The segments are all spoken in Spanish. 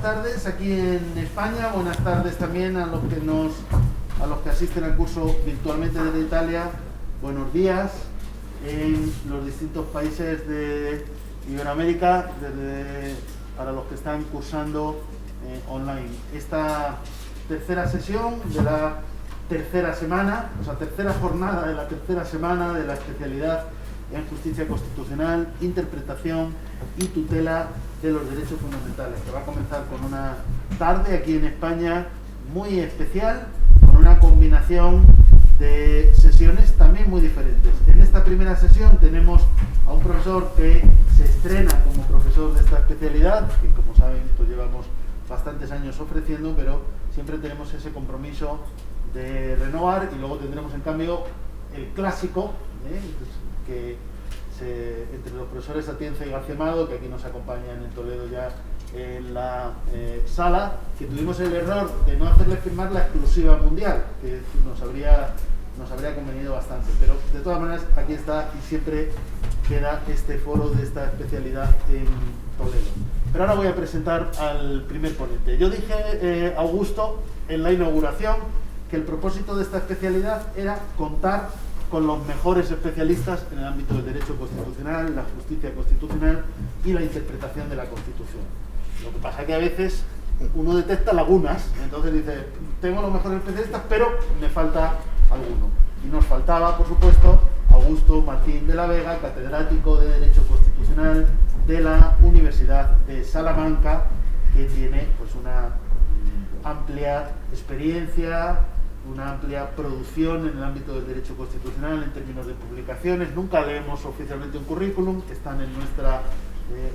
tardes aquí en España, buenas tardes también a los que asisten al curso virtualmente desde Italia, buenos días en los distintos países de Iberoamérica, para los que están cursando online. Esta tercera sesión de la tercera semana, tercera jornada de la tercera semana de la especialidad en Justicia Constitucional, Interpretación y Tutela de los Derechos Fundamentales, que va a comenzar con una tarde aquí en España muy especial, con una combinación de sesiones también muy diferentes. En esta primera sesión tenemos a un profesor que se estrena como profesor de esta especialidad, que como saben pues llevamos bastantes años ofreciendo, pero siempre tenemos ese compromiso de renovar, y luego tendremos en cambio el clásico, que entre los profesores Atienza y García Amado, que aquí nos acompañan en Toledo ya en la sala, que tuvimos el error de no hacerles firmar la exclusiva mundial, que nos habría convenido bastante, pero de todas maneras aquí está y siempre queda este foro de esta especialidad en Toledo. Pero ahora voy a presentar al primer ponente. Yo dije, Augusto, en la inauguración, que el propósito de esta especialidad era contar con los mejores especialistas en el ámbito del derecho constitucional, la justicia constitucional y la interpretación de la Constitución. Lo que pasa es que a veces uno detecta lagunas, entonces dice, tengo los mejores especialistas, pero me falta alguno. Y nos faltaba, por supuesto, Augusto Martín de la Vega, catedrático de Derecho Constitucional de la Universidad de Salamanca, que tiene pues una amplia experiencia, una amplia producción en el ámbito del derecho constitucional en términos de publicaciones. Nunca leemos oficialmente un currículum, que están en nuestra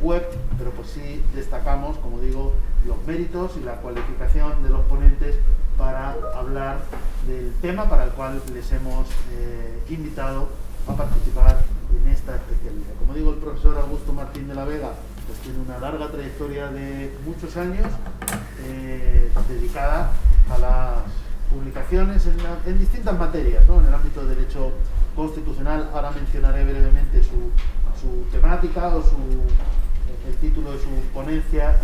web, pero pues sí destacamos, como digo, los méritos y la cualificación de los ponentes para hablar del tema para el cual les hemos invitado a participar en esta especialidad. Como digo, el profesor Augusto Martín de la Vega pues tiene una larga trayectoria de muchos años dedicada a las publicaciones en distintas materias, ¿no? En el ámbito del derecho constitucional. Ahora mencionaré brevemente su temática o el título de su ponencia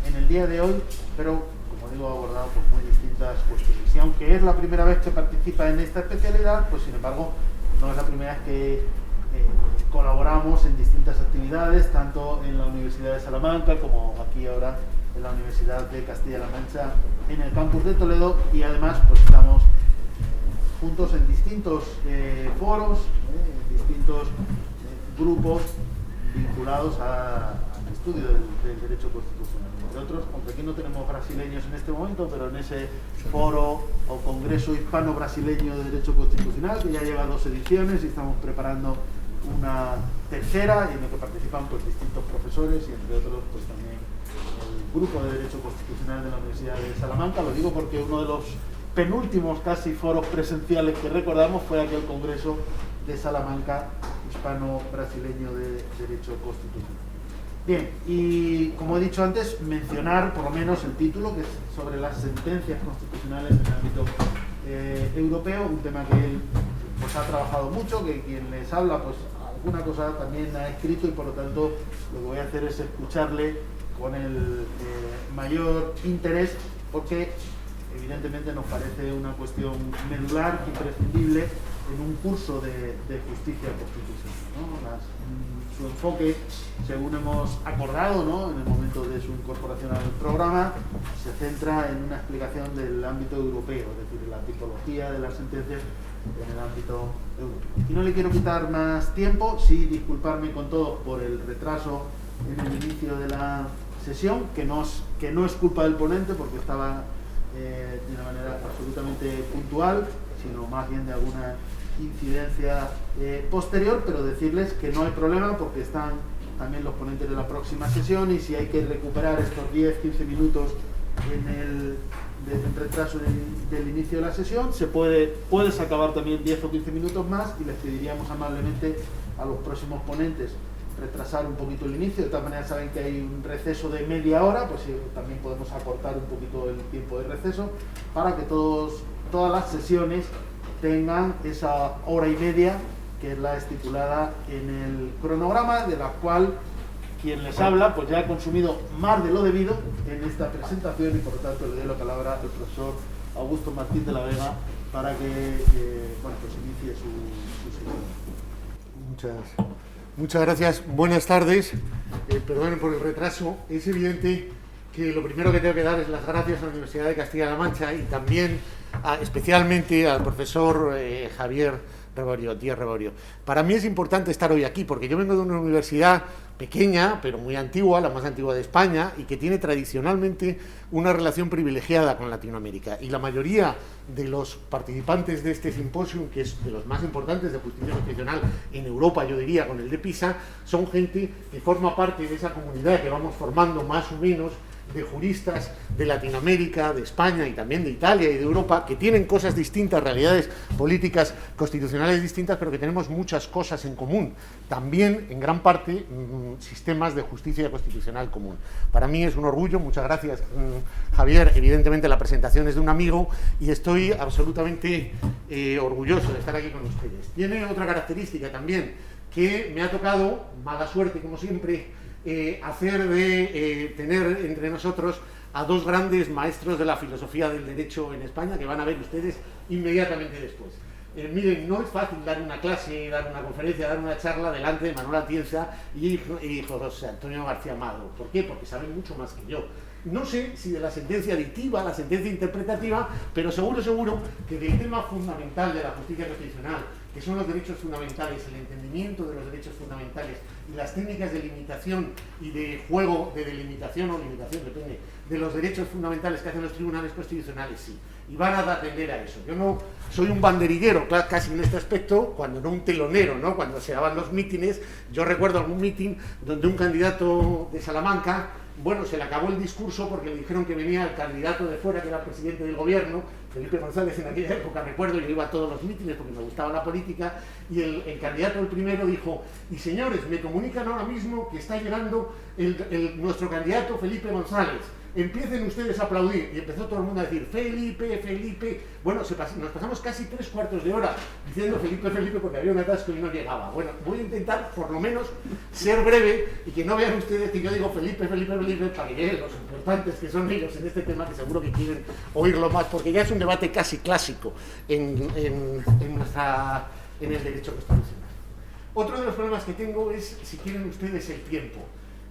en el día de hoy, pero como digo, ha abordado pues muy distintas cuestiones. Y aunque es la primera vez que participa en esta especialidad, pues sin embargo no es la primera vez que colaboramos en distintas actividades, tanto en la Universidad de Salamanca como aquí ahora en la Universidad de Castilla-La Mancha, en el campus de Toledo, y además pues estamos juntos en distintos foros, en distintos grupos vinculados al estudio del derecho constitucional. Entre otros, aunque aquí no tenemos brasileños en este momento, pero en ese foro o congreso hispano-brasileño de derecho constitucional, que ya lleva 2 ediciones y estamos preparando una tercera, y en la que participan pues distintos profesores y entre otros pues también el grupo de Derecho Constitucional de la Universidad de Salamanca. Lo digo porque uno de los penúltimos casi foros presenciales que recordamos fue aquel congreso de Salamanca hispano-brasileño de Derecho Constitucional. Bien, y como he dicho antes, mencionar por lo menos el título, que es sobre las sentencias constitucionales en el ámbito europeo, un tema que él pues ha trabajado mucho, que quien les habla pues alguna cosa también ha escrito, y por lo tanto lo que voy a hacer es escucharle con el mayor interés, porque evidentemente nos parece una cuestión medular, imprescindible en un curso de justicia constitucional, ¿no? Su enfoque, según hemos acordado, ¿no?, en el momento de su incorporación al programa, se centra en una explicación del ámbito europeo, es decir, la tipología de las sentencias en el ámbito europeo. Y no le quiero quitar más tiempo, sí disculparme con todos por el retraso en el inicio de la sesión, que no es culpa del ponente, porque estaba de una manera absolutamente puntual, sino más bien de alguna incidencia posterior, pero decirles que no hay problema, porque están también los ponentes de la próxima sesión, y si hay que recuperar estos 10-15 minutos en el retraso del inicio de la sesión, puedes acabar también 10 o 15 minutos más, y les pediríamos amablemente a los próximos ponentes retrasar un poquito el inicio. De todas maneras saben que hay un receso de media hora, pues también podemos acortar un poquito el tiempo de receso para que todas las sesiones tengan esa hora y media que es la estipulada en el cronograma, de la cual quien les habla, pues ya ha consumido más de lo debido en esta presentación y por lo tanto le doy la palabra al profesor Augusto Martín de la Vega para que bueno, pues inicie su sesión. Muchas gracias. Buenas tardes. Perdonen por el retraso. Es evidente que lo primero que tengo que dar es las gracias a la Universidad de Castilla-La Mancha y también especialmente al profesor Javier Díaz Reborio. Para mí es importante estar hoy aquí porque yo vengo de una universidad pequeña, pero muy antigua, la más antigua de España, y que tiene tradicionalmente una relación privilegiada con Latinoamérica. Y la mayoría de los participantes de este simposio, que es de los más importantes de justicia constitucional en Europa, yo diría, con el de Pisa, son gente que forma parte de esa comunidad que vamos formando más o menos de juristas de Latinoamérica, de España y también de Italia y de Europa, que tienen cosas distintas, realidades políticas constitucionales distintas, pero que tenemos muchas cosas en común. También, en gran parte, sistemas de justicia constitucional común. Para mí es un orgullo, muchas gracias, Javier. Evidentemente la presentación es de un amigo y estoy absolutamente orgulloso de estar aquí con ustedes. Tiene otra característica también, que me ha tocado, mala suerte como siempre, hacer de tener entre nosotros a dos grandes maestros de la filosofía del derecho en España, que van a ver ustedes inmediatamente después. Miren, no es fácil dar una clase, dar una conferencia, dar una charla delante de Manuel Atienza y José Antonio García Amado. ¿Por qué? Porque saben mucho más que yo. No sé si de la sentencia aditiva, la sentencia interpretativa, pero seguro que del tema fundamental de la justicia constitucional, que son los derechos fundamentales, el entendimiento de los derechos fundamentales y las técnicas de limitación y de juego de delimitación o limitación, depende, de los derechos fundamentales que hacen los tribunales constitucionales, sí. Y van a atender a eso. Yo no soy un banderillero casi en este aspecto, cuando no un telonero, ¿no? Cuando se daban los mítines, yo recuerdo algún mítin donde un candidato de Salamanca, bueno, se le acabó el discurso porque le dijeron que venía el candidato de fuera, que era presidente del gobierno, Felipe González. En aquella época, recuerdo, yo iba a todos los mítines porque me gustaba la política, y el candidato, el primero, dijo: y señores, me comunican ahora mismo que está llegando nuestro candidato Felipe González. Empiecen ustedes a aplaudir. Y empezó todo el mundo a decir: Felipe, Felipe. Bueno, nos pasamos casi 3/4 de hora diciendo Felipe, Felipe, porque había un atasco y no llegaba. Bueno, voy a intentar por lo menos ser breve y que no vean ustedes que yo digo Felipe, Felipe, Felipe, para que vean los importantes que son ellos en este tema, que seguro que quieren oírlo más, porque ya es un debate casi clásico en el derecho constitucional. Otro de los problemas que tengo es, si quieren ustedes, el tiempo.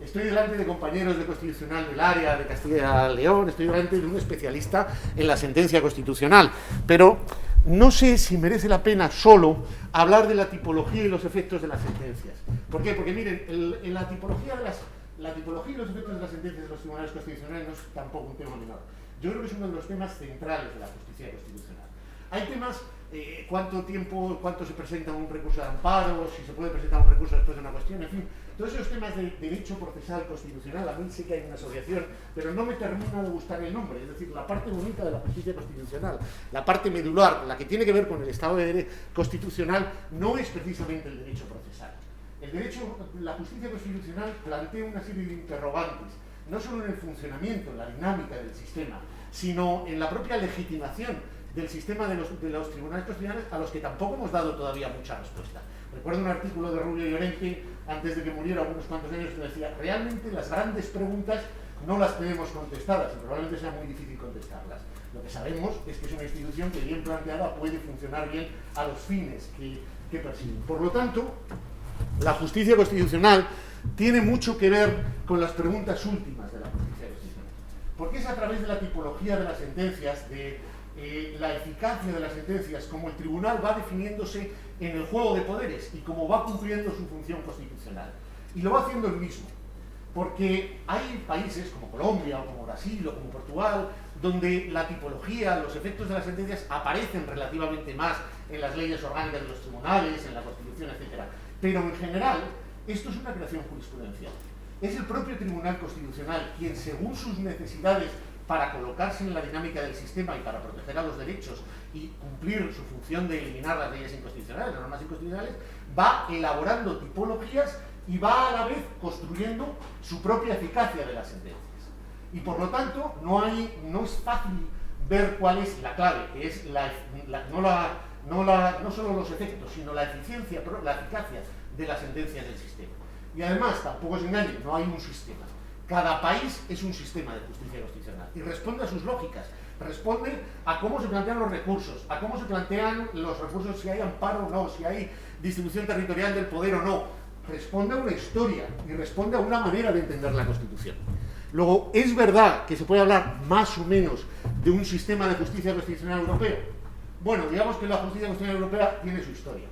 Estoy delante de compañeros de constitucional del área de Castilla y León, estoy delante de un especialista en la sentencia constitucional, pero no sé si merece la pena solo hablar de la tipología y los efectos de las sentencias. ¿Por qué? Porque miren, en la tipología y los efectos de las sentencias de los tribunales constitucionales no es tampoco un tema menor. Yo creo que es uno de los temas centrales de la justicia constitucional. Hay temas, cuánto se presenta un recurso de amparo, si se puede presentar un recurso después de una cuestión, en fin. Todos esos temas de derecho procesal constitucional, a mí sí que hay una asociación, pero no me termina de gustar el nombre. Es decir, la parte bonita de la justicia constitucional, la parte medular, la que tiene que ver con el Estado de Derecho constitucional, no es precisamente el derecho procesal. La justicia constitucional plantea una serie de interrogantes, no solo en el funcionamiento, en la dinámica del sistema, sino en la propia legitimación del sistema de los tribunales constitucionales, a los que tampoco hemos dado todavía mucha respuesta. Recuerdo un artículo de Rubio Llorente, antes de que muriera, unos cuantos años, que decía: realmente las grandes preguntas no las tenemos contestadas y probablemente sea muy difícil contestarlas. Lo que sabemos es que es una institución que, bien planteada, puede funcionar bien a los fines que persiguen. Por lo tanto, la justicia constitucional tiene mucho que ver con las preguntas últimas de la justicia constitucional, porque es a través de la tipología de las sentencias, de la eficacia de las sentencias, como el tribunal va definiéndose en el juego de poderes y cómo va cumpliendo su función constitucional. Y lo va haciendo el mismo, porque hay países como Colombia o como Brasil o como Portugal, donde la tipología, los efectos de las sentencias aparecen relativamente más en las leyes orgánicas de los tribunales, en la Constitución, etc. Pero en general, esto es una creación jurisprudencial. Es el propio Tribunal Constitucional quien, según sus necesidades, para colocarse en la dinámica del sistema y para proteger a los derechos y cumplir su función de eliminar las leyes inconstitucionales, las normas inconstitucionales, va elaborando tipologías y va a la vez construyendo su propia eficacia de las sentencias. Y por lo tanto, no es fácil ver cuál es la clave, que es no solo los efectos, sino la eficiencia, la eficacia de las sentencias del sistema. Y además, tampoco se engañen, no hay un sistema. Cada país es un sistema de justicia constitucional y responde a sus lógicas, responde a cómo se plantean los recursos, a cómo se plantean los recursos, si hay amparo o no, si hay distribución territorial del poder o no. Responde a una historia y responde a una manera de entender la Constitución. Luego, ¿es verdad que se puede hablar más o menos de un sistema de justicia constitucional europeo? Bueno, digamos que la justicia constitucional europea tiene su historia.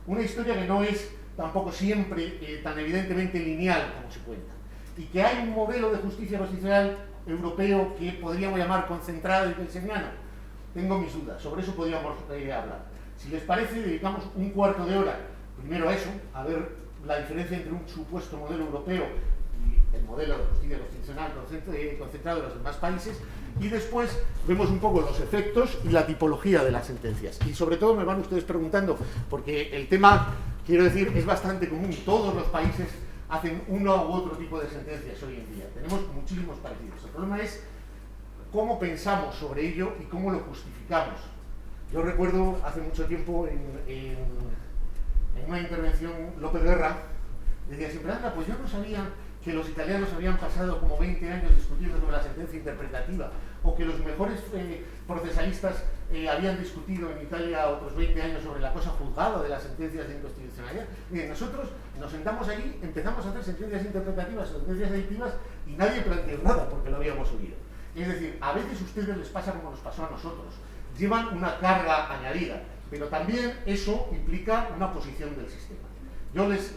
Una historia que no es tampoco siempre tan evidentemente lineal como se cuenta. Y que hay un modelo de justicia constitucional europeo que podríamos llamar concentrado y kelseniano. Tengo mis dudas, sobre eso podríamos hablar. Si les parece, dedicamos un cuarto de hora primero a eso, a ver la diferencia entre un supuesto modelo europeo y el modelo de justicia constitucional concentrado en los demás países, y después vemos un poco los efectos y la tipología de las sentencias. Y sobre todo me van ustedes preguntando, porque el tema, quiero decir, es bastante común. Todos los países hacen uno u otro tipo de sentencias hoy en día. Tenemos muchísimos parecidos. El problema es cómo pensamos sobre ello y cómo lo justificamos. Yo recuerdo hace mucho tiempo en una intervención López Guerra, decía siempre, anda, pues yo no sabía que los italianos habían pasado como 20 años discutiendo sobre la sentencia interpretativa, o que los mejores procesalistas habían discutido en Italia otros 20 años sobre la cosa juzgada de las sentencias de inconstitucionalidad. Miren, nosotros nos sentamos allí, empezamos a hacer sentencias interpretativas, sentencias adictivas, y nadie planteó nada porque lo habíamos oído. Es decir, a veces a ustedes les pasa como nos pasó a nosotros, llevan una carga añadida, pero también eso implica una posición del sistema.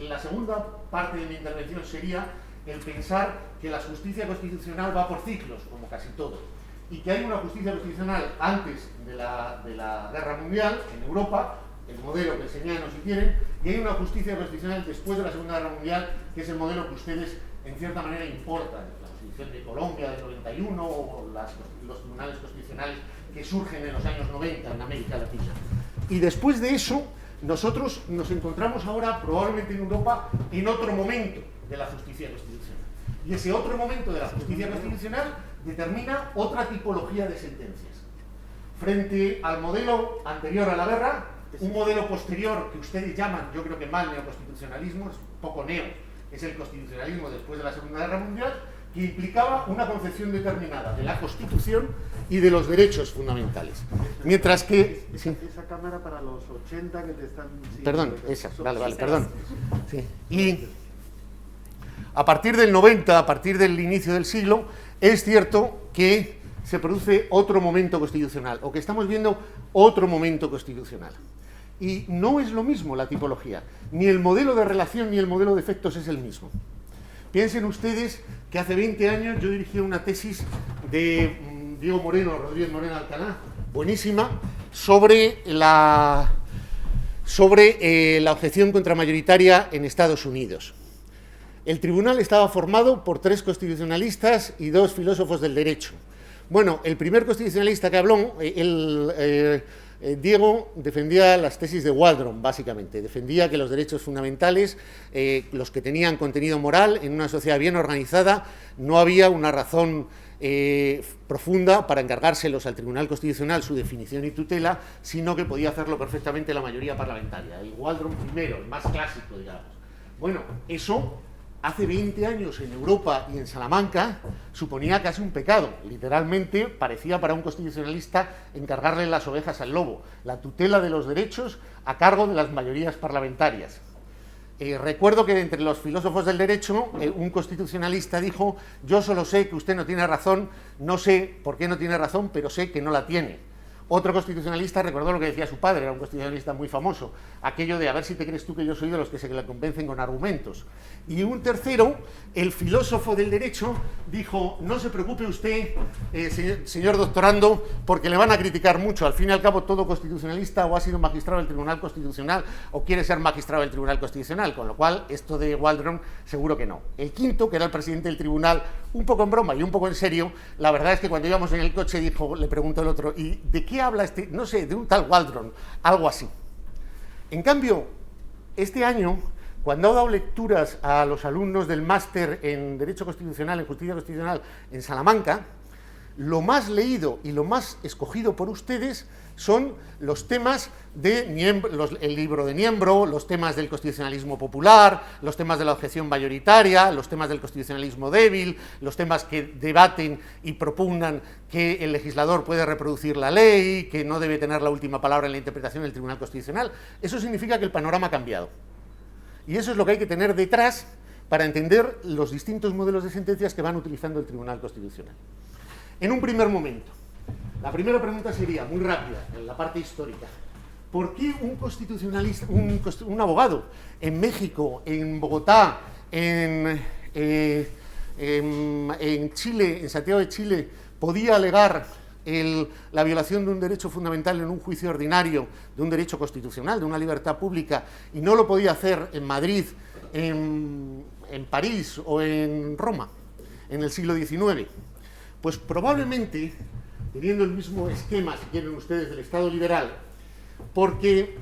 La segunda parte de mi intervención sería el pensar que la justicia constitucional va por ciclos, como casi todo, y que hay una justicia constitucional antes de la Guerra Mundial, en Europa, el modelo kelseniano si quieren, y hay una justicia constitucional después de la Segunda Guerra Mundial, que es el modelo que ustedes en cierta manera importan, la Constitución de Colombia del 91 o los tribunales constitucionales que surgen en los años 90 en América Latina. Y después de eso, nosotros nos encontramos ahora, probablemente en Europa, en otro momento de la justicia constitucional. Y ese otro momento de la justicia constitucional determina otra tipología de sentencias. Frente al modelo anterior a la guerra, un modelo posterior que ustedes llaman, yo creo que mal, neoconstitucionalismo, es poco neo, es el constitucionalismo después de la Segunda Guerra Mundial, que implicaba una concepción determinada de la Constitución y de los derechos fundamentales. Mientras que... Sí. Esa cámara para los 80 que te están... Perdón, esa, vale, perdón. Sí. Y a partir del 90, a partir del inicio del siglo, es cierto que se produce otro momento constitucional, o que estamos viendo otro momento constitucional. Y no es lo mismo la tipología, ni el modelo de relación ni el modelo de efectos es el mismo. Piensen ustedes que hace 20 años yo dirigí una tesis de Rodríguez Moreno Alcaná, buenísima, sobre la objeción contramayoritaria en Estados Unidos. El tribunal estaba formado por 3 constitucionalistas y 2 filósofos del derecho. Bueno, el primer constitucionalista que habló, Diego, defendía las tesis de Waldron, básicamente. Defendía que los derechos fundamentales, los que tenían contenido moral, en una sociedad bien organizada, no había una razón profunda para encargárselos al Tribunal Constitucional su definición y tutela, sino que podía hacerlo perfectamente la mayoría parlamentaria. El Waldron primero, el más clásico, digamos. Bueno, eso hace 20 años en Europa y en Salamanca suponía casi un pecado. Literalmente parecía para un constitucionalista encargarle las ovejas al lobo, la tutela de los derechos a cargo de las mayorías parlamentarias. Recuerdo que entre los filósofos del derecho un constitucionalista dijo: yo solo sé que usted no tiene razón, no sé por qué no tiene razón, pero sé que no la tiene. Otro constitucionalista recordó lo que decía su padre, era un constitucionalista muy famoso, aquello de a ver si te crees tú que yo soy de los que se le convencen con argumentos. Y un tercero, el filósofo del derecho, dijo: no se preocupe usted, señor doctorando, porque le van a criticar mucho. Al fin y al cabo, todo constitucionalista o ha sido magistrado del Tribunal Constitucional o quiere ser magistrado del Tribunal Constitucional, con lo cual esto de Waldron seguro que no. El quinto, que era el presidente del tribunal, un poco en broma y un poco en serio, la verdad es que cuando íbamos en el coche le preguntó el otro: ¿y de qué habla este? No sé, de un tal Waldron, algo así. En cambio, este año, cuando he dado lecturas a los alumnos del máster en Derecho Constitucional, en Justicia Constitucional en Salamanca, lo más leído y lo más escogido por ustedes son los temas el libro de Niembro, los temas del constitucionalismo popular, los temas de la objeción mayoritaria, los temas del constitucionalismo débil, los temas que debaten y propugnan que el legislador puede reproducir la ley, que no debe tener la última palabra en la interpretación del Tribunal Constitucional. Eso significa que el panorama ha cambiado. Y eso es lo que hay que tener detrás para entender los distintos modelos de sentencias que van utilizando el Tribunal Constitucional. En un primer momento, la primera pregunta sería, muy rápida, en la parte histórica: ¿por qué un constitucionalista, un abogado en México, en Bogotá, en Chile, en Santiago de Chile, podía alegar la violación de un derecho fundamental en un juicio ordinario, de un derecho constitucional, de una libertad pública, y no lo podía hacer en Madrid, en París o en Roma, en el siglo XIX? Pues probablemente, teniendo el mismo esquema, si quieren ustedes, del Estado liberal, porque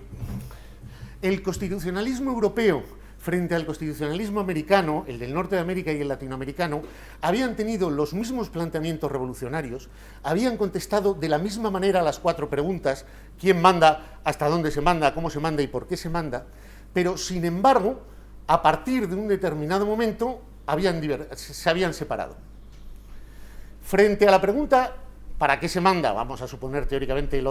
el constitucionalismo europeo frente al constitucionalismo americano, el del norte de América y el latinoamericano, habían tenido los mismos planteamientos revolucionarios, habían contestado de la misma manera a las 4 preguntas: quién manda, hasta dónde se manda, cómo se manda y por qué se manda, pero sin embargo, a partir de un determinado momento, se habían separado. Frente a la pregunta ¿para qué se manda? Vamos a suponer teóricamente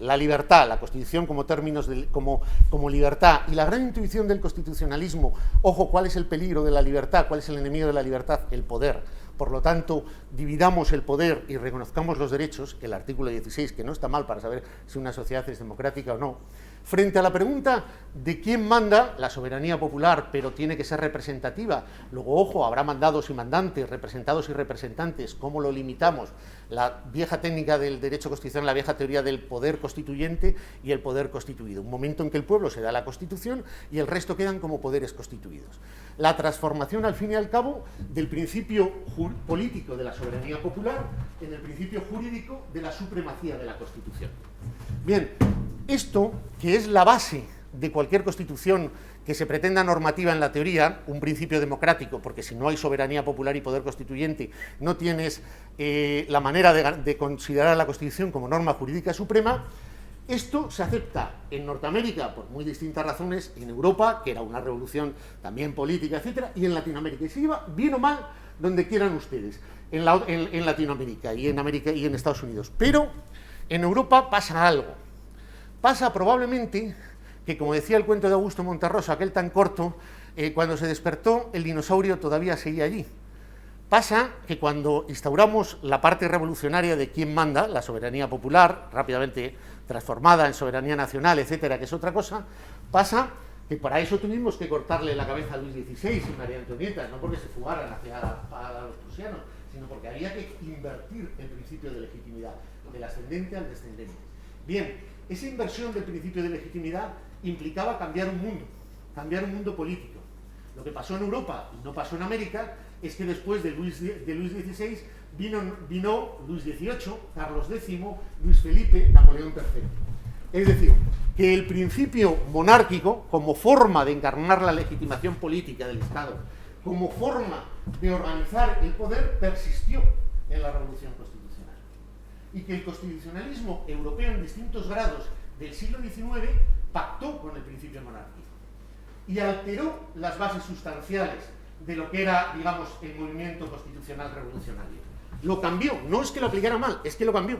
la libertad, la Constitución como términos como libertad, y la gran intuición del constitucionalismo: ojo, ¿cuál es el peligro de la libertad? ¿Cuál es el enemigo de la libertad? El poder. Por lo tanto, dividamos el poder y reconozcamos los derechos, el artículo 16, que no está mal para saber si una sociedad es democrática o no. Frente a la pregunta de quién manda, la soberanía popular, pero tiene que ser representativa. Luego, ojo, habrá mandados y mandantes, representados y representantes. ¿Cómo lo limitamos? La vieja técnica del derecho constitucional, la vieja teoría del poder constituyente y el poder constituido. Un momento en que el pueblo se da la Constitución y el resto quedan como poderes constituidos. La transformación, al fin y al cabo, del principio político de la soberanía popular en el principio jurídico de la supremacía de la Constitución. Bien, esto, que es la base de cualquier constitución que se pretenda normativa en la teoría, un principio democrático, porque si no hay soberanía popular y poder constituyente, no tienes la manera de considerar la Constitución como norma jurídica suprema. Esto se acepta en Norteamérica por muy distintas razones, en Europa, que era una revolución también política, etcétera, y en Latinoamérica. Y se lleva bien o mal donde quieran ustedes, en Latinoamérica y en América y en Estados Unidos. Pero en Europa pasa algo. Pasa probablemente que, como decía el cuento de Augusto Monterroso, aquel tan corto, cuando se despertó el dinosaurio todavía seguía allí. Pasa que cuando instauramos la parte revolucionaria de quién manda, la soberanía popular, rápidamente transformada en soberanía nacional, etcétera, que es otra cosa, pasa que para eso tuvimos que cortarle la cabeza a Luis XVI y María Antonieta, no porque se fugaran hacia los prusianos, sino porque había que invertir el principio de legitimidad, del ascendente al descendente. Bien, esa inversión del principio de legitimidad implicaba cambiar un mundo político. Lo que pasó en Europa y no pasó en América es que después de Luis XVI vino Luis XVIII, Carlos X, Luis Felipe, Napoleón III. Es decir, que el principio monárquico, como forma de encarnar la legitimación política del Estado, como forma de organizar el poder, persistió en la Revolución Constitucional. Y que el constitucionalismo europeo en distintos grados del siglo XIX pactó con el principio monárquico y alteró las bases sustanciales de lo que era, digamos, el movimiento constitucional revolucionario. Lo cambió, no es que lo aplicara mal, es que lo cambió.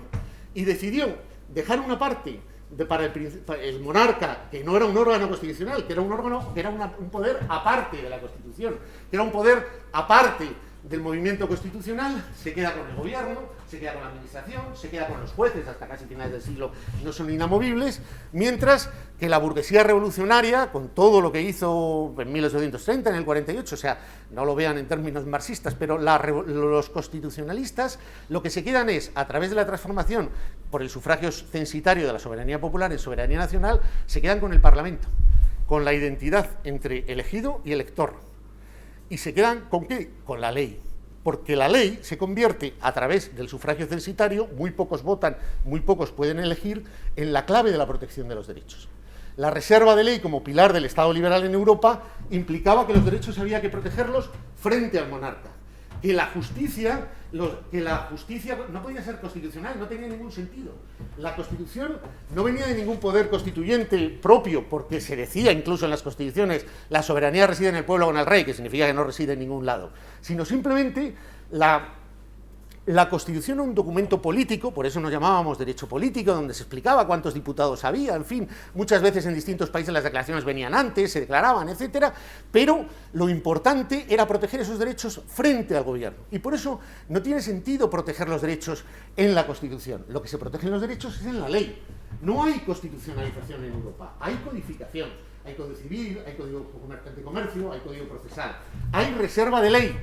Y decidió dejar una parte para el monarca, que no era un órgano constitucional, que era un órgano, que era un poder aparte de la Constitución, que era un poder aparte del movimiento constitucional, se queda con el gobierno, se queda con la administración, se queda con los jueces, hasta casi finales del siglo no son inamovibles, mientras que la burguesía revolucionaria, con todo lo que hizo en 1830, en el 48, o sea, no lo vean en términos marxistas, pero los constitucionalistas lo que se quedan es, a través de la transformación por el sufragio censitario de la soberanía popular en soberanía nacional, se quedan con el Parlamento, con la identidad entre elegido y elector. ¿Y se quedan con qué? Con la ley. Porque la ley se convierte, a través del sufragio censitario, muy pocos votan, muy pocos pueden elegir, en la clave de la protección de los derechos. La reserva de ley como pilar del Estado liberal en Europa implicaba que los derechos había que protegerlos frente al monarca. que la justicia no podía ser constitucional, no tenía ningún sentido. La Constitución no venía de ningún poder constituyente propio, porque se decía incluso en las constituciones la soberanía reside en el pueblo o en el rey, que significa que no reside en ningún lado, sino simplemente la Constitución era un documento político, por eso nos llamábamos derecho político, donde se explicaba cuántos diputados había, en fin, muchas veces en distintos países las declaraciones venían antes, se declaraban, etcétera, pero lo importante era proteger esos derechos frente al gobierno. Y por eso no tiene sentido proteger los derechos en la Constitución. Lo que se protegen los derechos es en la ley. No hay constitucionalización en Europa, hay codificación. Hay código civil, hay código de comercio, hay código procesal. Hay reserva de ley.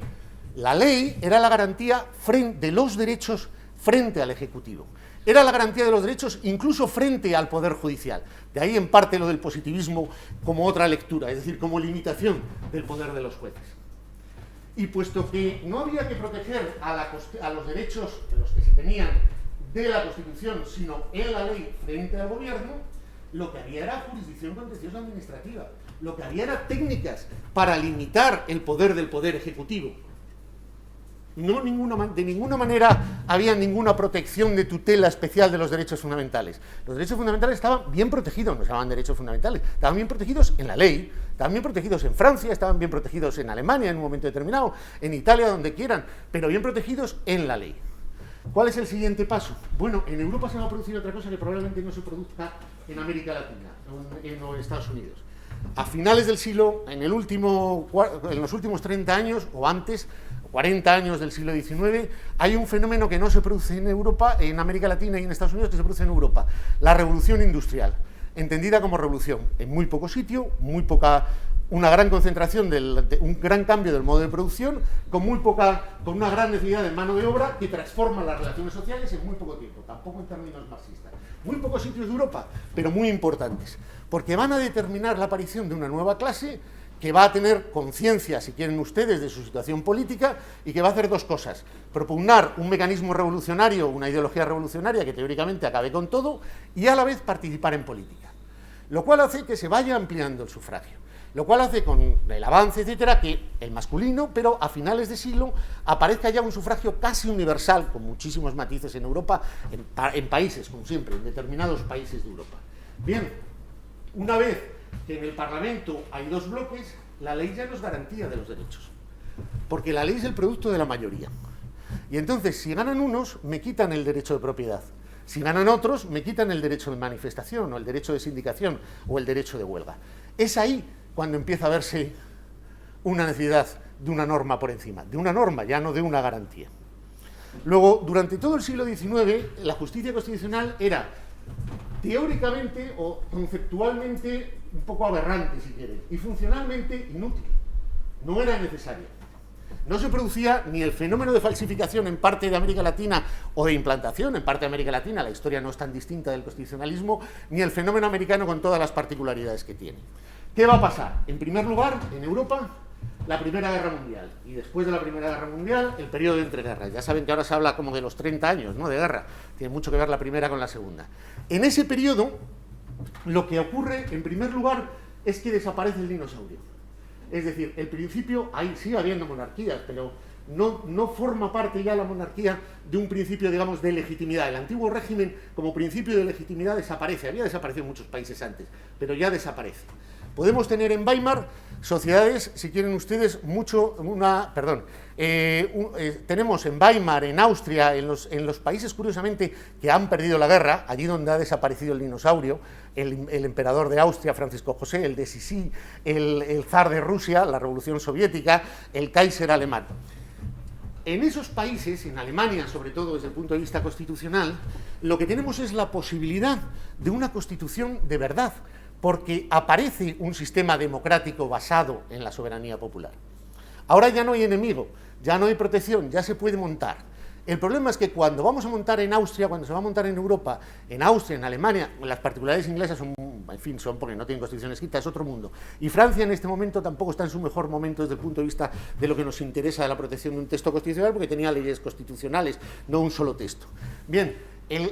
La ley era la garantía de los derechos frente al Ejecutivo. Era la garantía de los derechos incluso frente al Poder Judicial. De ahí en parte lo del positivismo como otra lectura, es decir, como limitación del poder de los jueces. Y puesto que no había que proteger a los derechos de los que se tenían de la Constitución, sino en la ley frente al gobierno, lo que había era jurisdicción contenciosa administrativa. Lo que había era técnicas para limitar el poder del Poder Ejecutivo. No, de ninguna manera había ninguna protección de tutela especial de los derechos fundamentales. Los derechos fundamentales estaban bien protegidos, no se llamaban derechos fundamentales, estaban bien protegidos en la ley, estaban bien protegidos en Francia, estaban bien protegidos en Alemania en un momento determinado, en Italia, donde quieran, pero bien protegidos en la ley. ¿Cuál es el siguiente paso? Bueno, en Europa se va a producir otra cosa que probablemente no se produzca en América Latina o en los Estados Unidos. A finales del siglo, en los últimos 30 años o antes, 40 años del siglo XIX, hay un fenómeno que no se produce en Europa, en América Latina y en Estados Unidos, que se produce en Europa, la revolución industrial, entendida como revolución. En muy poco sitio, una gran concentración, un gran cambio del modo de producción, con una gran necesidad de mano de obra que transforma las relaciones sociales en muy poco tiempo, tampoco en términos marxistas. Muy pocos sitios de Europa, pero muy importantes, porque van a determinar la aparición de una nueva clase que va a tener conciencia, si quieren ustedes, de su situación política y que va a hacer dos cosas: propugnar un mecanismo revolucionario, una ideología revolucionaria que teóricamente acabe con todo, y a la vez participar en política. Lo cual hace que se vaya ampliando el sufragio. Lo cual hace, con el avance, etcétera, que el masculino, pero a finales de siglo, aparezca ya un sufragio casi universal, con muchísimos matices en Europa, en países, como siempre, en determinados países de Europa. Bien, una vez que en el Parlamento hay dos bloques, la ley ya no es garantía de los derechos, porque la ley es el producto de la mayoría. Y entonces, si ganan unos, me quitan el derecho de propiedad. Si ganan otros, me quitan el derecho de manifestación, o el derecho de sindicación, o el derecho de huelga. Es ahí cuando empieza a verse una necesidad de una norma por encima, de una norma, ya no de una garantía. Luego, durante todo el siglo XIX, la justicia constitucional era teóricamente o conceptualmente un poco aberrante, si quieren, y funcionalmente inútil. No era necesaria. No se producía ni el fenómeno de falsificación en parte de América Latina o de implantación en parte de América Latina, la historia no es tan distinta del constitucionalismo, ni el fenómeno americano con todas las particularidades que tiene. ¿Qué va a pasar? En primer lugar, en Europa, la Primera Guerra Mundial. Y después de la Primera Guerra Mundial, el periodo de entreguerras. Ya saben que ahora se habla como de los 30 años, ¿no?, de guerra. Tiene mucho que ver la primera con la segunda. En ese periodo, lo que ocurre, en primer lugar, es que desaparece el dinosaurio. Es decir, el principio, ahí sigue habiendo monarquías, pero no forma parte ya la monarquía de un principio, digamos, de legitimidad. El antiguo régimen, como principio de legitimidad, desaparece. Había desaparecido en muchos países antes, pero ya desaparece. Podemos tener en Weimar sociedades, si quieren ustedes, tenemos en Weimar, en Austria, en los países, curiosamente, que han perdido la guerra, allí donde ha desaparecido el dinosaurio, el emperador de Austria, Francisco José, el de Sisi, el zar de Rusia, la Revolución Soviética, el Kaiser alemán. En esos países, en Alemania, sobre todo desde el punto de vista constitucional, lo que tenemos es la posibilidad de una constitución de verdad, porque aparece un sistema democrático basado en la soberanía popular. Ahora ya no hay enemigo, ya no hay protección, ya se puede montar. El problema es que cuando vamos a montar en Austria, cuando se va a montar en Europa, en Austria, en Alemania, las particularidades inglesas son porque no tienen constitución escrita, es otro mundo. Y Francia en este momento tampoco está en su mejor momento desde el punto de vista de lo que nos interesa de la protección de un texto constitucional, porque tenía leyes constitucionales, no un solo texto. Bien,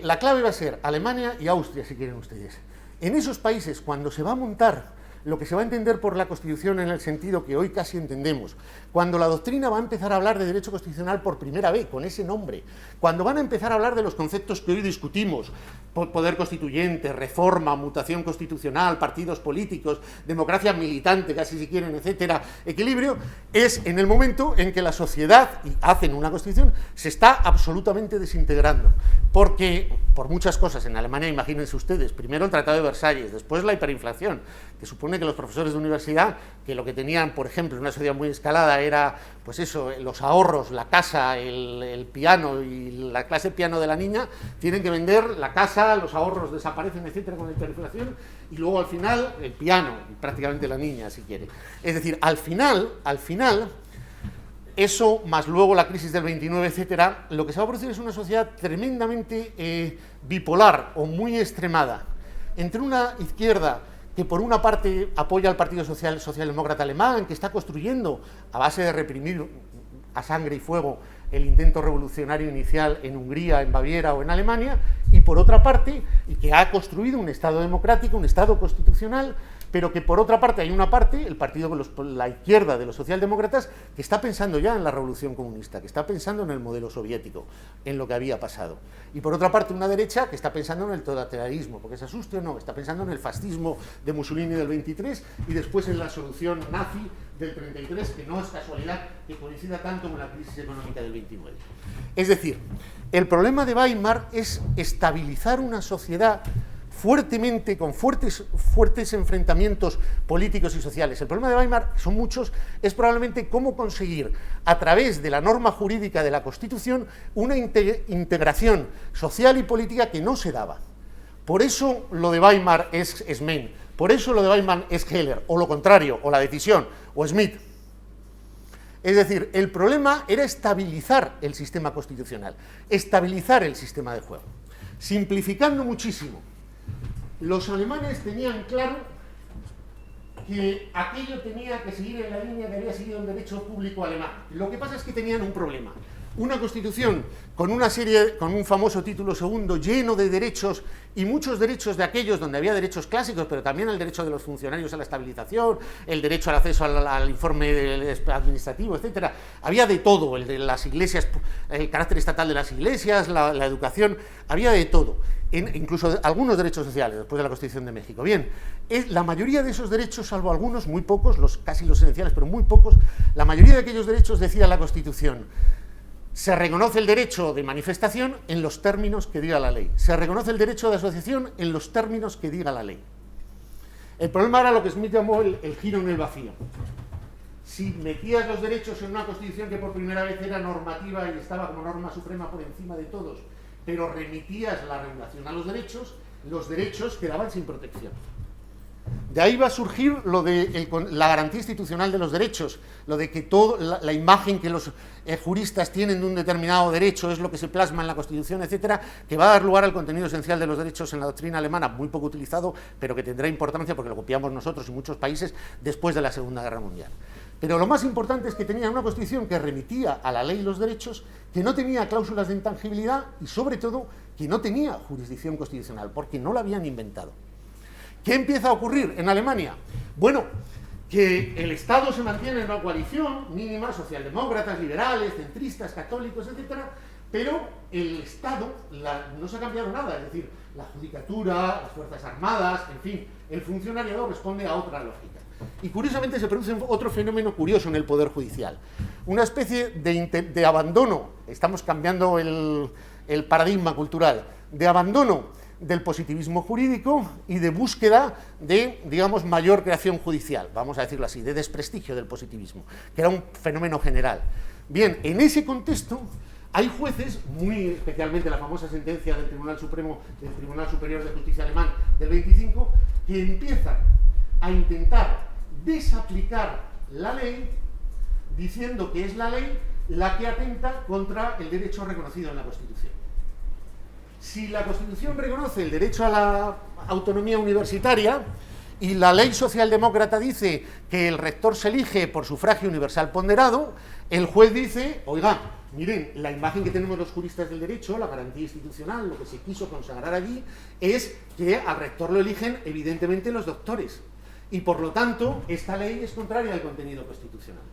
la clave va a ser Alemania y Austria, si quieren ustedes. En esos países, cuando se va a montar lo que se va a entender por la Constitución en el sentido que hoy casi entendemos, cuando la doctrina va a empezar a hablar de derecho constitucional por primera vez, con ese nombre, cuando van a empezar a hablar de los conceptos que hoy discutimos, poder constituyente, reforma, mutación constitucional, partidos políticos, democracia militante, casi si quieren, etcétera, equilibrio, es en el momento en que la sociedad, y hacen una Constitución, se está absolutamente desintegrando, porque por muchas cosas en Alemania, imagínense ustedes, primero el Tratado de Versalles, después la hiperinflación, que supone que los profesores de universidad, que lo que tenían, por ejemplo, en una sociedad muy escalada era, pues eso, los ahorros, la casa, el piano y la clase de piano de la niña, tienen que vender la casa, los ahorros desaparecen, etcétera, con la hiperinflación, y luego al final el piano, y prácticamente la niña, si quiere. Es decir, al final, eso, más luego la crisis del 29, etcétera, lo que se va a producir es una sociedad tremendamente bipolar o muy extremada, entre una izquierda que por una parte apoya al Partido Socialdemócrata Alemán, que está construyendo, a base de reprimir a sangre y fuego, el intento revolucionario inicial en Hungría, en Baviera o en Alemania, y por otra parte, y que ha construido un Estado democrático, un Estado constitucional, pero que por otra parte hay una parte, el partido, la izquierda de los socialdemócratas, que está pensando ya en la revolución comunista, que está pensando en el modelo soviético, en lo que había pasado. Y por otra parte una derecha que está pensando en el totalitarismo, porque se asuste o no, está pensando en el fascismo de Mussolini del 23 y después en la solución nazi del 33, que no es casualidad que coincida tanto con la crisis económica del 29. Es decir, el problema de Weimar es estabilizar una sociedad fuertemente, con fuertes enfrentamientos políticos y sociales. El problema de Weimar, son muchos, es probablemente cómo conseguir, a través de la norma jurídica de la Constitución, una integración social y política que no se daba. Por eso lo de Weimar es Menem, por eso lo de Weimar es Heller, o lo contrario, o la decisión, o Schmidt. Es decir, el problema era estabilizar el sistema constitucional, estabilizar el sistema de juego. Simplificando muchísimo, los alemanes tenían claro que aquello tenía que seguir en la línea que había seguido el derecho público alemán. Lo que pasa es que tenían un problema. Una constitución con un famoso título segundo lleno de derechos, y muchos derechos de aquellos donde había derechos clásicos, pero también el derecho de los funcionarios a la estabilización, el derecho al acceso al informe administrativo, etcétera. Había de todo, el de las iglesias, el carácter estatal de las iglesias, la educación, había de todo. Incluso algunos derechos sociales, después de la Constitución de México. Bien, la mayoría de esos derechos, salvo algunos, muy pocos, casi los esenciales, pero muy pocos, la mayoría de aquellos derechos decía la Constitución: se reconoce el derecho de manifestación en los términos que diga la ley, se reconoce el derecho de asociación en los términos que diga la ley. El problema era lo que Smith llamó el giro en el vacío. Si metías los derechos en una Constitución que por primera vez era normativa y estaba como norma suprema por encima de todos, pero remitías la regulación a los derechos quedaban sin protección. De ahí va a surgir lo de la garantía institucional de los derechos, lo de que la imagen que los juristas tienen de un determinado derecho es lo que se plasma en la Constitución, etcétera, que va a dar lugar al contenido esencial de los derechos en la doctrina alemana, muy poco utilizado, pero que tendrá importancia porque lo copiamos nosotros y muchos países después de la Segunda Guerra Mundial. Pero lo más importante es que tenía una Constitución que remitía a la ley los derechos, que no tenía cláusulas de intangibilidad y, sobre todo, que no tenía jurisdicción constitucional, porque no la habían inventado. ¿Qué empieza a ocurrir en Alemania? Bueno, que el Estado se mantiene en una coalición mínima, socialdemócratas, liberales, centristas, católicos, etcétera, pero el Estado no se ha cambiado nada, es decir, la judicatura, las Fuerzas Armadas, en fin, el funcionariado responde a otra lógica. Y curiosamente se produce otro fenómeno curioso en el Poder Judicial, una especie de abandono, estamos cambiando el paradigma cultural, de abandono del positivismo jurídico y de búsqueda de, digamos, mayor creación judicial, vamos a decirlo así, de desprestigio del positivismo, que era un fenómeno general. Bien, en ese contexto hay jueces, muy especialmente la famosa sentencia del Tribunal Supremo, del Tribunal Superior de Justicia alemán del 25, que empiezan a intentar desaplicar la ley, diciendo que es la ley la que atenta contra el derecho reconocido en la Constitución. Si la Constitución reconoce el derecho a la autonomía universitaria y la ley socialdemócrata dice que el rector se elige por sufragio universal ponderado, el juez dice, oiga, miren, la imagen que tenemos los juristas del derecho, la garantía institucional, lo que se quiso consagrar allí, es que al rector lo eligen evidentemente los doctores. y por lo tanto esta ley es contraria al contenido constitucional.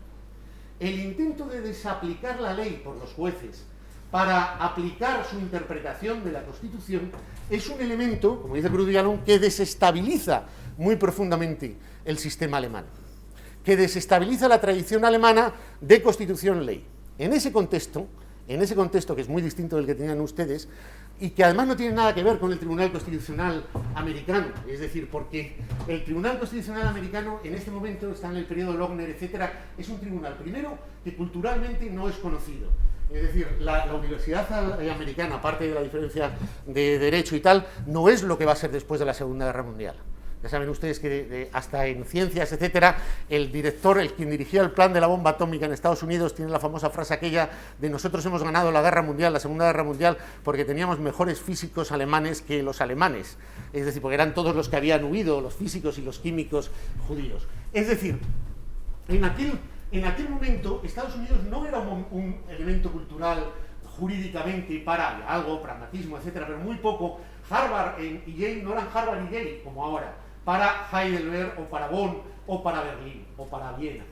El intento de desaplicar la ley por los jueces para aplicar su interpretación de la Constitución es un elemento, como dice Cruz Villalón, que desestabiliza muy profundamente el sistema alemán, que desestabiliza la tradición alemana de constitución-ley. En ese contexto que es muy distinto del que tenían ustedes, y que además no tiene nada que ver con el Tribunal Constitucional americano, es decir, porque el Tribunal Constitucional americano en este momento está en el periodo Lochner, etcétera, es un tribunal, primero, que culturalmente no es conocido. Es decir, la universidad americana, aparte de la diferencia de derecho y tal, no es lo que va a ser después de la Segunda Guerra Mundial. Ya saben ustedes que hasta en ciencias, etcétera, el director, quien dirigía el plan de la bomba atómica en Estados Unidos, tiene la famosa frase aquella de nosotros hemos ganado la guerra mundial, la Segunda Guerra Mundial, porque teníamos mejores físicos alemanes que los alemanes. Es decir, porque eran todos los que habían huido, los físicos y los químicos judíos. Es decir, en aquel momento Estados Unidos no era un elemento cultural jurídicamente para algo, pragmatismo, etcétera, pero muy poco. Harvard y Yale no eran Harvard y Yale como ahora, para Heidelberg o para Bonn o para Berlín o para Viena.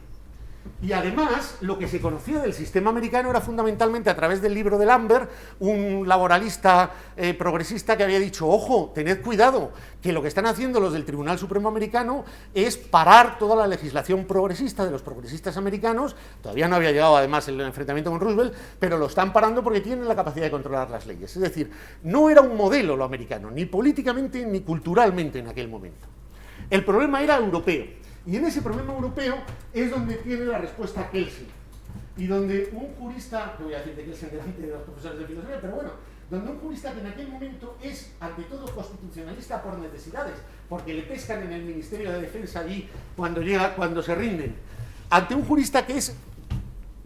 Y además, lo que se conocía del sistema americano era fundamentalmente a través del libro de Lambert, un laboralista progresista que había dicho, ojo, tened cuidado, que lo que están haciendo los del Tribunal Supremo americano es parar toda la legislación progresista de los progresistas americanos, todavía no había llegado además el enfrentamiento con Roosevelt, pero lo están parando porque tienen la capacidad de controlar las leyes. Es decir, no era un modelo lo americano, ni políticamente ni culturalmente en aquel momento. El problema era europeo. Y en ese problema europeo es donde tiene la respuesta Kelsen. Y donde un jurista, no voy a decir de Kelsen delante de los profesores de filosofía, pero bueno, donde un jurista que en aquel momento es, ante todo, constitucionalista por necesidades, porque le pescan en el Ministerio de Defensa allí cuando se rinden, ante un jurista que es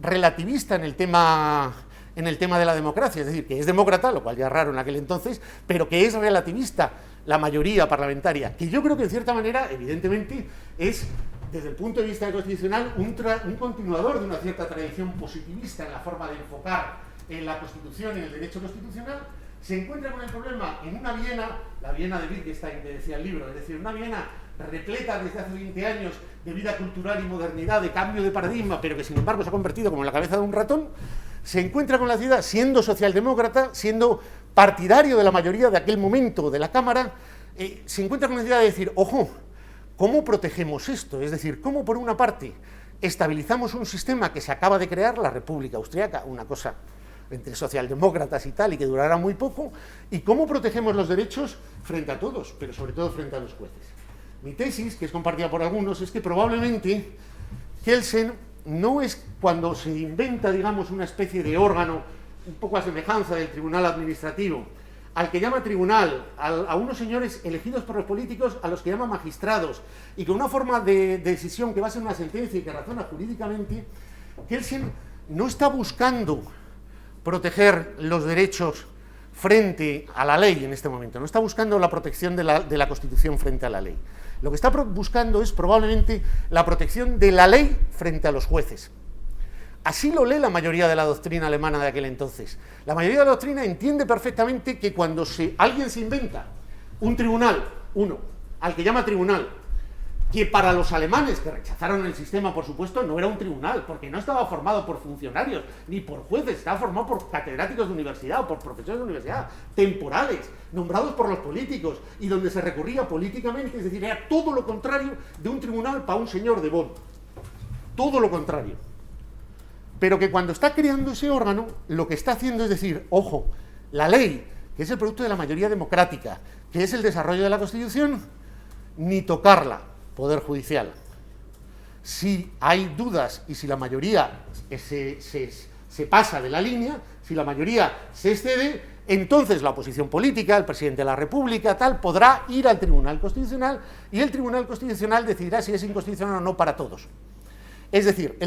relativista en el tema de la democracia, es decir, que es demócrata, lo cual ya es raro en aquel entonces, pero que es relativista la mayoría parlamentaria, que yo creo que en cierta manera, evidentemente, es, desde el punto de vista constitucional, un continuador de una cierta tradición positivista en la forma de enfocar en la Constitución y en el derecho constitucional, se encuentra con el problema en una Viena, la Viena de Wittgenstein, que decía el libro, es decir, una Viena repleta desde hace 20 años de vida cultural y modernidad, de cambio de paradigma, pero que sin embargo se ha convertido como en la cabeza de un ratón. Se encuentra con la ciudad siendo socialdemócrata, siendo partidario de la mayoría de aquel momento de la Cámara, se encuentra con la necesidad de decir, ojo, ¿cómo protegemos esto? Es decir, ¿cómo por una parte estabilizamos un sistema que se acaba de crear, la República Austriaca, una cosa entre socialdemócratas y tal, y que durará muy poco, y cómo protegemos los derechos frente a todos, pero sobre todo frente a los jueces? Mi tesis, que es compartida por algunos, es que probablemente Kelsen no es cuando se inventa, digamos, una especie de órgano un poco a semejanza del tribunal administrativo, al que llama tribunal, a unos señores elegidos por los políticos, a los que llama magistrados, y con una forma de decisión que va a ser una sentencia y que razona jurídicamente, Kelsen no está buscando proteger los derechos frente a la ley en este momento, no está buscando la protección de la Constitución frente a la ley. Lo que está buscando es probablemente la protección de la ley frente a los jueces. Así lo lee la mayoría de la doctrina alemana de aquel entonces. La mayoría de la doctrina entiende perfectamente que cuando alguien se inventa un tribunal, al que llama tribunal, que para los alemanes que rechazaron el sistema, por supuesto, no era un tribunal, porque no estaba formado por funcionarios ni por jueces, estaba formado por catedráticos de universidad o por profesores de universidad, temporales, nombrados por los políticos, y donde se recurría políticamente, es decir, era todo lo contrario de un tribunal para un señor de Bonn. Todo lo contrario. Pero que cuando está creando ese órgano, lo que está haciendo es decir, ojo, la ley, que es el producto de la mayoría democrática, que es el desarrollo de la Constitución, ni tocarla, Poder Judicial. Si hay dudas y si la mayoría se pasa de la línea, si la mayoría se excede, entonces la oposición política, el presidente de la República, tal, podrá ir al Tribunal Constitucional y el Tribunal Constitucional decidirá si es inconstitucional o no para todos. Es decir,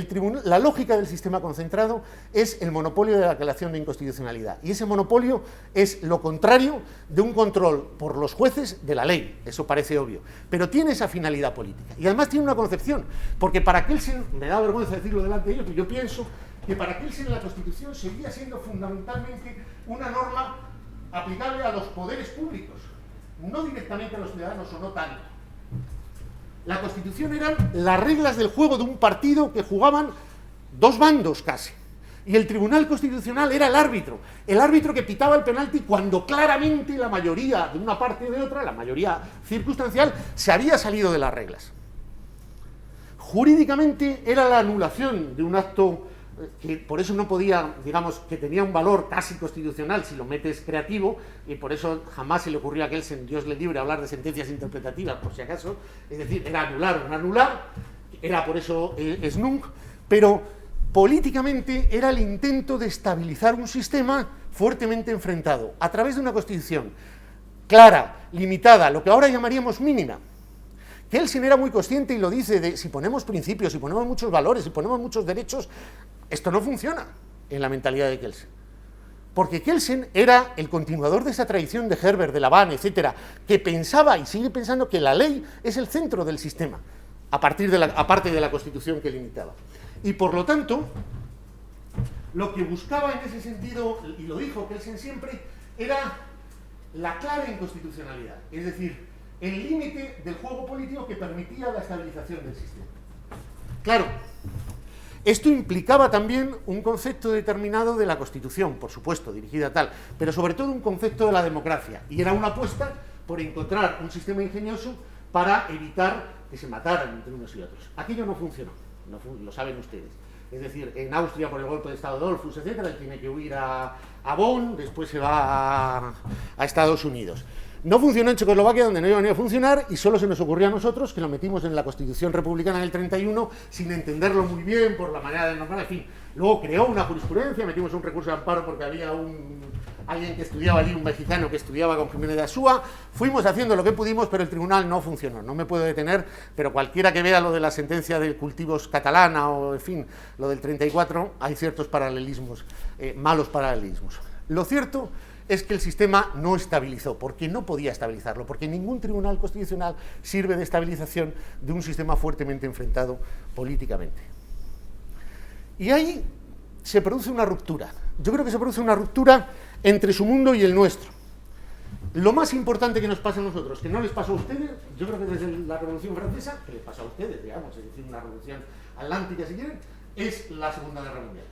la lógica del sistema concentrado es el monopolio de la declaración de inconstitucionalidad. Y ese monopolio es lo contrario de un control por los jueces de la ley. Eso parece obvio. Pero tiene esa finalidad política. Y además tiene una concepción. Porque para Kelsen, me da vergüenza decirlo delante de ellos, pero yo pienso que para Kelsen la Constitución seguía siendo fundamentalmente una norma aplicable a los poderes públicos. No directamente a los ciudadanos o no tanto. La Constitución eran las reglas del juego de un partido que jugaban dos bandos casi. Y el Tribunal Constitucional era el árbitro que pitaba el penalti cuando claramente la mayoría de una parte o de otra, la mayoría circunstancial, se había salido de las reglas. Jurídicamente era la anulación de un acto que por eso no podía, digamos, que tenía un valor casi constitucional si lo metes creativo, y por eso jamás se le ocurrió a Kelsen, Dios le libre, hablar de sentencias interpretativas, por si acaso, es decir, era anular o no anular, era por eso SNUNC, pero políticamente era el intento de estabilizar un sistema fuertemente enfrentado, a través de una constitución clara, limitada, lo que ahora llamaríamos mínima. Kelsen era muy consciente y lo dice, de si ponemos principios, si ponemos muchos valores, si ponemos muchos derechos, esto no funciona en la mentalidad de Kelsen. Porque Kelsen era el continuador de esa tradición de Herbert, de Laban, etcétera, que pensaba y sigue pensando que la ley es el centro del sistema, aparte de la Constitución que limitaba. Y por lo tanto, lo que buscaba en ese sentido, y lo dijo Kelsen siempre, era la clara inconstitucionalidad, es decir, el límite del juego político que permitía la estabilización del sistema. Claro, esto implicaba también un concepto determinado de la Constitución, por supuesto, dirigida a tal, pero sobre todo un concepto de la democracia, y era una apuesta por encontrar un sistema ingenioso para evitar que se mataran entre unos y otros. Aquello no funcionó, lo saben ustedes. Es decir, en Austria por el golpe de Estado de Dollfuss, etcétera, él tiene que huir a Bonn, después se va a Estados Unidos. No funcionó en Checoslovaquia, donde no iba a funcionar, y solo se nos ocurrió a nosotros, que lo metimos en la Constitución Republicana del 31, sin entenderlo muy bien, por la manera de nombrar, en fin. Luego creó una jurisprudencia, metimos un recurso de amparo porque había alguien que estudiaba allí, un mexicano que estudiaba con Jiménez de Asúa. Fuimos haciendo lo que pudimos, pero el tribunal no funcionó. No me puedo detener, pero cualquiera que vea lo de la sentencia de cultivos catalana, o en fin, lo del 34, hay ciertos paralelismos, malos paralelismos. Lo cierto es que el sistema no estabilizó, porque no podía estabilizarlo, porque ningún tribunal constitucional sirve de estabilización de un sistema fuertemente enfrentado políticamente. Y ahí se produce una ruptura. Yo creo que se produce una ruptura entre su mundo y el nuestro. Lo más importante que nos pasa a nosotros, que no les pasó a ustedes, yo creo que desde la Revolución Francesa, que les pasó a ustedes, digamos, es decir, una revolución atlántica si quieren, es la Segunda Guerra Mundial.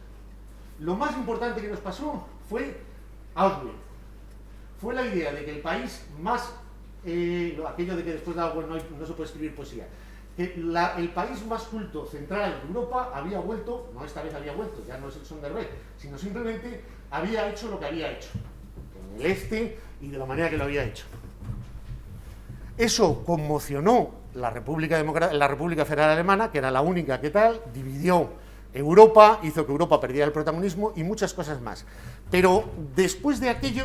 Lo más importante que nos pasó fue Auschwitz. Fue la idea de que el país más, aquello de que después de Auschwitz no se puede escribir poesía, que el país más culto central de Europa había vuelto, no esta vez había vuelto, ya no es el Sonderweg, sino simplemente había hecho lo que había hecho, en el este y de la manera que lo había hecho. Eso conmocionó la República Federal Alemana, que era la única que tal, dividió Europa, hizo que Europa perdiera el protagonismo y muchas cosas más. Pero después de aquello,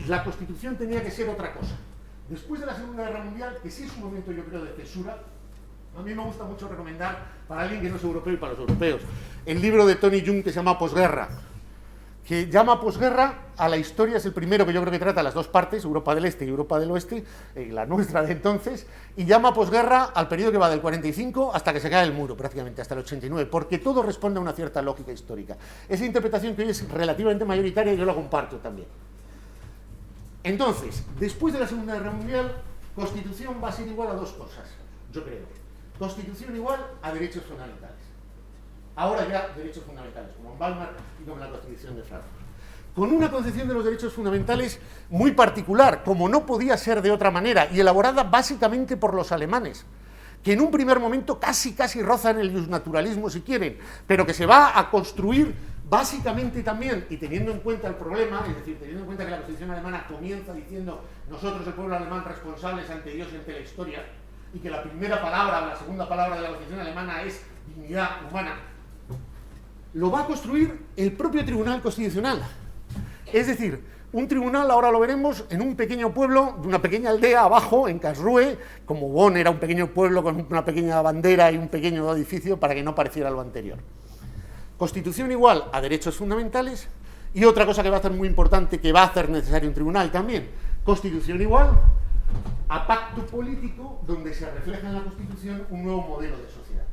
la Constitución tenía que ser otra cosa. Después de la Segunda Guerra Mundial, que sí es un momento, yo creo, de cesura, a mí me gusta mucho recomendar, para alguien que no es europeo y para los europeos, el libro de Tony Jung que se llama Posguerra, que llama posguerra a la historia, es el primero que yo creo que trata las dos partes, Europa del Este y Europa del Oeste, la nuestra de entonces, y llama posguerra al periodo que va del 45 hasta que se cae el muro, prácticamente, hasta el 89, porque todo responde a una cierta lógica histórica. Esa interpretación que hoy es relativamente mayoritaria, yo la comparto también. Entonces, después de la Segunda Guerra Mundial, Constitución va a ser igual a dos cosas, yo creo. Constitución igual a derechos fundamentales. Ahora ya derechos fundamentales, como en Weimar y como en la Constitución de Frankfurt. Con una concepción de los derechos fundamentales muy particular, como no podía ser de otra manera, y elaborada básicamente por los alemanes, que en un primer momento casi rozan el justnaturalismo si quieren, pero que se va a construir básicamente también, y teniendo en cuenta el problema, es decir, teniendo en cuenta que la Constitución alemana comienza diciendo nosotros, el pueblo alemán, responsables ante Dios y ante la historia, y que la primera palabra, la segunda palabra de la Constitución alemana es dignidad humana, lo va a construir el propio Tribunal Constitucional. Es decir, un tribunal, ahora lo veremos, en un pequeño pueblo, de una pequeña aldea abajo, en Karlsruhe, como Bonn era un pequeño pueblo con una pequeña bandera y un pequeño edificio para que no pareciera lo anterior. Constitución igual a derechos fundamentales, y otra cosa que va a ser muy importante, que va a hacer necesario un tribunal también, Constitución igual a pacto político donde se refleja en la Constitución un nuevo modelo de sociedad.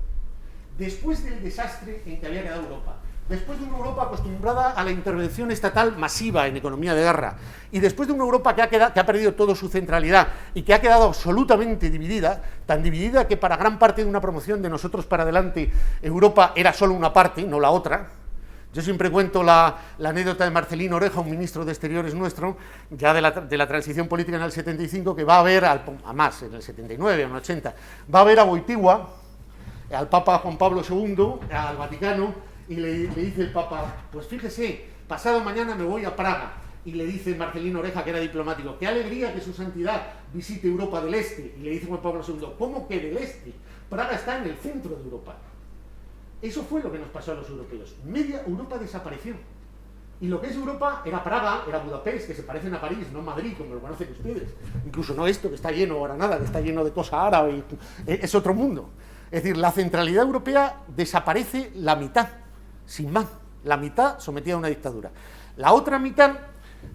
Después del desastre en que había quedado Europa, después de una Europa acostumbrada a la intervención estatal masiva en economía de guerra, y después de una Europa que ha perdido toda su centralidad y que ha quedado absolutamente dividida, tan dividida que para gran parte de una promoción de nosotros para adelante, Europa era solo una parte, no la otra. Yo siempre cuento la anécdota de Marcelino Oreja, un ministro de Exteriores nuestro, ya de la transición política en el 75, que va a ver, a más, en el 79, en el 80, va a ver a Wojtyła, al Papa Juan Pablo II, al Vaticano, y le dice el Papa, pues fíjese, pasado mañana me voy a Praga. Y le dice Marcelino Oreja, que era diplomático, qué alegría que su santidad visite Europa del Este. Y le dice Juan Pablo II, ¿cómo que del Este? Praga está en el centro de Europa. Eso fue lo que nos pasó a los europeos. Media Europa desapareció. Y lo que es Europa era Praga, era Budapest, que se parecen a París, no Madrid, como lo conocen ustedes. Incluso no esto, que está lleno ahora nada, que está lleno de cosa árabe, es otro mundo. Es decir, la centralidad europea desaparece la mitad, sin más. La mitad sometida a una dictadura. La otra mitad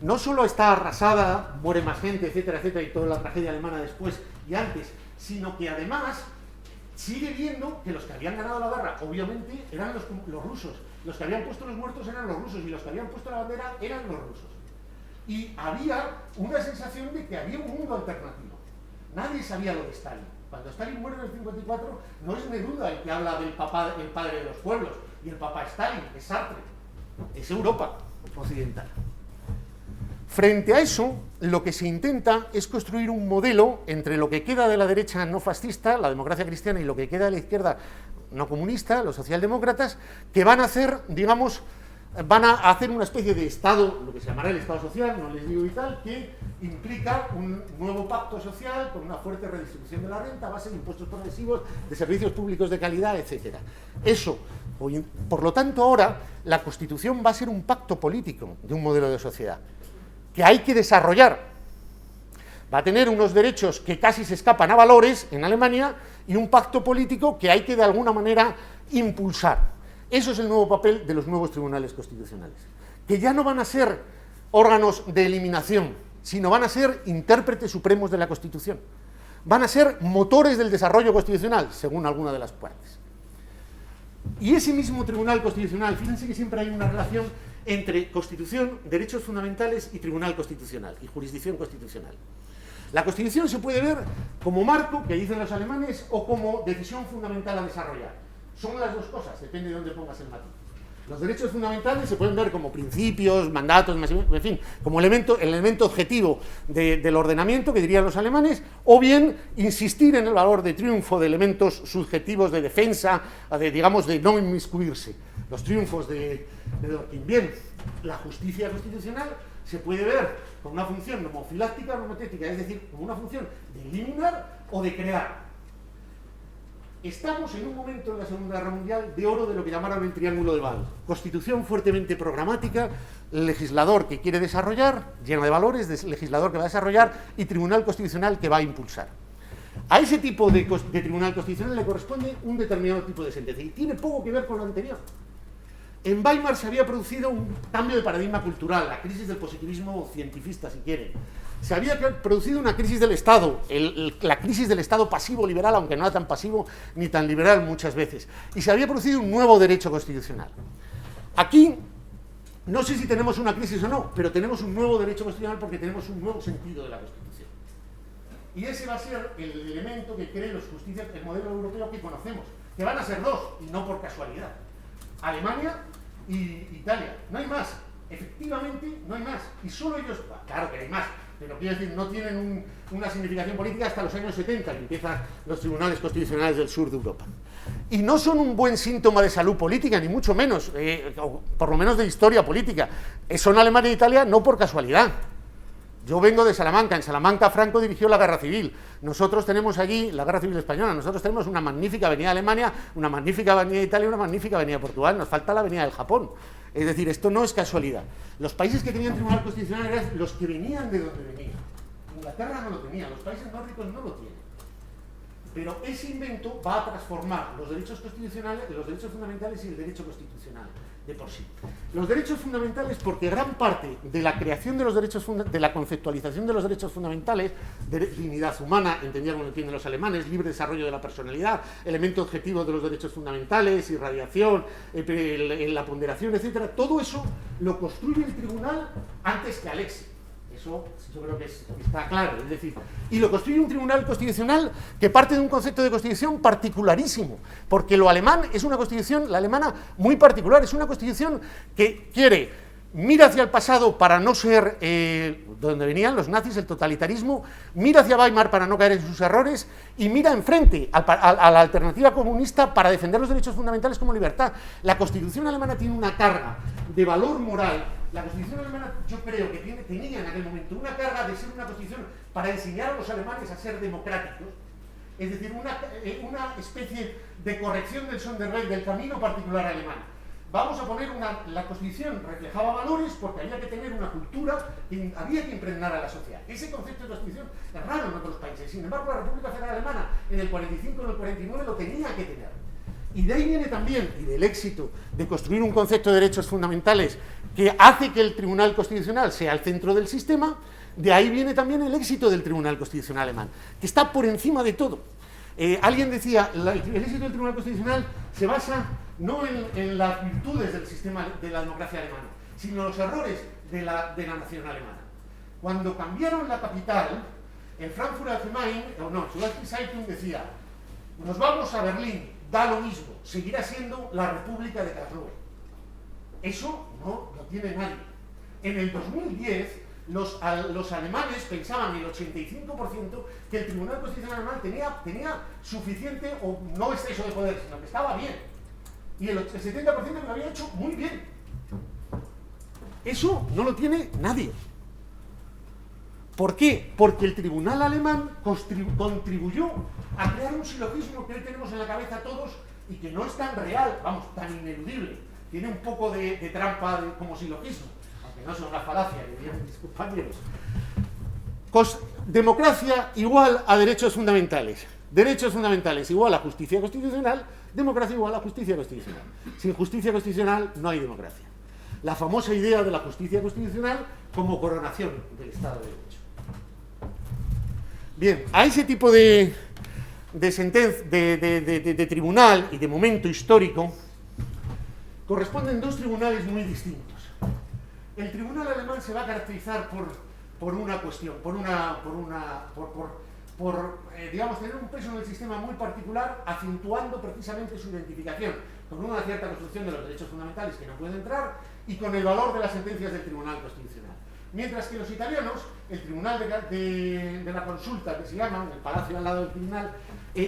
no solo está arrasada, muere más gente, etcétera, etcétera, y toda la tragedia alemana después y antes, sino que además sigue viendo que los que habían ganado la guerra, obviamente, eran los rusos. Los que habían puesto los muertos eran los rusos, y los que habían puesto la bandera eran los rusos. Y había una sensación de que había un mundo alternativo. Nadie sabía lo de Stalin. Cuando Stalin muere en el 54, no es Neruda el que habla del papá, el padre de los pueblos, y el papá Stalin, es Sartre, es Europa occidental. Frente a eso, lo que se intenta es construir un modelo entre lo que queda de la derecha no fascista, la democracia cristiana, y lo que queda de la izquierda no comunista, los socialdemócratas, que van a hacer, digamos, van a hacer una especie de Estado, lo que se llamará el Estado social, no les digo y tal, que implica un nuevo pacto social con una fuerte redistribución de la renta, base de impuestos progresivos, de servicios públicos de calidad, etc. Eso, por lo tanto, ahora la Constitución va a ser un pacto político de un modelo de sociedad que hay que desarrollar. Va a tener unos derechos que casi se escapan a valores en Alemania y un pacto político que hay que de alguna manera impulsar. Eso es el nuevo papel de los nuevos tribunales constitucionales, que ya no van a ser órganos de eliminación, sino van a ser intérpretes supremos de la Constitución. Van a ser motores del desarrollo constitucional, según alguna de las partes. Y ese mismo Tribunal Constitucional, fíjense que siempre hay una relación entre Constitución, derechos fundamentales y Tribunal Constitucional, y jurisdicción constitucional. La Constitución se puede ver como marco, que dicen los alemanes, o como decisión fundamental a desarrollar. Son las dos cosas, depende de dónde pongas el matiz. Los derechos fundamentales se pueden ver como principios, mandatos, en fin, como el elemento objetivo del ordenamiento, que dirían los alemanes, o bien insistir en el valor de triunfo de elementos subjetivos de defensa, digamos, de no inmiscuirse. Los triunfos de Dworkin. Bien, la justicia constitucional se puede ver con una función nomofiláctica o nomotética, es decir, como una función de eliminar o de crear. Estamos en un momento en la Segunda Guerra Mundial de oro de lo que llamaron el triángulo de Bâle. Constitución fuertemente programática, legislador que quiere desarrollar, lleno de valores, legislador que va a desarrollar, y tribunal constitucional que va a impulsar. A ese tipo de tribunal constitucional le corresponde un determinado tipo de sentencia, y tiene poco que ver con lo anterior. En Weimar se había producido un cambio de paradigma cultural, la crisis del positivismo cientifista, si quieren. Se había producido una crisis del Estado, la crisis del Estado pasivo-liberal, aunque no era tan pasivo ni tan liberal muchas veces. Y se había producido un nuevo derecho constitucional. Aquí, no sé si tenemos una crisis o no, pero tenemos un nuevo derecho constitucional porque tenemos un nuevo sentido de la Constitución. Y ese va a ser el elemento que cree los justicias, el modelo europeo que conocemos, que van a ser dos, y no por casualidad. Alemania y Italia, no hay más, efectivamente no hay más, y solo ellos, claro que hay más, pero quiero decir, no tienen una significación política hasta los años 70, que empiezan los tribunales constitucionales del sur de Europa. Y no son un buen síntoma de salud política, ni mucho menos, por lo menos de historia política. Son Alemania e Italia no por casualidad. Yo vengo de Salamanca, en Salamanca Franco dirigió la Guerra Civil, nosotros tenemos allí la Guerra Civil Española, nosotros tenemos una magnífica avenida de Alemania, una magnífica avenida de Italia, una magnífica avenida de Portugal, nos falta la avenida del Japón. Es decir, esto no es casualidad. Los países que tenían tribunal constitucional eran los que venían de donde venían. Inglaterra no lo tenía, los países nórdicos no lo tienen. Pero ese invento va a transformar los derechos constitucionales, los derechos fundamentales y el derecho constitucional de por sí. Los derechos fundamentales, porque gran parte de la creación de los derechos de la conceptualización de los derechos fundamentales, de dignidad humana, entendida como lo entienden los alemanes, libre desarrollo de la personalidad, elemento objetivo de los derechos fundamentales, irradiación, la ponderación, etcétera, todo eso lo construye el tribunal antes que Alexis. Eso yo creo que está claro, es decir, y lo construye un tribunal constitucional que parte de un concepto de constitución particularísimo, porque lo alemán es una constitución, la alemana, muy particular, es una constitución que mira hacia el pasado para no ser donde venían los nazis, el totalitarismo, mira hacia Weimar para no caer en sus errores y mira enfrente a la alternativa comunista para defender los derechos fundamentales como libertad. La constitución alemana tiene una carga de valor moral. La Constitución alemana, yo creo que tenía en aquel momento una carga de ser una constitución para enseñar a los alemanes a ser democráticos, es decir, una especie de corrección del Sonderweg, del camino particular alemán. Vamos a poner la Constitución reflejaba valores porque había que tener una cultura que había que impregnar a la sociedad. Ese concepto de Constitución es raro en otros países, sin embargo la República Federal Alemana en el 45, en el 49 lo tenía que tener. Y de ahí viene también, y del éxito de construir un concepto de derechos fundamentales que hace que el Tribunal Constitucional sea el centro del sistema, de ahí viene también el éxito del Tribunal Constitucional alemán, que está por encima de todo. Alguien decía, el éxito del Tribunal Constitucional se basa no en las virtudes del sistema de la democracia alemana, sino en los errores de la nación alemana. Cuando cambiaron la capital, en Frankfurt Allgemeine, Süddeutsche Zeitung decía, nos vamos a Berlín, da lo mismo, seguirá siendo la República de Karlsruhe. Eso no lo tiene nadie. En el 2010, los alemanes pensaban, el 85%, que el Tribunal Constitucional alemán tenía suficiente, o no exceso de poder, sino que estaba bien. Y el 70% que lo había hecho muy bien. Eso no lo tiene nadie. ¿Por qué? Porque el tribunal alemán contribuyó a crear un silogismo que hoy tenemos en la cabeza todos y que no es tan real, vamos, tan ineludible. Tiene un poco de trampa como silogismo, aunque no sea una falacia, dirían mis compañeros. Democracia igual a derechos fundamentales. Derechos fundamentales igual a justicia constitucional, democracia igual a justicia constitucional. Sin justicia constitucional no hay democracia. La famosa idea de la justicia constitucional como coronación del Estado de Derecho. Bien, a ese tipo de tribunal y de momento histórico corresponden dos tribunales muy distintos. El tribunal alemán se va a caracterizar por una cuestión, digamos, tener un peso en el sistema muy particular, acentuando precisamente su identificación con una cierta construcción de los derechos fundamentales que no pueden entrar y con el valor de las sentencias del Tribunal Constitucional. Mientras que los italianos, el Tribunal de la Consulta, que se llama, el palacio al lado del tribunal,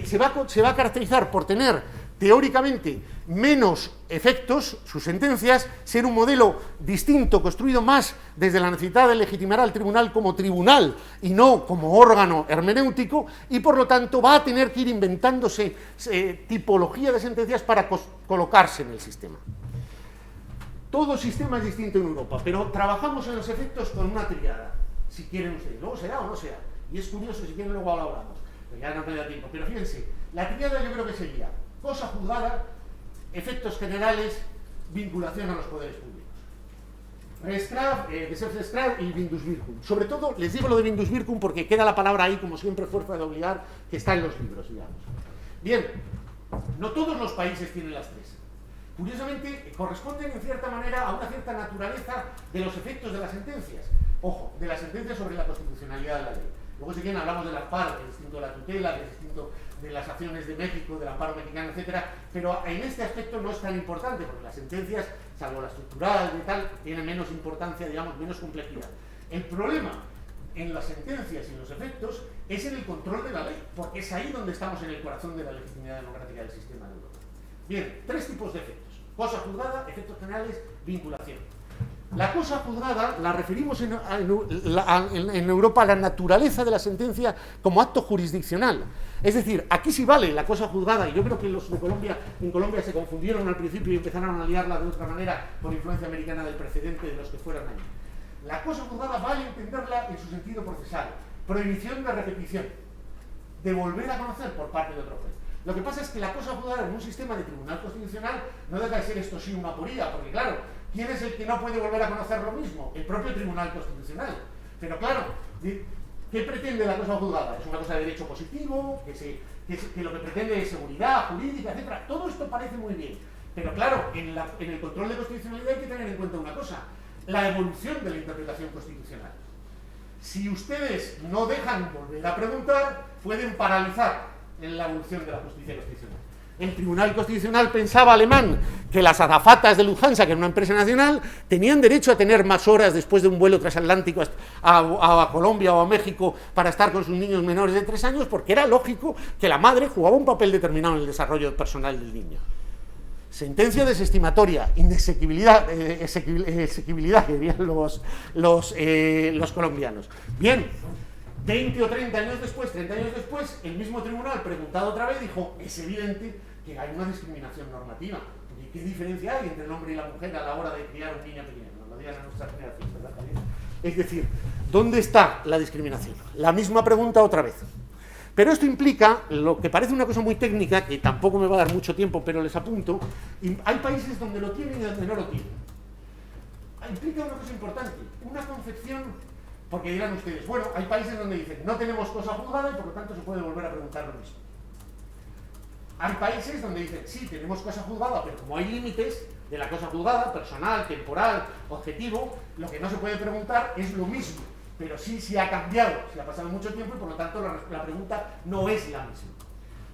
se va a caracterizar por tener teóricamente menos efectos, sus sentencias, ser un modelo distinto, construido más desde la necesidad de legitimar al tribunal como tribunal y no como órgano hermenéutico, y por lo tanto va a tener que ir inventándose tipología de sentencias para colocarse en el sistema. Todo sistema es distinto en Europa, pero trabajamos en los efectos con una triada, si quieren ustedes. Luego será o no será. Y es curioso, si quieren luego lo hablamos. Pero ya no me da tiempo. Pero fíjense, la triada yo creo que sería cosa juzgada, efectos generales, vinculación a los poderes públicos. Gesellschaftsrecht y Bindungswirkung. Sobre todo, les digo lo de Bindungswirkung porque queda la palabra ahí, como siempre, fuerza de obligar, que está en los libros, digamos. Bien, no todos los países tienen las tres. Curiosamente, corresponden en cierta manera a una cierta naturaleza de los efectos de las sentencias. Ojo, de las sentencias sobre la constitucionalidad de la ley. Luego, si quieren, hablamos del amparo, que es distinto de la tutela, que es distinto de las acciones de México, del amparo mexicano, etcétera. Pero en este aspecto no es tan importante, porque las sentencias, salvo la estructural y tal, tienen menos importancia, digamos, menos complejidad. El problema en las sentencias y en los efectos es en el control de la ley, porque es ahí donde estamos en el corazón de la legitimidad democrática del sistema de Europa. Bien, tres tipos de efectos. Cosa juzgada, efectos generales, vinculación. La cosa juzgada la referimos en Europa a la naturaleza de la sentencia como acto jurisdiccional. Es decir, aquí sí vale la cosa juzgada, y yo creo que los de Colombia, en Colombia se confundieron al principio y empezaron a liarla de otra manera por influencia americana del precedente de los que fueron allí. La cosa juzgada vale entenderla en su sentido procesal. Prohibición de repetición. de volver a conocer por parte de otro juez. Lo que pasa es que la cosa juzgada en un sistema de tribunal constitucional no deja de ser esto sí una aporía, porque claro, ¿quién es el que no puede volver a conocer lo mismo? El propio tribunal constitucional. Pero claro, ¿qué pretende la cosa juzgada? ¿Es una cosa de derecho positivo? ¿Que lo que pretende es seguridad jurídica, etcétera? Todo esto parece muy bien. Pero claro, en el control de constitucionalidad hay que tener en cuenta una cosa: la evolución de la interpretación constitucional. Si ustedes no dejan volver a preguntar, pueden paralizar en la evolución de la justicia constitucional. El Tribunal Constitucional pensaba alemán que las azafatas de Lufthansa, que era una empresa nacional, tenían derecho a tener más horas después de un vuelo transatlántico a Colombia o a México para estar con sus niños menores de 3 años, porque era lógico que la madre jugaba un papel determinado en el desarrollo personal del niño. Sentencia desestimatoria, inexequibilidad, exequibilidad, que dirían los colombianos. Bien, 20 o 30 años después, el mismo tribunal, preguntado otra vez, dijo: es evidente que hay una discriminación normativa. ¿Y qué diferencia hay entre el hombre y la mujer a la hora de criar un niño pequeño? Nos lo digan a nuestra generación, ¿verdad, Javier? Es decir, ¿dónde está la discriminación? La misma pregunta otra vez. Pero esto implica, lo que parece una cosa muy técnica, que tampoco me va a dar mucho tiempo, pero les apunto, hay países donde lo tienen y donde no lo tienen. Implica una cosa importante, una concepción, porque dirán ustedes, bueno, hay países donde dicen, no tenemos cosa juzgada y por lo tanto se puede volver a preguntar lo mismo. Hay países donde dicen, sí, tenemos cosa juzgada, pero como hay límites de la cosa juzgada, personal, temporal, objetivo, lo que no se puede preguntar es lo mismo. Pero sí ha cambiado, se ha pasado mucho tiempo y por lo tanto la pregunta no es la misma.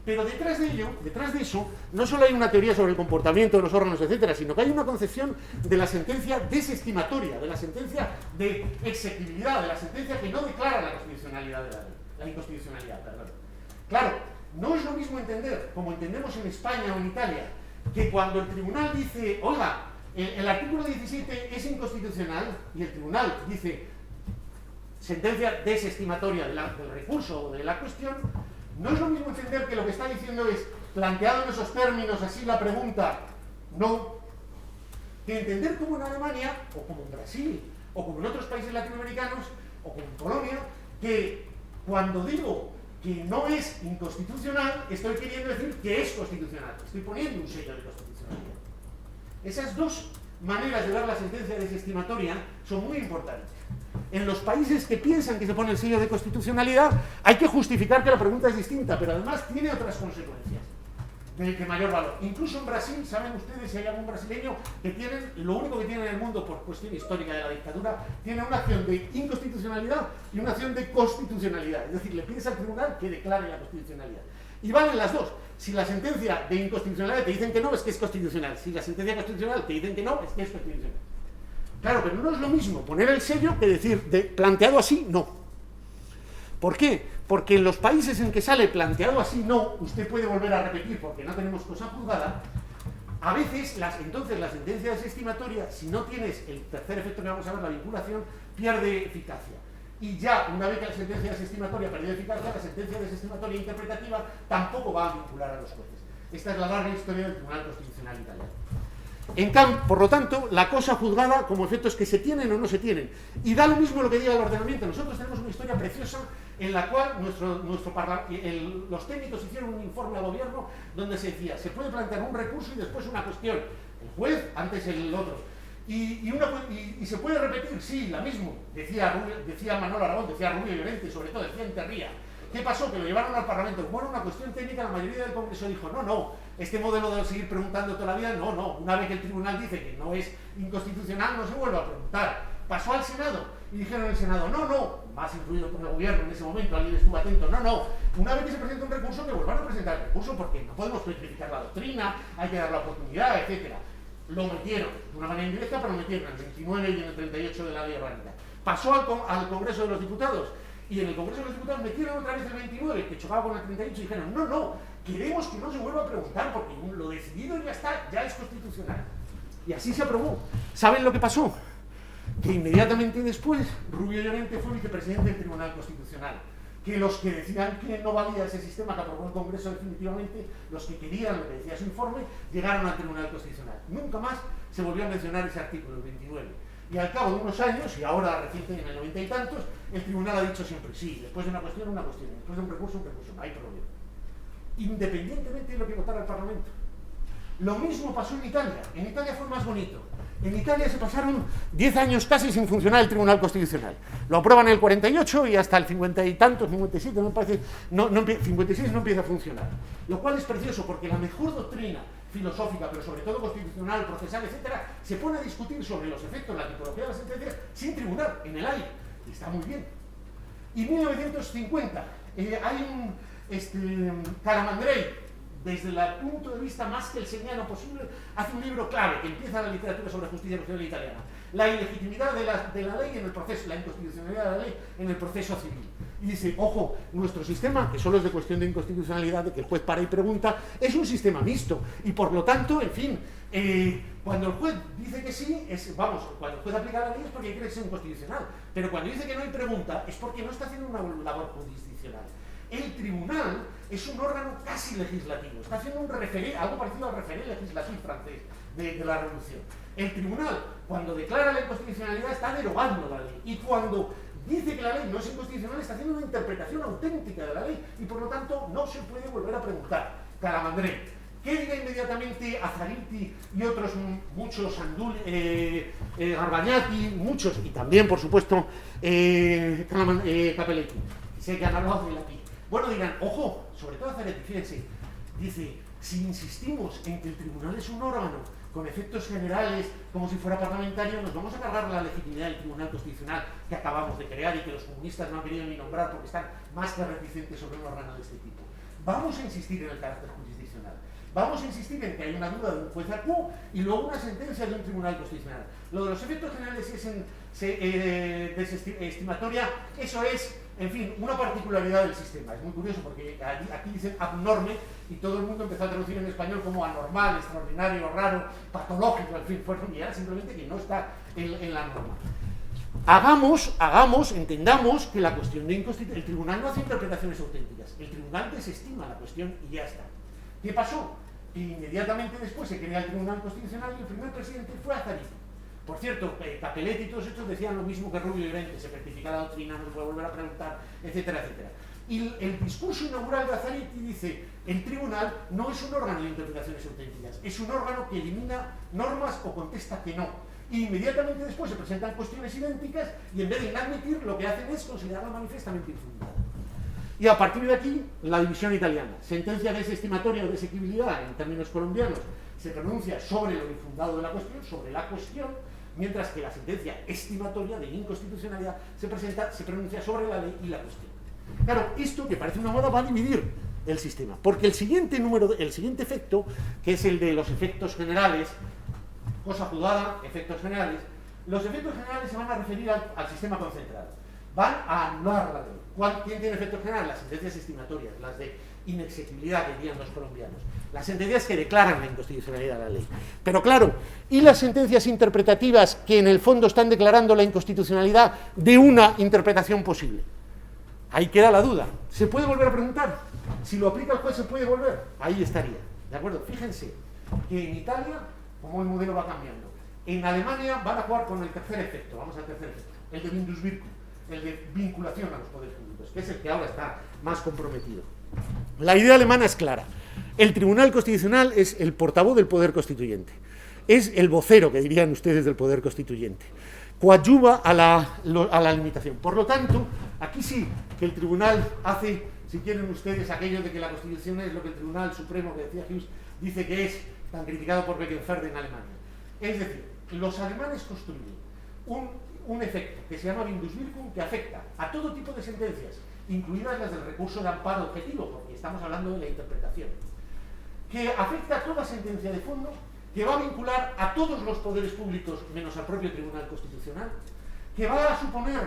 Pero detrás de eso, no solo hay una teoría sobre el comportamiento de los órganos, etcétera, sino que hay una concepción de la sentencia desestimatoria, de la sentencia de exequibilidad, de la sentencia que no declara la constitucionalidad de la ley, la inconstitucionalidad, perdón. Claro, no es lo mismo entender, como entendemos en España o en Italia, que cuando el tribunal dice, oiga, el artículo 17 es inconstitucional, y el tribunal dice sentencia desestimatoria del recurso o de la cuestión, no es lo mismo entender que lo que está diciendo es, planteado en esos términos, así la pregunta, no, que entender como en Alemania, o como en Brasil, o como en otros países latinoamericanos, o como en Polonia, que cuando digo que no es inconstitucional, estoy queriendo decir que es constitucional, estoy poniendo un sello de constitucionalidad. Esas dos maneras de ver la sentencia desestimatoria son muy importantes. En los países que piensan que se pone el sello de constitucionalidad, hay que justificar que la pregunta es distinta, pero además tiene otras consecuencias de mayor valor. Incluso en Brasil, ¿saben ustedes si hay algún brasileño que tienen, lo único que tiene en el mundo por cuestión histórica de la dictadura, tiene una acción de inconstitucionalidad y una acción de constitucionalidad? Es decir, le pides al tribunal que declare la constitucionalidad. Y valen las dos. Si la sentencia de inconstitucionalidad te dicen que no, es que es constitucional. Si la sentencia constitucional te dicen que no, es que es constitucional. Claro, pero no es lo mismo poner el sello que decir, planteado así, no. ¿Por qué? Porque en los países en que sale planteado así, no, usted puede volver a repetir porque no tenemos cosa juzgada. A veces, entonces la sentencia desestimatoria, si no tienes el tercer efecto que vamos a ver, la vinculación, pierde eficacia. Y ya, una vez que la sentencia desestimatoria perdió eficacia, la sentencia desestimatoria interpretativa tampoco va a vincular a los jueces. Esta es la larga historia del Tribunal Constitucional italiano. En cambio, por lo tanto, la cosa juzgada como efecto es que se tienen o no se tienen. Y da lo mismo lo que diga el ordenamiento. Nosotros tenemos una historia preciosa en la cual los técnicos hicieron un informe al gobierno donde se decía, se puede plantear un recurso y después una cuestión. El juez, antes el otro. Y se puede repetir, sí, la misma. Decía Manuel Aragón, decía Rubio Llorente, y sobre todo decía Enterría. ¿Qué pasó? Que lo llevaron al Parlamento. Como era una cuestión técnica, la mayoría del Congreso dijo, no, este modelo de seguir preguntando toda la vida, no. Una vez que el tribunal dice que no es inconstitucional, no se vuelve a preguntar. Pasó al Senado y dijeron en el Senado, no, más influido por el gobierno en ese momento, alguien estuvo atento, no. Una vez que se presenta un recurso, que vuelvan a presentar el recurso, porque no podemos petrificar la doctrina, hay que dar la oportunidad, etcétera. Lo metieron, de una manera indirecta, pero lo metieron en el 29 y en el 38 de la Ley Orgánica. Pasó al Congreso de los Diputados. Y en el Congreso de los Diputados metieron otra vez el 29, que chocaba con el 38, y dijeron, no, queremos que no se vuelva a preguntar, porque lo decidido ya está, ya es constitucional. Y así se aprobó. ¿Saben lo que pasó? Que inmediatamente después, Rubio Llorente fue vicepresidente del Tribunal Constitucional. Que los que decían que no valía ese sistema que aprobó el Congreso definitivamente, los que querían lo que decía su informe, llegaron al Tribunal Constitucional. Nunca más se volvió a mencionar ese artículo, el 29. Y al cabo de unos años, y ahora reciente en el 90 y tantos, el tribunal ha dicho siempre, sí, después de una cuestión, después de un recurso, no hay problema. Independientemente de lo que votara el Parlamento. Lo mismo pasó en Italia. En Italia fue más bonito. En Italia se pasaron 10 años casi sin funcionar el Tribunal Constitucional. Lo aprueban en el 48 y hasta el 50 y tantos, 57, me parece, 56 no empieza a funcionar. Lo cual es precioso porque la mejor doctrina filosófica, pero sobre todo constitucional, procesal, etcétera, se pone a discutir sobre los efectos de la tipología de las sentencias sin tribunal, en el aire. Y está muy bien. Y en 1950 hay un Calamandrei, desde el punto de vista más kelseniano posible, hace un libro clave que empieza la literatura sobre justicia constitucional italiana. La ilegitimidad de la ley en el proceso, la inconstitucionalidad de la ley en el proceso civil. Y dice, ojo, nuestro sistema, que solo es de cuestión de inconstitucionalidad, de que el juez para y pregunta, es un sistema mixto. Y por lo tanto, en fin, cuando el juez dice que sí, cuando el juez aplica la ley es porque quiere ser inconstitucional. Pero cuando dice que no hay pregunta, es porque no está haciendo una labor jurisdiccional. El tribunal es un órgano casi legislativo, está haciendo algo parecido al referé legislativo francés de la Revolución. El tribunal, cuando declara la inconstitucionalidad, está derogando la ley, y cuando dice que la ley no es inconstitucional, está haciendo una interpretación auténtica de la ley, y por lo tanto no se puede volver a preguntar. Calamandrei. ¿Qué diga inmediatamente Azzariti y otros muchos, Garbagnati, muchos, y también, por supuesto, Capelletti? Sé que han hablado de la PI. Bueno, dirán, ojo, sobre todo Azzariti, fíjense, dice, si insistimos en que el tribunal es un órgano con efectos generales, como si fuera parlamentario, nos vamos a cargar la legitimidad del Tribunal Constitucional que acabamos de crear y que los comunistas no han querido ni nombrar porque están más que reticentes sobre un órgano de este tipo. Vamos a insistir en el carácter jurisdiccional. Vamos a insistir en que hay una duda de un juez acu y luego una sentencia de un tribunal constitucional. Lo de los efectos generales es desestimatoria, eso es, en fin, una particularidad del sistema. Es muy curioso porque aquí dicen abnorme y todo el mundo empezó a traducir en español como anormal, extraordinario, raro, patológico, en fin, fueron ya simplemente que no está en la norma. Entendamos que la cuestión de inconstitucionalidad, el tribunal no hace interpretaciones auténticas, el tribunal desestima la cuestión y ya está. ¿Qué pasó? Inmediatamente después se crea el Tribunal Constitucional y el primer presidente fue Azzariti. Por cierto, Capelletti y todos estos decían lo mismo que Rubio y Bren, que se rectifica la doctrina, no se puede volver a preguntar, etcétera, etcétera. Y el discurso inaugural de Azzariti dice, el tribunal no es un órgano de interpretaciones auténticas, es un órgano que elimina normas o contesta que no. Y inmediatamente después se presentan cuestiones idénticas y en vez de inadmitir, lo que hacen es considerarla manifiestamente infundada. Y a partir de aquí, la división italiana. Sentencia desestimatoria o de exequibilidad, en términos colombianos, se pronuncia sobre lo infundado de la cuestión, sobre la cuestión, mientras que la sentencia estimatoria de inconstitucionalidad se pronuncia sobre la ley y la cuestión. Claro, esto que parece una moda va a dividir el sistema, porque el siguiente efecto, que es el de los efectos generales, cosa juzgada, efectos generales, los efectos generales se van a referir al sistema concentrado. Van a anular la ley. ¿Quién tiene efectos generales? Las sentencias estimatorias, las de inexequibilidad que dirían los colombianos. Las sentencias que declaran la inconstitucionalidad de la ley. Pero claro, ¿y las sentencias interpretativas que en el fondo están declarando la inconstitucionalidad de una interpretación posible? Ahí queda la duda. ¿Se puede volver a preguntar? Si lo aplica el juez, ¿se puede volver? Ahí estaría. ¿De acuerdo? Fíjense que en Italia, como el modelo va cambiando, en Alemania van a jugar con el tercer efecto. Vamos al tercer efecto. El de Bindungswirkung, el de vinculación a los poderes públicos, que es el que ahora está más comprometido. La idea alemana es clara. El Tribunal Constitucional es el portavoz del poder constituyente. Es el vocero, que dirían ustedes, del poder constituyente. Coadyuva a la limitación. Por lo tanto, aquí sí que el tribunal hace, si quieren ustedes, aquello de que la Constitución es lo que el Tribunal Supremo, que decía Hughes, dice que es, tan criticado por Beckenfeld en Alemania. Es decir, los alemanes construyen un efecto que se llama Bindungswirkung, que afecta a todo tipo de sentencias, incluidas las del recurso de amparo objetivo, porque estamos hablando de la interpretación, que afecta a toda sentencia de fondo, que va a vincular a todos los poderes públicos, menos al propio Tribunal Constitucional, que va a suponer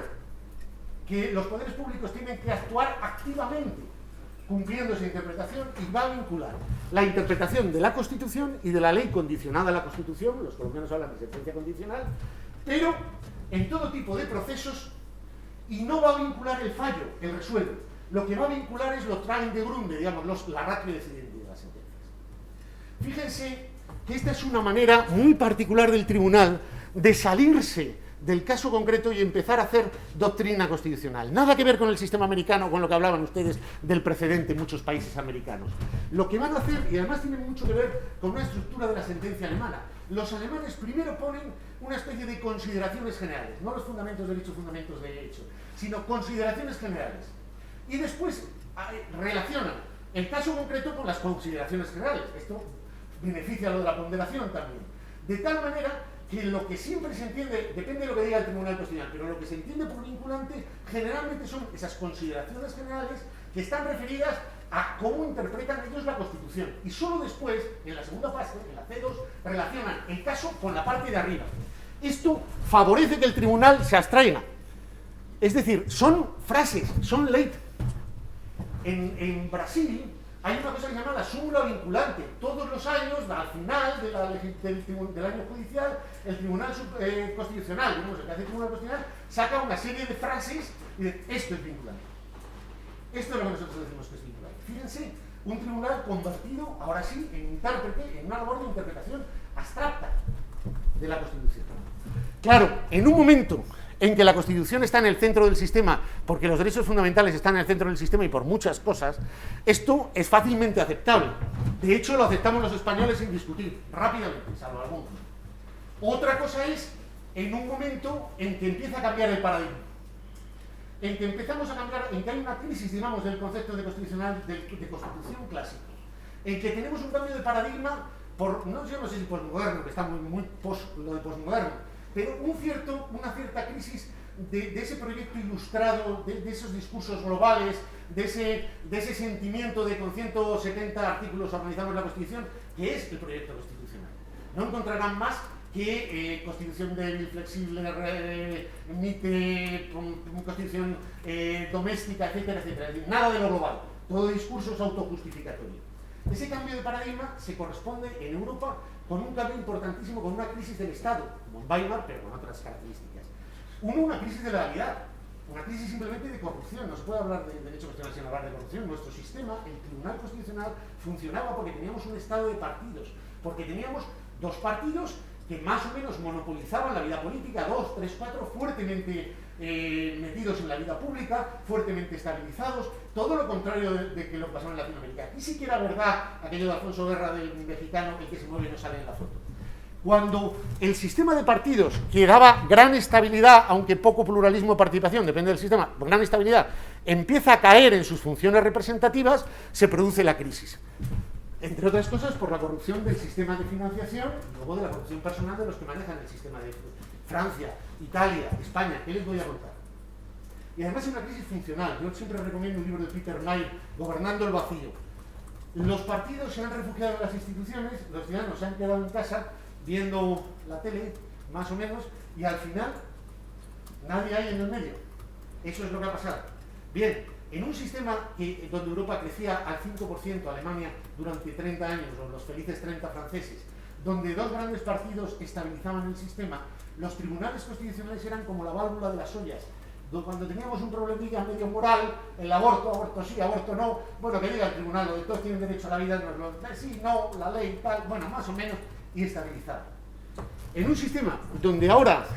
que los poderes públicos tienen que actuar activamente cumpliendo esa interpretación, y va a vincular la interpretación de la Constitución y de la ley condicionada a la Constitución, los colombianos hablan de sentencia condicional, pero en todo tipo de procesos, y no va a vincular el fallo, el resuelve. Lo que va a vincular es lo traen de Grunde, digamos, la ratio decidente de las sentencias. Fíjense que esta es una manera muy particular del tribunal de salirse del caso concreto y empezar a hacer doctrina constitucional. Nada que ver con el sistema americano, con lo que hablaban ustedes del precedente en muchos países americanos. Lo que van a hacer, y además tiene mucho que ver con una estructura de la sentencia alemana, los alemanes primero ponen una especie de consideraciones generales, no los fundamentos de derecho, fundamentos de hecho, sino consideraciones generales. Y después relacionan el caso concreto con las consideraciones generales. Esto beneficia lo de la ponderación también. De tal manera que lo que siempre se entiende, depende de lo que diga el Tribunal Constitucional, pero lo que se entiende por vinculante generalmente son esas consideraciones generales que están referidas a cómo interpretan ellos la Constitución. Y solo después, en la segunda fase, en la C2, relacionan el caso con la parte de arriba. Esto favorece que el tribunal se abstraiga. Es decir, son frases, son ley. En Brasil hay una cosa que se llama la súmula vinculante. Todos los años, al final del año judicial, el Tribunal Constitucional, digamos, el que hace el Tribunal Constitucional, saca una serie de frases y dice, esto es vinculante. Esto es lo que nosotros decimos que es vinculante. Fíjense, un tribunal convertido, ahora sí, en intérprete, en una labor de interpretación abstracta de la Constitución. Claro, en un momento en que la Constitución está en el centro del sistema, porque los derechos fundamentales están en el centro del sistema y por muchas cosas, esto es fácilmente aceptable. De hecho, lo aceptamos los españoles sin discutir, rápidamente, salvo algunos. Otra cosa es en un momento en que empieza a cambiar el paradigma, en que empezamos a cambiar, en que hay una crisis, digamos, del concepto de constitucional, de constitución clásica, en que tenemos un cambio de paradigma, yo no sé si posmoderno, que está muy lo de posmoderno, pero una cierta crisis de ese proyecto ilustrado, de esos discursos globales, de ese sentimiento de con 170 artículos organizamos la Constitución, que es el proyecto constitucional. No encontrarán más que Constitución débil, flexible, Constitución doméstica, etcétera, etcétera. Es decir, nada de lo global, todo discurso es autojustificatorio. Ese cambio de paradigma se corresponde en Europa con un cambio importantísimo, con una crisis del Estado, como en Weimar, pero con otras características. Una crisis de legalidad, una crisis simplemente de corrupción. No se puede hablar de derecho constitucional sin hablar de corrupción. Nuestro sistema, el Tribunal Constitucional, funcionaba porque teníamos un estado de partidos, porque teníamos dos partidos que más o menos monopolizaban la vida política, 2, 3, 4, fuertemente metidos en la vida pública, fuertemente estabilizados, todo lo contrario de que lo que pasaba en Latinoamérica. Ni siquiera verdad aquello de Alfonso Guerra del mexicano, el que se mueve y no sale en la foto. Cuando el sistema de partidos, que daba gran estabilidad, aunque poco pluralismo o participación, depende del sistema, gran estabilidad, empieza a caer en sus funciones representativas, se produce la crisis. Entre otras cosas, por la corrupción del sistema de financiación, luego de la corrupción personal de los que manejan el sistema de Francia, Italia, España. ¿Qué les voy a contar? Y además es una crisis funcional. Yo siempre recomiendo un libro de Peter May, Gobernando el vacío. Los partidos se han refugiado en las instituciones, los ciudadanos se han quedado en casa viendo la tele, más o menos, y al final nadie hay en el medio. Eso es lo que ha pasado. Bien, en un sistema donde Europa crecía al 5%, Alemania durante 30 años, o los felices 30 franceses, donde dos grandes partidos estabilizaban el sistema, los tribunales constitucionales eran como la válvula de las ollas. Cuando teníamos un problemilla medio moral, el aborto sí, aborto no, bueno, que diga el tribunal, lo de todos tienen derecho a la vida, sí, no, la ley, tal, bueno, más o menos, y estabilizar. En un sistema donde ahora,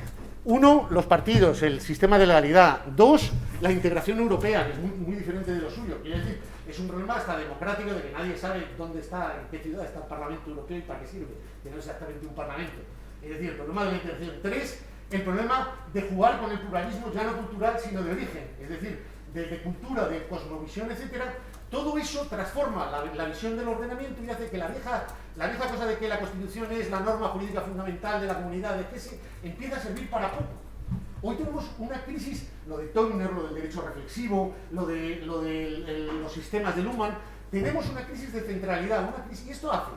uno, los partidos, el sistema de legalidad, dos, la integración europea, que es muy diferente de lo suyo, quiere decir, es un problema hasta democrático de que nadie sabe dónde está, en qué ciudad está el Parlamento Europeo y para qué sirve, que no es exactamente un parlamento. Es decir, el problema de la integración. Tres, el problema de jugar con el pluralismo ya no cultural, sino de origen, es decir, de cultura, de cosmovisión, etcétera. Todo eso transforma la visión del ordenamiento y hace que la vieja cosa de que la Constitución es la norma jurídica fundamental de la comunidad, de que se empieza a servir para poco. Hoy tenemos una crisis, lo de Toiner, lo del derecho reflexivo, lo de los sistemas de Luhmann, tenemos una crisis de centralidad, y esto hace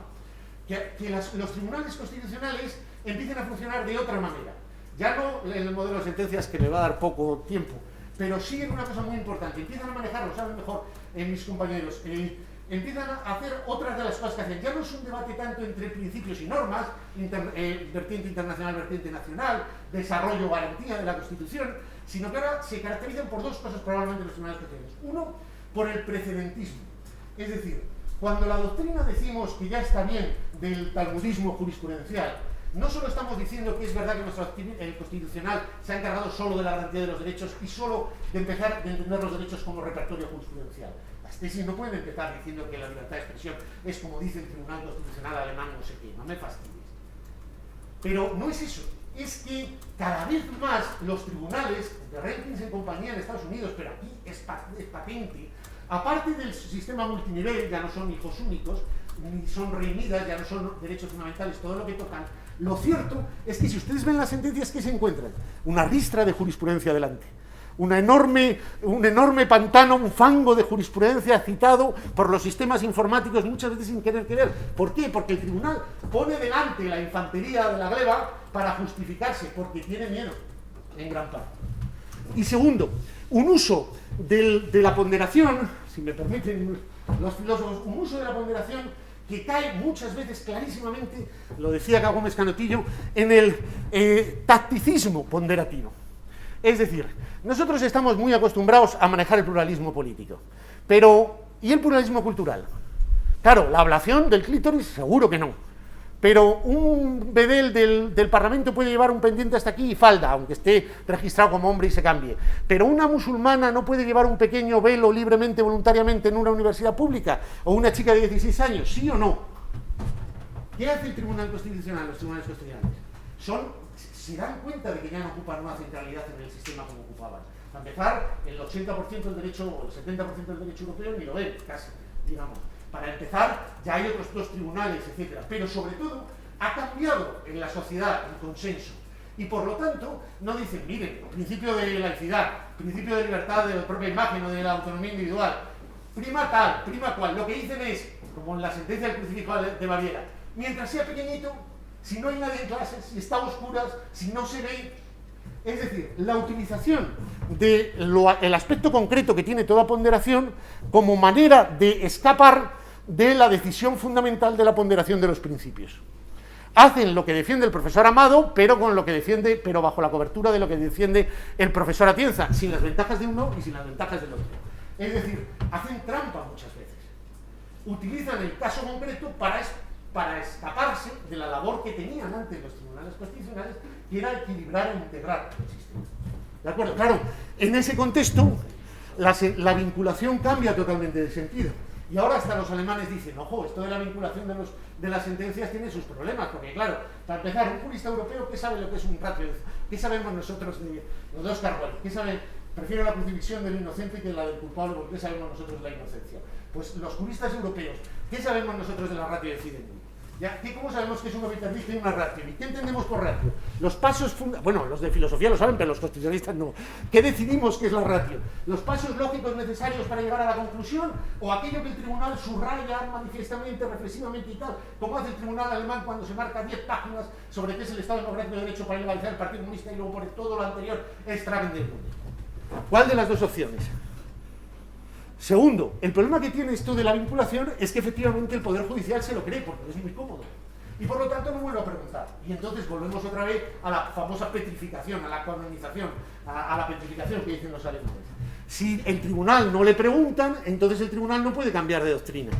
que los tribunales constitucionales empiecen a funcionar de otra manera. Ya no en el modelo de sentencias, que me va a dar poco tiempo, pero sí en una cosa muy importante. Empiezan a manejarlo, saben mejor mis compañeros, empiezan a hacer otras de las cosas que hacen. Ya no es un debate tanto entre principios y normas, vertiente internacional, vertiente nacional, desarrollo, garantía de la Constitución, sino que ahora se caracterizan por dos cosas probablemente los tribunales constitucionales. Uno, por el precedentismo. Es decir, cuando la doctrina decimos que ya está bien del talmudismo jurisprudencial, no solo estamos diciendo que es verdad que el Constitucional se ha encargado solo de la garantía de los derechos y solo de empezar de entender los derechos como repertorio jurisprudencial. Las tesis no pueden empezar diciendo que la libertad de expresión es como dice el Tribunal Constitucional alemán, no sé qué, no me fastidies. Pero no es eso, es que cada vez más los tribunales, de Rankins en compañía en Estados Unidos, pero aquí es patente, aparte del sistema multinivel, ya no son hijos únicos, ni son reunidas, ya no son derechos fundamentales, todo lo que tocan. Lo cierto es que si ustedes ven las sentencias, ¿qué se encuentran? Una ristra de jurisprudencia delante. Un enorme pantano, un fango de jurisprudencia citado por los sistemas informáticos muchas veces sin querer querer. ¿Por qué? Porque el tribunal pone delante la infantería de la gleba para justificarse, porque tiene miedo, en gran parte. Y segundo, un uso de la ponderación, si me permiten los filósofos, un uso de la ponderación que cae muchas veces clarísimamente, lo decía Gómez Canotillo, en el tacticismo ponderativo. Es decir, nosotros estamos muy acostumbrados a manejar el pluralismo político, pero ¿y el pluralismo cultural? Claro, la ablación del clítoris seguro que no, pero un bedel del Parlamento puede llevar un pendiente hasta aquí y falda, aunque esté registrado como hombre y se cambie, pero una musulmana no puede llevar un pequeño velo libremente, voluntariamente en una universidad pública, o una chica de 16 años, ¿sí o no? ¿Qué hace el Tribunal Constitucional, los tribunales constitucionales? Se dan cuenta de que ya no ocupan una centralidad en el sistema como ocupaban. Para empezar, el 80% del derecho, o el 70% del derecho europeo ni lo ven, casi, digamos. Para empezar, ya hay otros dos tribunales, etc. Pero sobre todo, ha cambiado en la sociedad el consenso. Y por lo tanto, no dicen, miren, principio de laicidad, principio de libertad de la propia imagen o de la autonomía individual, prima tal, prima cual. Lo que dicen es, como en la sentencia del crucifijo de Baviera, mientras sea pequeñito, si no hay nadie en clases, si está a oscuras, si no se ve. Es decir, la utilización del aspecto concreto que tiene toda ponderación como manera de escapar de la decisión fundamental de la ponderación de los principios. Hacen lo que defiende el profesor Amado, pero bajo la cobertura de lo que defiende el profesor Atienza, sin las ventajas de uno y sin las ventajas del otro. Es decir, hacen trampa muchas veces. Utilizan el caso concreto para escaparse de la labor que tenían antes los tribunales constitucionales, que era equilibrar e integrar el sistema. ¿De acuerdo? Claro, en ese contexto, la vinculación cambia totalmente de sentido. Y ahora hasta los alemanes dicen, ojo, esto de la vinculación de las sentencias tiene sus problemas, porque claro, para empezar, un jurista europeo, ¿qué sabe lo que es un ratio? ¿Qué sabemos nosotros de los dos Carvalho? ¿Qué sabe? Prefiero la crucifixión del inocente que la del culpable, porque ¿qué sabemos nosotros de la inocencia? Pues los juristas europeos, ¿qué sabemos nosotros de la ratio decidendum? ¿Cómo sabemos que es un obitervista y una ratio? ¿Y qué entendemos por ratio? Los pasos bueno, los de filosofía lo saben, pero los constitucionalistas no. ¿Qué decidimos que es la ratio? ¿Los pasos lógicos necesarios para llegar a la conclusión? ¿O aquello que el tribunal subraya manifiestamente, reflexivamente y tal? ¿Cómo hace el tribunal alemán cuando se marca 10 páginas sobre qué es el Estado democrático de derecho para legalizar el Partido Comunista y luego pone todo lo anterior extraven del mundo? ¿Cuál de las dos opciones? Segundo, el problema que tiene esto de la vinculación es que efectivamente el Poder Judicial se lo cree porque es muy cómodo. Y por lo tanto no vuelve a preguntar. Y entonces volvemos otra vez a la famosa petrificación, a la canonización, a la petrificación que dicen los alemanes. Si el tribunal no le preguntan, entonces el tribunal no puede cambiar de doctrina.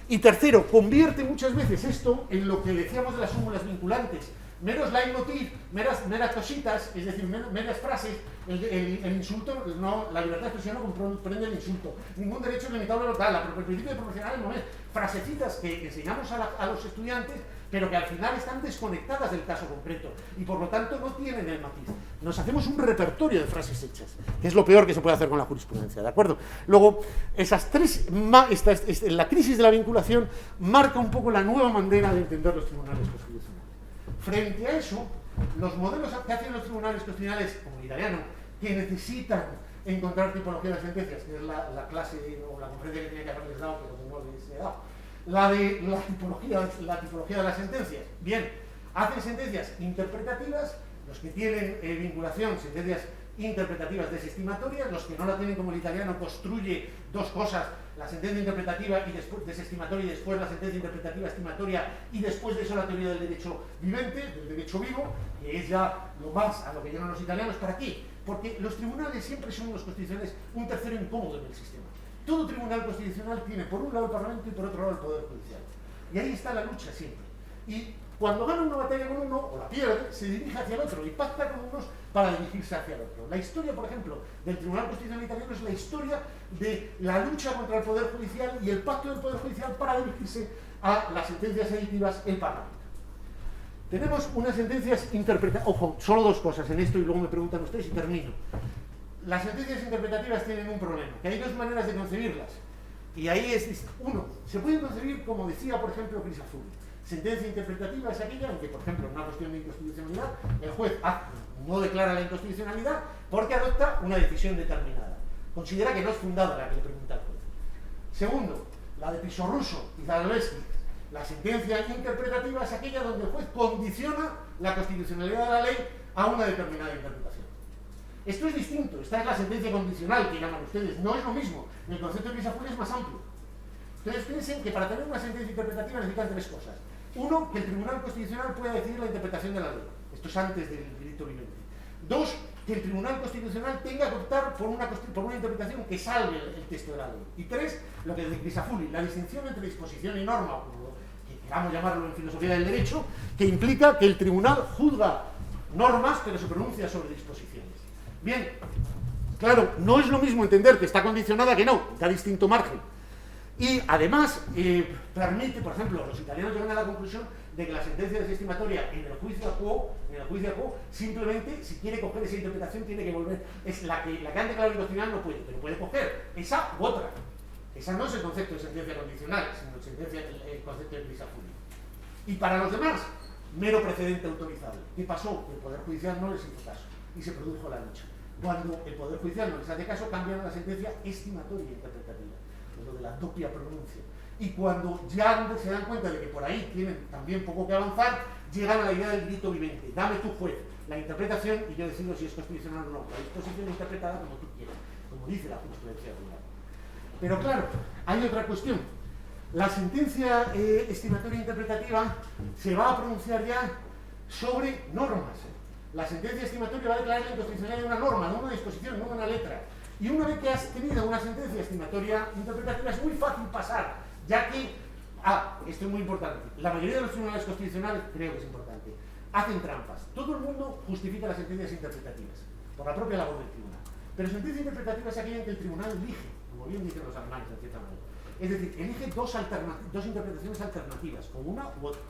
Y tercero, convierte muchas veces esto en lo que decíamos de las súmulas vinculantes. Meros leitmotiv, meras cositas, es decir, meras frases. El insulto, no, la libertad de expresión no comprende el insulto. Ningún derecho es limitado local. El principio de proporcionalidad no es frasecitas que enseñamos a los estudiantes, pero que al final están desconectadas del caso concreto y por lo tanto no tienen el matiz. Nos hacemos un repertorio de frases hechas, que es lo peor que se puede hacer con la jurisprudencia, ¿de acuerdo? Luego, la crisis de la vinculación marca un poco la nueva manera de entender los tribunales constitucionales. Frente a eso, los modelos que hacen los tribunales constitucionales, como el italiano, que necesitan encontrar tipología de sentencias, que es la clase o la conferencia que tenía que haberles dado, pero no les he dado, la tipología de las sentencias. Bien, hacen sentencias interpretativas, los que tienen vinculación, sentencias interpretativas desestimatorias, los que no la tienen como el italiano construye dos cosas, la sentencia interpretativa y después desestimatoria y después la sentencia interpretativa estimatoria y después de eso la teoría del derecho vivente, del derecho vivo, que es ya lo más a lo que llaman los italianos. ¿Para qué? Porque los tribunales siempre son los constitucionales un tercero incómodo en el sistema. Todo tribunal constitucional tiene por un lado el Parlamento y por otro lado el Poder Judicial. Y ahí está la lucha siempre. Y Cuando gana una batalla con uno, o la pierde, se dirige hacia el otro y pacta con unos para dirigirse hacia el otro. La historia, por ejemplo, del Tribunal Constitucional italiano es la historia de la lucha contra el Poder Judicial y el pacto del Poder Judicial para dirigirse a las sentencias aditivas en Parlamento. Tenemos unas sentencias interpretativas. Ojo, solo dos cosas en esto y luego me preguntan ustedes y termino. Las sentencias interpretativas tienen un problema, que hay dos maneras de concebirlas. Y ahí es, uno, se pueden concebir como decía, por ejemplo, Crisafulli. Sentencia interpretativa es aquella en que, por ejemplo, en una cuestión de inconstitucionalidad, el juez no declara la inconstitucionalidad porque adopta una decisión determinada. Considera que no es fundada la que le pregunta al juez. Segundo, la de Pisorruso y Zadolewski. La sentencia interpretativa es aquella donde el juez condiciona la constitucionalidad de la ley a una determinada interpretación. Esto es distinto. Esta es la sentencia condicional que llaman ustedes. No es lo mismo. El concepto de Crisafulli es más amplio. Entonces piensen que para tener una sentencia interpretativa necesitan tres cosas. Uno, que el Tribunal Constitucional pueda decidir la interpretación de la ley. Esto es antes del derecho vigente. Dos, que el Tribunal Constitucional tenga que optar por una interpretación que salve el texto de la ley. Y tres, lo que dice Crisafulli, la distinción entre disposición y norma, o que queramos llamarlo en filosofía del derecho, que implica que el Tribunal juzga normas, pero se pronuncia sobre disposiciones. Bien, claro, no es lo mismo entender que está condicionada que no, da distinto margen. Y además permite, por ejemplo, los italianos llegan a la conclusión de que la sentencia desestimatoria en el juicio a quo, simplemente, si quiere coger esa interpretación, tiene que volver. Es la que han declarado inconstitucional no puede, pero puede coger esa u otra. Esa no es el concepto de sentencia condicional, sino el concepto de Crisafulli. Y para los demás, mero precedente autorizable. ¿Qué pasó? Que el Poder Judicial no les hizo caso y se produjo la lucha. Cuando el Poder Judicial no les hace caso, cambian a la sentencia estimatoria interpretativa, lo de la doppia pronuncia. Y cuando ya se dan cuenta de que por ahí tienen también poco que avanzar, llegan a la idea del grito viviente. Dame tu juez la interpretación y yo decido si es constitucional o no. La disposición interpretada como tú quieras, como dice la jurisprudencia regular. Pero claro, hay otra cuestión. La sentencia estimatoria interpretativa se va a pronunciar ya sobre normas. La sentencia estimatoria va a declarar la inconstitucionalidad de una norma, no una disposición, no una letra. Y una vez que has tenido una sentencia estimatoria interpretativa es muy fácil pasar, ya que, esto es muy importante, la mayoría de los tribunales constitucionales, creo que es importante, hacen trampas. Todo el mundo justifica las sentencias interpretativas, por la propia labor del tribunal. Pero sentencia interpretativa es aquella en que el tribunal elige, como bien dicen los alemanes, de cierta manera. Es decir, elige dos interpretaciones alternativas, con una u otra.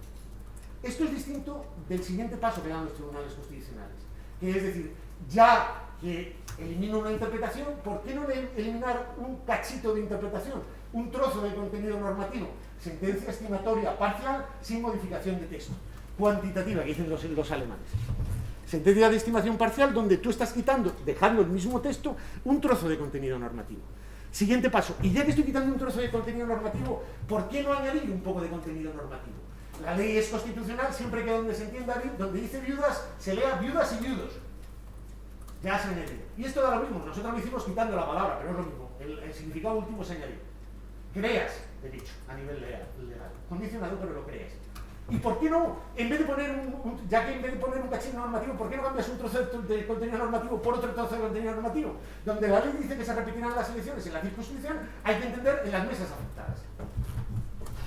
Esto es distinto del siguiente paso que dan los tribunales constitucionales, que es decir, ya que elimino una interpretación, ¿por qué no eliminar un cachito de interpretación, un trozo de contenido normativo? Sentencia estimatoria parcial sin modificación de texto, cuantitativa, que dicen los alemanes. Sentencia de estimación parcial donde tú estás quitando, dejando el mismo texto, un trozo de contenido normativo. Siguiente paso, y ya que estoy quitando un trozo de contenido normativo, ¿por qué no añadir un poco de contenido normativo? La ley es constitucional siempre que donde se entienda bien, donde dice viudas, se lea viudas y viudos. Ya se ha añadido. Y esto da lo mismo, nosotros lo hicimos quitando la palabra, pero es lo mismo. El significado último se añadió. Creas derecho a nivel legal. Condicionado, pero lo creas. ¿Y por qué no, en vez de poner ya que en vez de poner un cachito normativo, ¿por qué no cambias un trozo de contenido normativo por otro trozo de contenido normativo? Donde la ley dice que se repetirán las elecciones en la circunscripción, hay que entender en las mesas afectadas.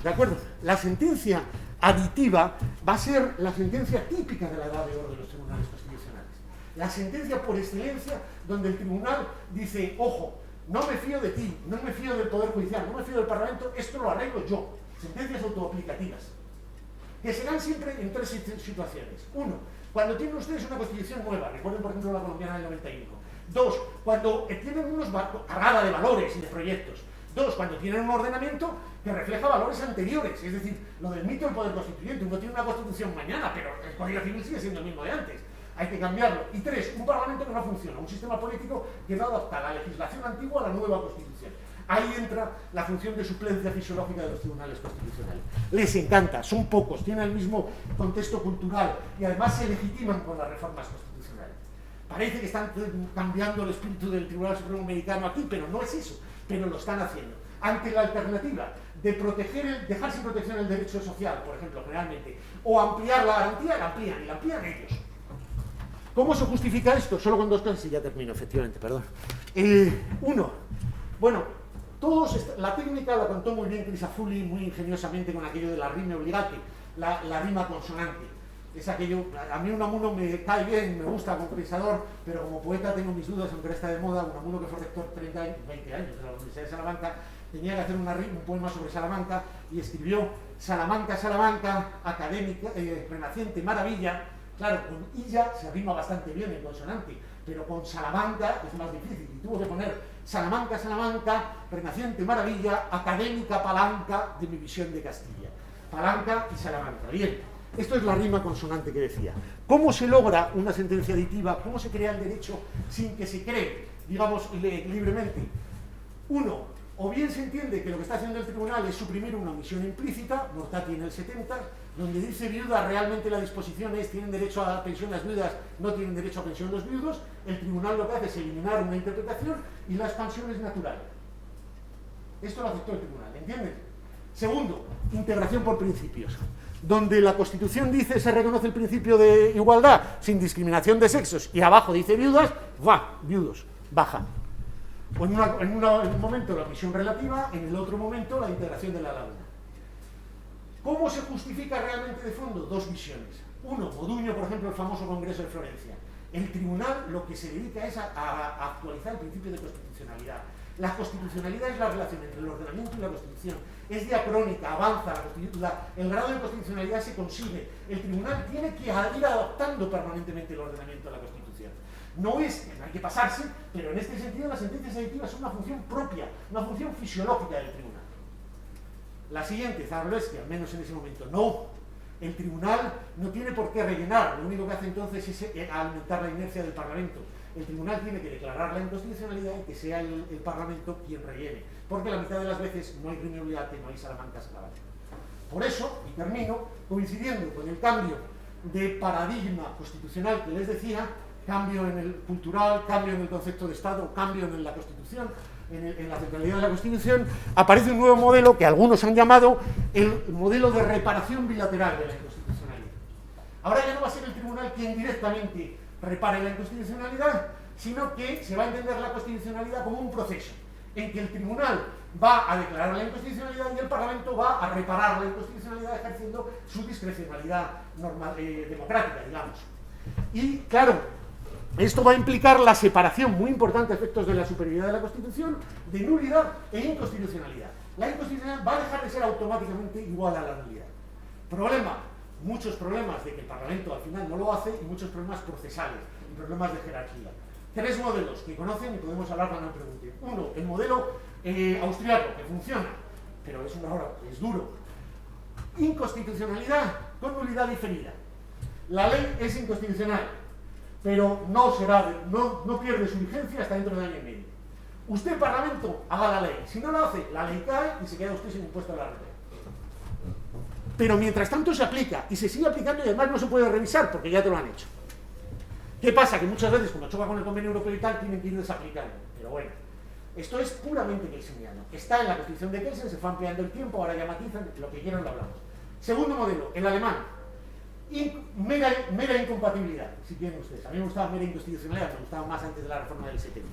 ¿De acuerdo? La sentencia aditiva va a ser la sentencia típica de la edad de oro de los tribunales constitucionales. La sentencia por excelencia donde el tribunal dice, ojo, no me fío de ti, no me fío del Poder Judicial, no me fío del Parlamento, esto lo arreglo yo. Sentencias autoaplicativas, que se dan siempre en tres situaciones. Uno, cuando tienen ustedes una constitución nueva, recuerden por ejemplo la colombiana del 91. Dos, cuando tienen cargada de valores y de proyectos. Dos, cuando tienen un ordenamiento que refleja valores anteriores, es decir, lo del mito del poder constituyente. Uno tiene una constitución mañana, pero el Código Civil sigue siendo el mismo de antes. Hay que cambiarlo. Y tres, un parlamento que no funciona, un sistema político que no adapta la legislación antigua a la nueva constitución. Ahí entra la función de suplencia fisiológica de los tribunales constitucionales. Les encanta, son pocos, tienen el mismo contexto cultural y además se legitiman con las reformas constitucionales. Parece que están cambiando el espíritu del Tribunal Supremo Americano aquí, pero no es eso, pero lo están haciendo. Ante la alternativa de dejar sin protección el derecho social, por ejemplo, generalmente, o ampliar la garantía, la amplían, y la amplían ellos. ¿Cómo se justifica esto? Solo con dos cosas y ya termino, efectivamente, perdón. Uno, bueno, La técnica la contó muy bien Crisafulli, muy ingeniosamente, con aquello de la rime obligate, la rima consonante. Es aquello, a mí Unamuno me cae bien, me gusta como pensador, pero como poeta tengo mis dudas, aunque está de moda. Unamuno, que fue rector 20 años de la Universidad de Salamanca, tenía que hacer un poema sobre Salamanca y escribió: Salamanca, Salamanca, académica, renaciente maravilla. Claro, con illa se rima bastante bien en consonante, pero con Salamanca es más difícil, y tuvo que poner Salamanca, Salamanca, renaciente maravilla, académica palanca de mi visión de Castilla. Palanca y Salamanca. Bien, esto es la rima consonante que decía. ¿Cómo se logra una sentencia aditiva? ¿Cómo se crea el derecho sin que se cree, digamos, libremente? Uno, o bien se entiende que lo que está haciendo el tribunal es suprimir una omisión implícita, Mortati en el 70, donde dice viuda, realmente la disposición es: tienen derecho a pensión las viudas, no tienen derecho a pensión los viudos. El tribunal lo que hace es eliminar una interpretación y la expansión es natural. Esto lo aceptó el tribunal, ¿entienden? Segundo, integración por principios. Donde la Constitución dice se reconoce el principio de igualdad sin discriminación de sexos, y abajo dice viudas, viudos, baja. O en un momento la omisión relativa, en el otro momento la integración de la laguna. ¿Cómo se justifica realmente de fondo? Dos visiones. Uno, Moduño, por ejemplo, el famoso Congreso de Florencia. El tribunal lo que se dedica es a actualizar el principio de constitucionalidad. La constitucionalidad es la relación entre el ordenamiento y la Constitución. Es diacrónica, avanza, el grado de constitucionalidad se consigue. El tribunal tiene que ir adaptando permanentemente el ordenamiento a la Constitución. No es que no hay que pasarse, pero en este sentido las sentencias aditivas son una función propia, una función fisiológica del tribunal. La siguiente, Zarolevsky, al menos en ese momento, no. El tribunal no tiene por qué rellenar, lo único que hace entonces es alimentar la inercia del Parlamento. El tribunal tiene que declarar la inconstitucionalidad y que sea el Parlamento quien rellene, porque la mitad de las veces no hay rime obligate, no hay Salamanca Salamanca. Por eso, y termino, coincidiendo con el cambio de paradigma constitucional que les decía, cambio en el cultural, cambio en el concepto de Estado, cambio en la Constitución, en la centralidad de la Constitución, aparece un nuevo modelo que algunos han llamado el modelo de reparación bilateral de la inconstitucionalidad. Ahora ya no va a ser el tribunal quien directamente repare la inconstitucionalidad, sino que se va a entender la constitucionalidad como un proceso en que el tribunal va a declarar la inconstitucionalidad y el Parlamento va a reparar la inconstitucionalidad ejerciendo su discrecionalidad democrática, digamos. Y claro, esto va a implicar la separación, muy importante a efectos de la superioridad de la Constitución, de nulidad e inconstitucionalidad. La inconstitucionalidad va a dejar de ser automáticamente igual a la nulidad. Problema, muchos problemas de que el Parlamento al final no lo hace y muchos problemas procesales y problemas de jerarquía. Tres modelos que conocen y podemos hablar cuando me pregunten. Uno, el modelo austriaco, que funciona, pero es duro. Inconstitucionalidad con nulidad diferida. La ley es inconstitucional, pero no pierde su vigencia hasta dentro de año y medio. Usted, Parlamento, haga la ley. Si no lo hace, la ley cae y se queda usted sin impuesto a la renta. Pero mientras tanto se aplica y se sigue aplicando y además no se puede revisar porque ya te lo han hecho. ¿Qué pasa? Que muchas veces cuando choca con el convenio europeo y tal tienen que ir desaplicando. Pero bueno, esto es puramente kelseniano. Está en la Constitución de Kelsen, se fue ampliando el tiempo, ahora ya matizan, lo que quieran lo hablamos. Segundo modelo, el alemán. Mera incompatibilidad, si quieren ustedes. A mí me gustaba mera inconstitucionalidad, me gustaba más antes de la reforma del 70.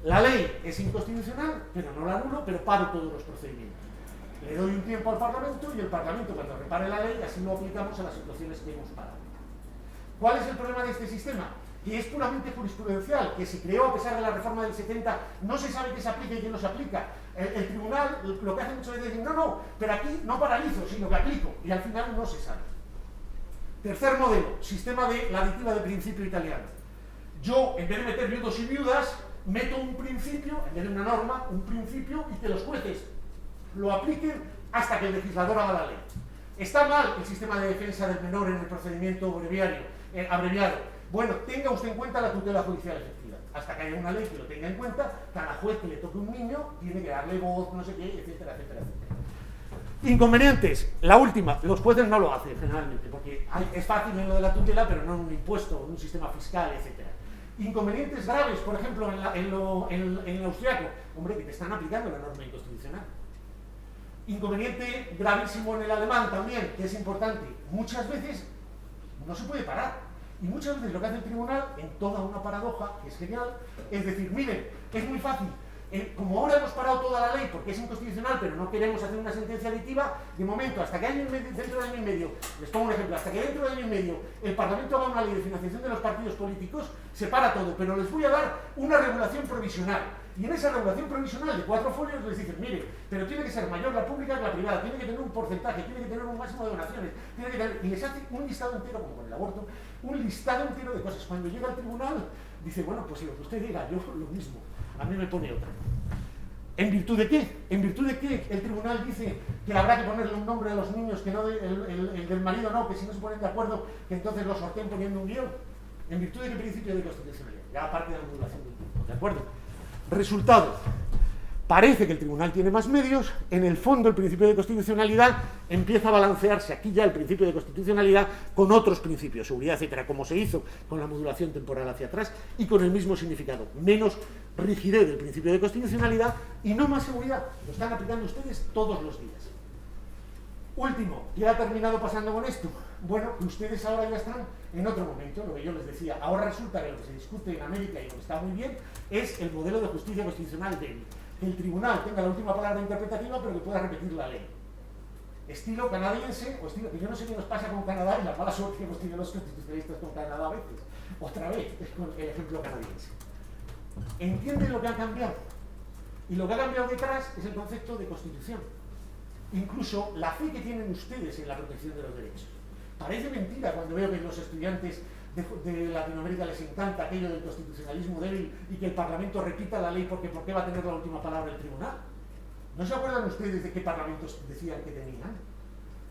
La ley es inconstitucional, pero no la anulo, pero paro todos los procedimientos. Le doy un tiempo al Parlamento y el Parlamento, cuando repare la ley, así lo aplicamos a las situaciones que hemos parado. ¿Cuál es el problema de este sistema? Que es puramente jurisprudencial, que se creó a pesar de la reforma del 70, no se sabe qué se aplica y qué no se aplica. El tribunal lo que hace muchas veces es decir, no, pero aquí no paralizo, sino que aplico, y al final no se sabe. Tercer modelo, sistema de la aditiva de principio italiano. Yo, en vez de meter viudos y viudas, meto un principio, en vez de una norma, un principio, y que los jueces lo apliquen hasta que el legislador haga la ley. Está mal el sistema de defensa del menor en el procedimiento abreviado. Bueno, tenga usted en cuenta la tutela judicial efectiva. Hasta que haya una ley que lo tenga en cuenta, cada juez que le toque un niño tiene que darle voz, no sé qué, etcétera, etcétera, etcétera. Inconvenientes, la última, los jueces no lo hacen generalmente, porque es fácil en lo de la tutela, pero no en un impuesto, en un sistema fiscal, etcétera. Inconvenientes graves, por ejemplo, en el austriaco, hombre, que te están aplicando la norma inconstitucional. Inconveniente gravísimo en el alemán también, que es importante, muchas veces no se puede parar. Y muchas veces lo que hace el tribunal, en toda una paradoja, que es genial, es decir, miren, es muy fácil, como ahora hemos parado toda la ley porque es inconstitucional, pero no queremos hacer una sentencia aditiva, de momento, hasta que dentro de año y medio, les pongo un ejemplo, hasta que dentro de año y medio el Parlamento haga una ley de financiación de los partidos políticos, se para todo, pero les voy a dar una regulación provisional. Y en esa regulación provisional de 4 folios les dicen, mire, pero tiene que ser mayor la pública que la privada, tiene que tener un porcentaje, tiene que tener un máximo de donaciones, tiene que tener... Y les hace un listado entero, como con el aborto, un listado entero de cosas. Cuando llega al tribunal, dice, bueno, pues si lo que usted diga, yo lo mismo, a mí me pone otra. ¿En virtud de qué? ¿En virtud de qué el tribunal dice que habrá que ponerle un nombre a los niños, que no el del marido no, que si no se ponen de acuerdo, que entonces los sorteen poniendo un guión? ¿En virtud de qué principio de constitucionalidad? Ya aparte de la modulación del tiempo, ¿de acuerdo? Resultado. Parece que el tribunal tiene más medios, en el fondo el principio de constitucionalidad empieza a balancearse aquí ya el principio de constitucionalidad con otros principios, seguridad, etcétera, como se hizo con la modulación temporal hacia atrás y con el mismo significado, menos rigidez del principio de constitucionalidad y no más seguridad, lo están aplicando ustedes todos los días. Último, ¿qué ha terminado pasando con esto? Bueno, ustedes ahora ya están en otro momento, lo que yo les decía, ahora resulta que lo que se discute en América y lo que está muy bien es el modelo de justicia constitucional débil. Que el tribunal tenga la última palabra interpretativa, pero que pueda repetir la ley. Estilo canadiense, o estilo que yo no sé qué nos pasa con Canadá y la mala suerte que hemos tenido los constitucionalistas con Canadá a veces. Otra vez, es con el ejemplo canadiense. ¿Entienden lo que ha cambiado? Y lo que ha cambiado detrás es el concepto de constitución. Incluso la fe que tienen ustedes en la protección de los derechos. Parece mentira cuando veo que los estudiantes de Latinoamérica les encanta aquello del constitucionalismo débil y que el Parlamento repita la ley porque ¿por qué va a tener la última palabra el tribunal? ¿No se acuerdan ustedes de qué parlamentos decían que tenían?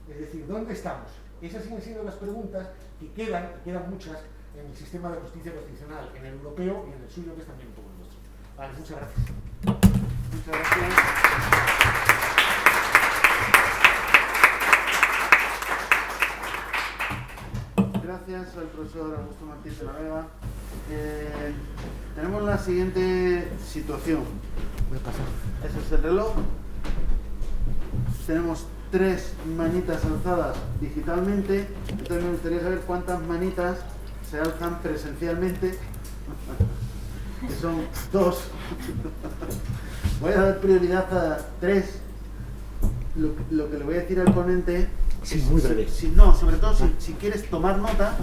Es decir, ¿dónde estamos? Esas siguen siendo las preguntas que quedan muchas en el sistema de justicia constitucional, en el europeo y en el suyo, que es también un poco el nuestro. Vale, muchas gracias. Muchas gracias. Gracias al profesor Augusto Martínez de la Vega. Tenemos la siguiente situación. Ese es el reloj. Tenemos 3 manitas alzadas digitalmente. Entonces me gustaría saber cuántas manitas se alzan presencialmente. Que son 2. Voy a dar prioridad a 3. Lo que le voy a decir al ponente... Sí, muy breve. No, sobre todo si quieres tomar nota,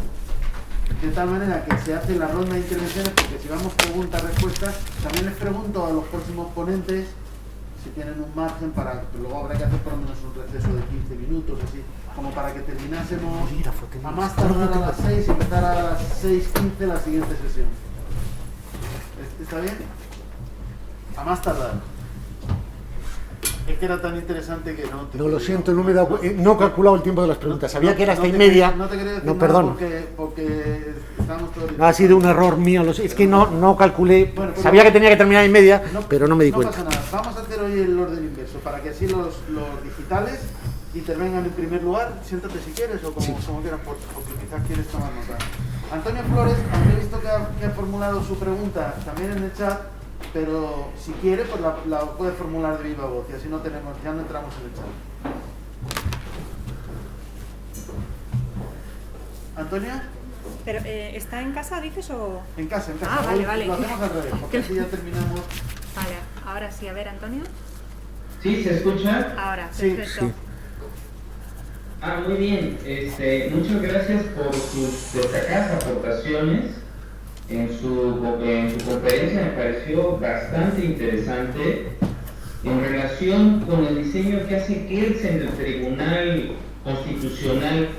de tal manera que se hace la ronda de intervenciones, porque si vamos preguntas-respuestas, también les pregunto a los próximos ponentes si tienen un margen para, luego habrá que hacer por lo menos un receso de 15 minutos, así, como para que terminásemos a más tardar a las 6 y empezar a las 6:15 la siguiente sesión. ¿Está bien? A más tardar. Es que era tan interesante que no... No, lo siento, no he calculado el tiempo de las preguntas. Sabía que era hasta y media. No te quería decir no, perdón. Porque estamos todos... No, ha sido un error mío. Es que no calculé. Bueno, sabía que tenía que terminar y media, pero no me di cuenta. No pasa nada. Vamos a hacer hoy el orden inverso, para que así los digitales intervengan en primer lugar. Siéntate si quieres o como quieras, porque quizás quieres tomar nota. Antonio Flores, aunque he visto que ha formulado su pregunta también en el chat, pero si quiere, pues la puede formular de viva voz y así ya no entramos en el chat. ¿Antonia? Pero, ¿está en casa, dices, o...? En casa. Ah, vale. Lo hacemos al revés, porque así ya terminamos. Vale, ahora sí, a ver, Antonio. ¿Sí? ¿Se escucha? Ahora, sí, perfecto. Sí. Muy bien. Muchas gracias por sus destacadas aportaciones. En su conferencia me pareció bastante interesante en relación con el diseño que hace Kelsen del Tribunal Constitucional,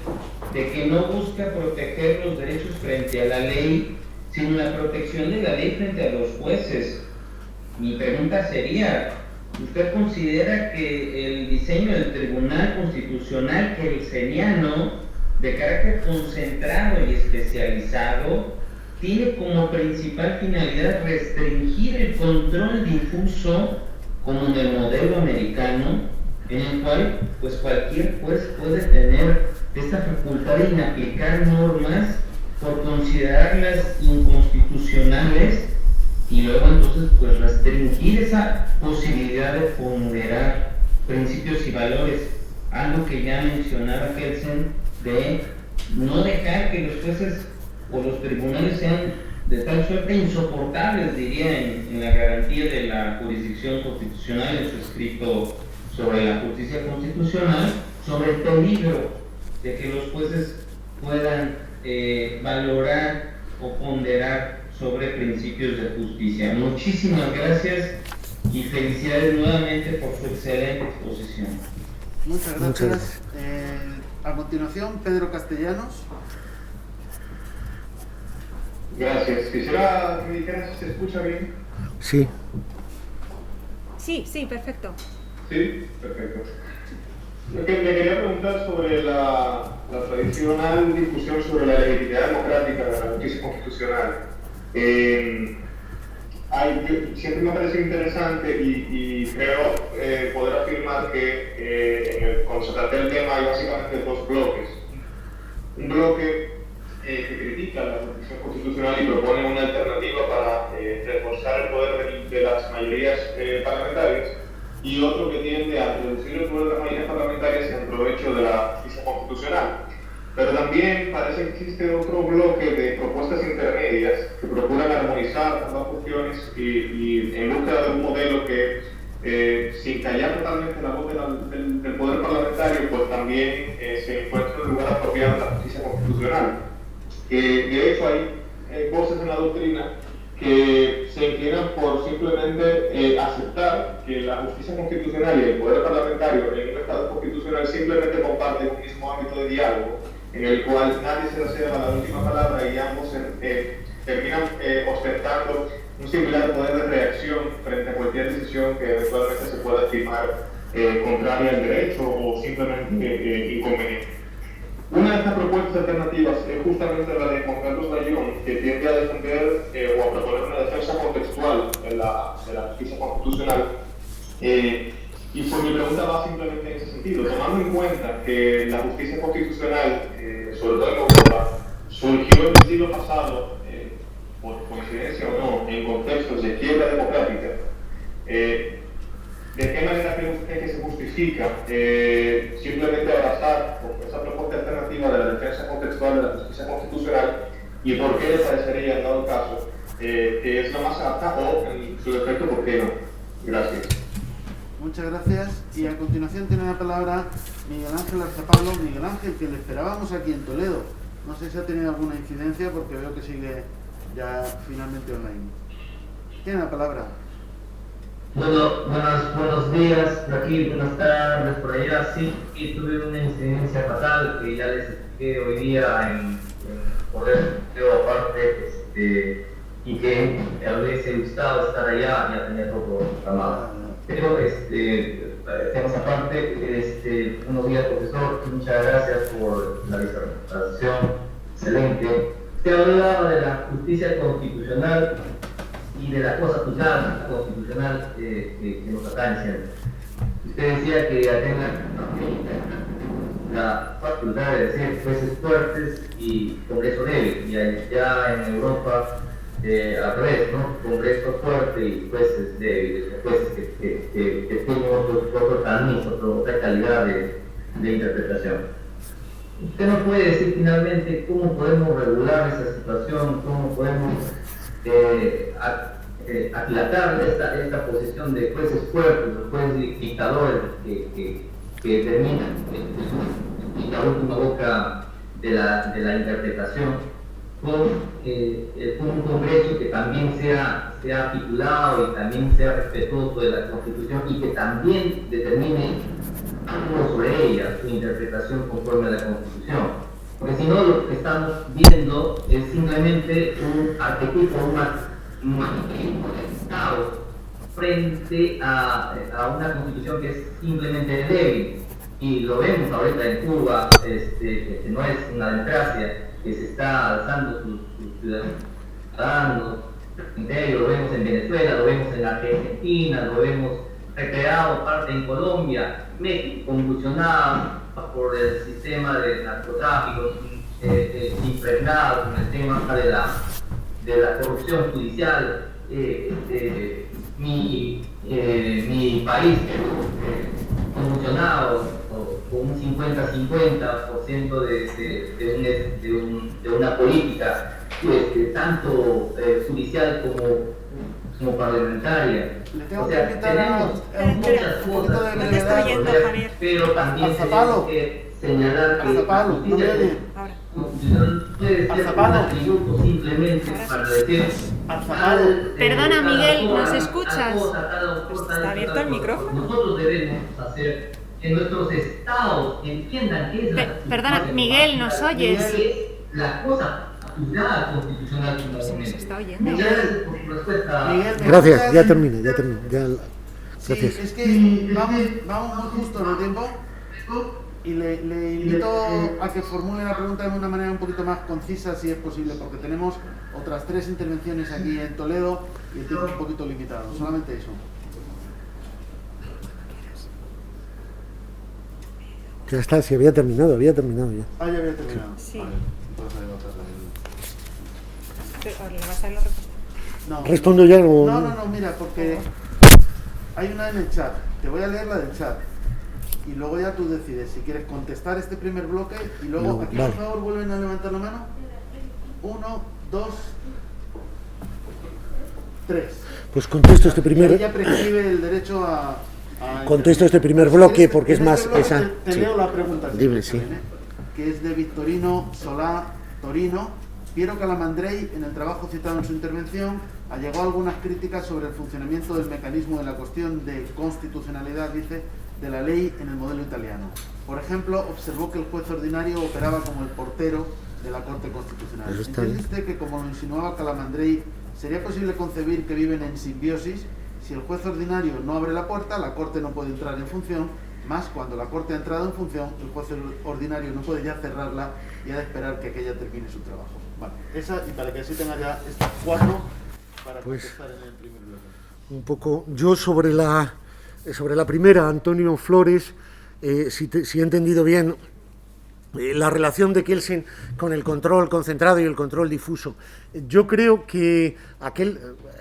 de que no busca proteger los derechos frente a la ley, sino la protección de la ley frente a los jueces. Mi pregunta sería, ¿usted considera que el diseño del Tribunal Constitucional kelseniano, de carácter concentrado y especializado, tiene como principal finalidad restringir el control difuso, como en el modelo americano, en el cual pues cualquier juez puede tener esta facultad de inaplicar normas por considerarlas inconstitucionales y luego entonces pues restringir esa posibilidad de ponderar principios y valores, algo que ya mencionaba Kelsen, de no dejar que los jueces o los tribunales sean de tal suerte insoportables, diría, en la garantía de la jurisdicción constitucional en su escrito sobre la justicia constitucional, sobre el peligro de que los jueces puedan valorar o ponderar sobre principios de justicia. Muchísimas gracias y felicidades nuevamente por su excelente exposición. Muchas gracias. A continuación, Pedro Castellanos. Gracias. Quisiera que me dijeran si se escucha bien. Sí. Sí, perfecto. Sí, perfecto. Me quería preguntar sobre la tradicional discusión sobre la legitimidad democrática de la justicia constitucional. Siempre me ha parecido interesante y creo poder afirmar que cuando se plantea el tema hay básicamente dos bloques. Un bloque que critica la justicia constitucional y propone una alternativa para reforzar el poder de las mayorías parlamentarias, y otro que tiende a reducir el poder de las mayorías parlamentarias en provecho de la justicia constitucional. Pero también parece que existe otro bloque de propuestas intermedias que procuran armonizar ambas funciones y en búsqueda de un modelo que, sin callar totalmente la voz del poder parlamentario, pues también se encuentra en el lugar apropiado de la justicia constitucional. De hecho, hay voces en la doctrina que se inclinan por simplemente aceptar que la justicia constitucional y el poder parlamentario en un Estado constitucional simplemente comparten un mismo ámbito de diálogo, en el cual nadie se reserva la última palabra y ambos terminan ostentando un similar poder de reacción frente a cualquier decisión que eventualmente se pueda estimar contraria al derecho o simplemente inconveniente. Una de estas propuestas alternativas es justamente la de Juan Carlos Bayón, que tiende a defender o a proponer una defensa contextual de la justicia constitucional. Y pues mi pregunta va simplemente en ese sentido, tomando en cuenta que la justicia constitucional, sobre todo en Europa, surgió en el siglo pasado, por coincidencia o no, en contextos de quiebra democrática. ¿De qué manera cree usted que se justifica simplemente abrazar esa propuesta alternativa de la defensa contextual de la justicia constitucional, y por qué le parecería, en dado caso, que es lo más apta, o en su defecto, por qué no? Gracias. Muchas gracias. Y a continuación tiene la palabra Miguel Ángel Arzapablo. Miguel Ángel, que le esperábamos aquí en Toledo. No sé si ha tenido alguna incidencia porque veo que sigue ya finalmente online. Tiene la palabra. Buenos días por aquí, buenas tardes por allá. Sí, y tuve una incidencia fatal que ya les expliqué hoy día en poder, aparte, y que me hubiese gustado estar allá, ya tenía todo programado. Pero, temas aparte, buenos días, profesor, muchas gracias por la disertación, excelente. Usted hablaba de la justicia constitucional y de la cosa juzgada constitucional que nos atañe. Usted decía que tenga la facultad de decir jueces fuertes y Congreso débil, y allá en Europa al revés, ¿no? Congreso fuerte y jueces débiles, jueces que tienen otro tamiz, otra calidad de interpretación. Usted nos puede decir finalmente cómo podemos regular esa situación, cómo podemos aquilatar esta posición de jueces fuertes, los jueces dictadores que terminan en la última boca de la interpretación, con un Congreso que también sea articulado y también sea respetuoso de la Constitución y que también determine algo sobre ella, su interpretación conforme a la Constitución. Porque si no, lo que estamos viendo es simplemente un arquetipo, un maquinismo del Estado frente a una Constitución que es simplemente débil. Y lo vemos ahorita en Cuba, que no es una democracia, que se está alzando sus ciudadanos, lo vemos en Venezuela, lo vemos en Argentina, lo vemos recreado parte en Colombia, México convulsionado por el sistema de narcotráfico, impregnado con el tema de la corrupción judicial. Mi país convulsionado con un 50-50% de una política tanto judicial como parlamentaria. Le tengo O sea, que invitar a tenemos muchas un poquito cosas de No te estoy brevedad. oyendo, Javier. pero también Arzapalo. tenemos que señalar que Arzapalo, la no me justicia oye. Ahora. no puede ser un Arzapalo. atributo simplemente para decir Arzapalo. Perdona, Miguel, ¿nos cada escuchas? cosa, cada cosa, ¿Está abierto el cada cosa. micrófono? Nosotros debemos hacer que nuestros estados entiendan que es Perdona, Miguel, ¿nos oyes? que es la cosa juzgada constitucional Se nos fundamentalmente. está oyendo. Gracias por su respuesta. Miguel, ¿me Gracias, escuchas? ya termino. Sí, Gracias. es que vamos muy justo en el tiempo y le invito a que formule la pregunta de una manera un poquito más concisa, si es posible, porque tenemos otras 3 intervenciones aquí en Toledo y el tiempo es un poquito limitado. Solamente eso. Ya está, si había terminado ya. Ah, ya había terminado. Sí. Vale, entonces ahí va a pasar. Pero, ¿le vas a dar la respuesta? No, ¿Respondo ya o...? no, mira, porque hay una en el chat. Te voy a leer la del chat. Y luego ya tú decides si quieres contestar este primer bloque y luego No, aquí vale. por favor vuelven a levantar la mano. 1, 2, 3. Pues contesto este primer... Ella prescribe el derecho a Contesto este primer bloque porque es en más... este bloque esa, te sí. leo la pregunta. si Dime, quieres, sí. también, que es de Victorino Solá Torino. Piero Calamandrei, en el trabajo citado en su intervención, allegó algunas críticas sobre el funcionamiento del mecanismo de la cuestión de constitucionalidad, dice, de la ley en el modelo italiano. Por ejemplo, observó que el juez ordinario operaba como el portero de la Corte Constitucional. Eso está bien. ¿Entiende usted que, como lo insinuaba Calamandrei, sería posible concebir que viven en simbiosis? Si el juez ordinario no abre la puerta, la Corte no puede entrar en función, más cuando la Corte ha entrado en función, el juez ordinario no puede ya cerrarla y ha de esperar que aquella termine su trabajo. Vale, esa, y para que así tenga ya estas 4 para Pues, contestar en el primer bloque. Un poco, yo sobre la primera, Antonio Flores, si he entendido bien, la relación de Kelsen con el control concentrado y el control difuso. Yo creo que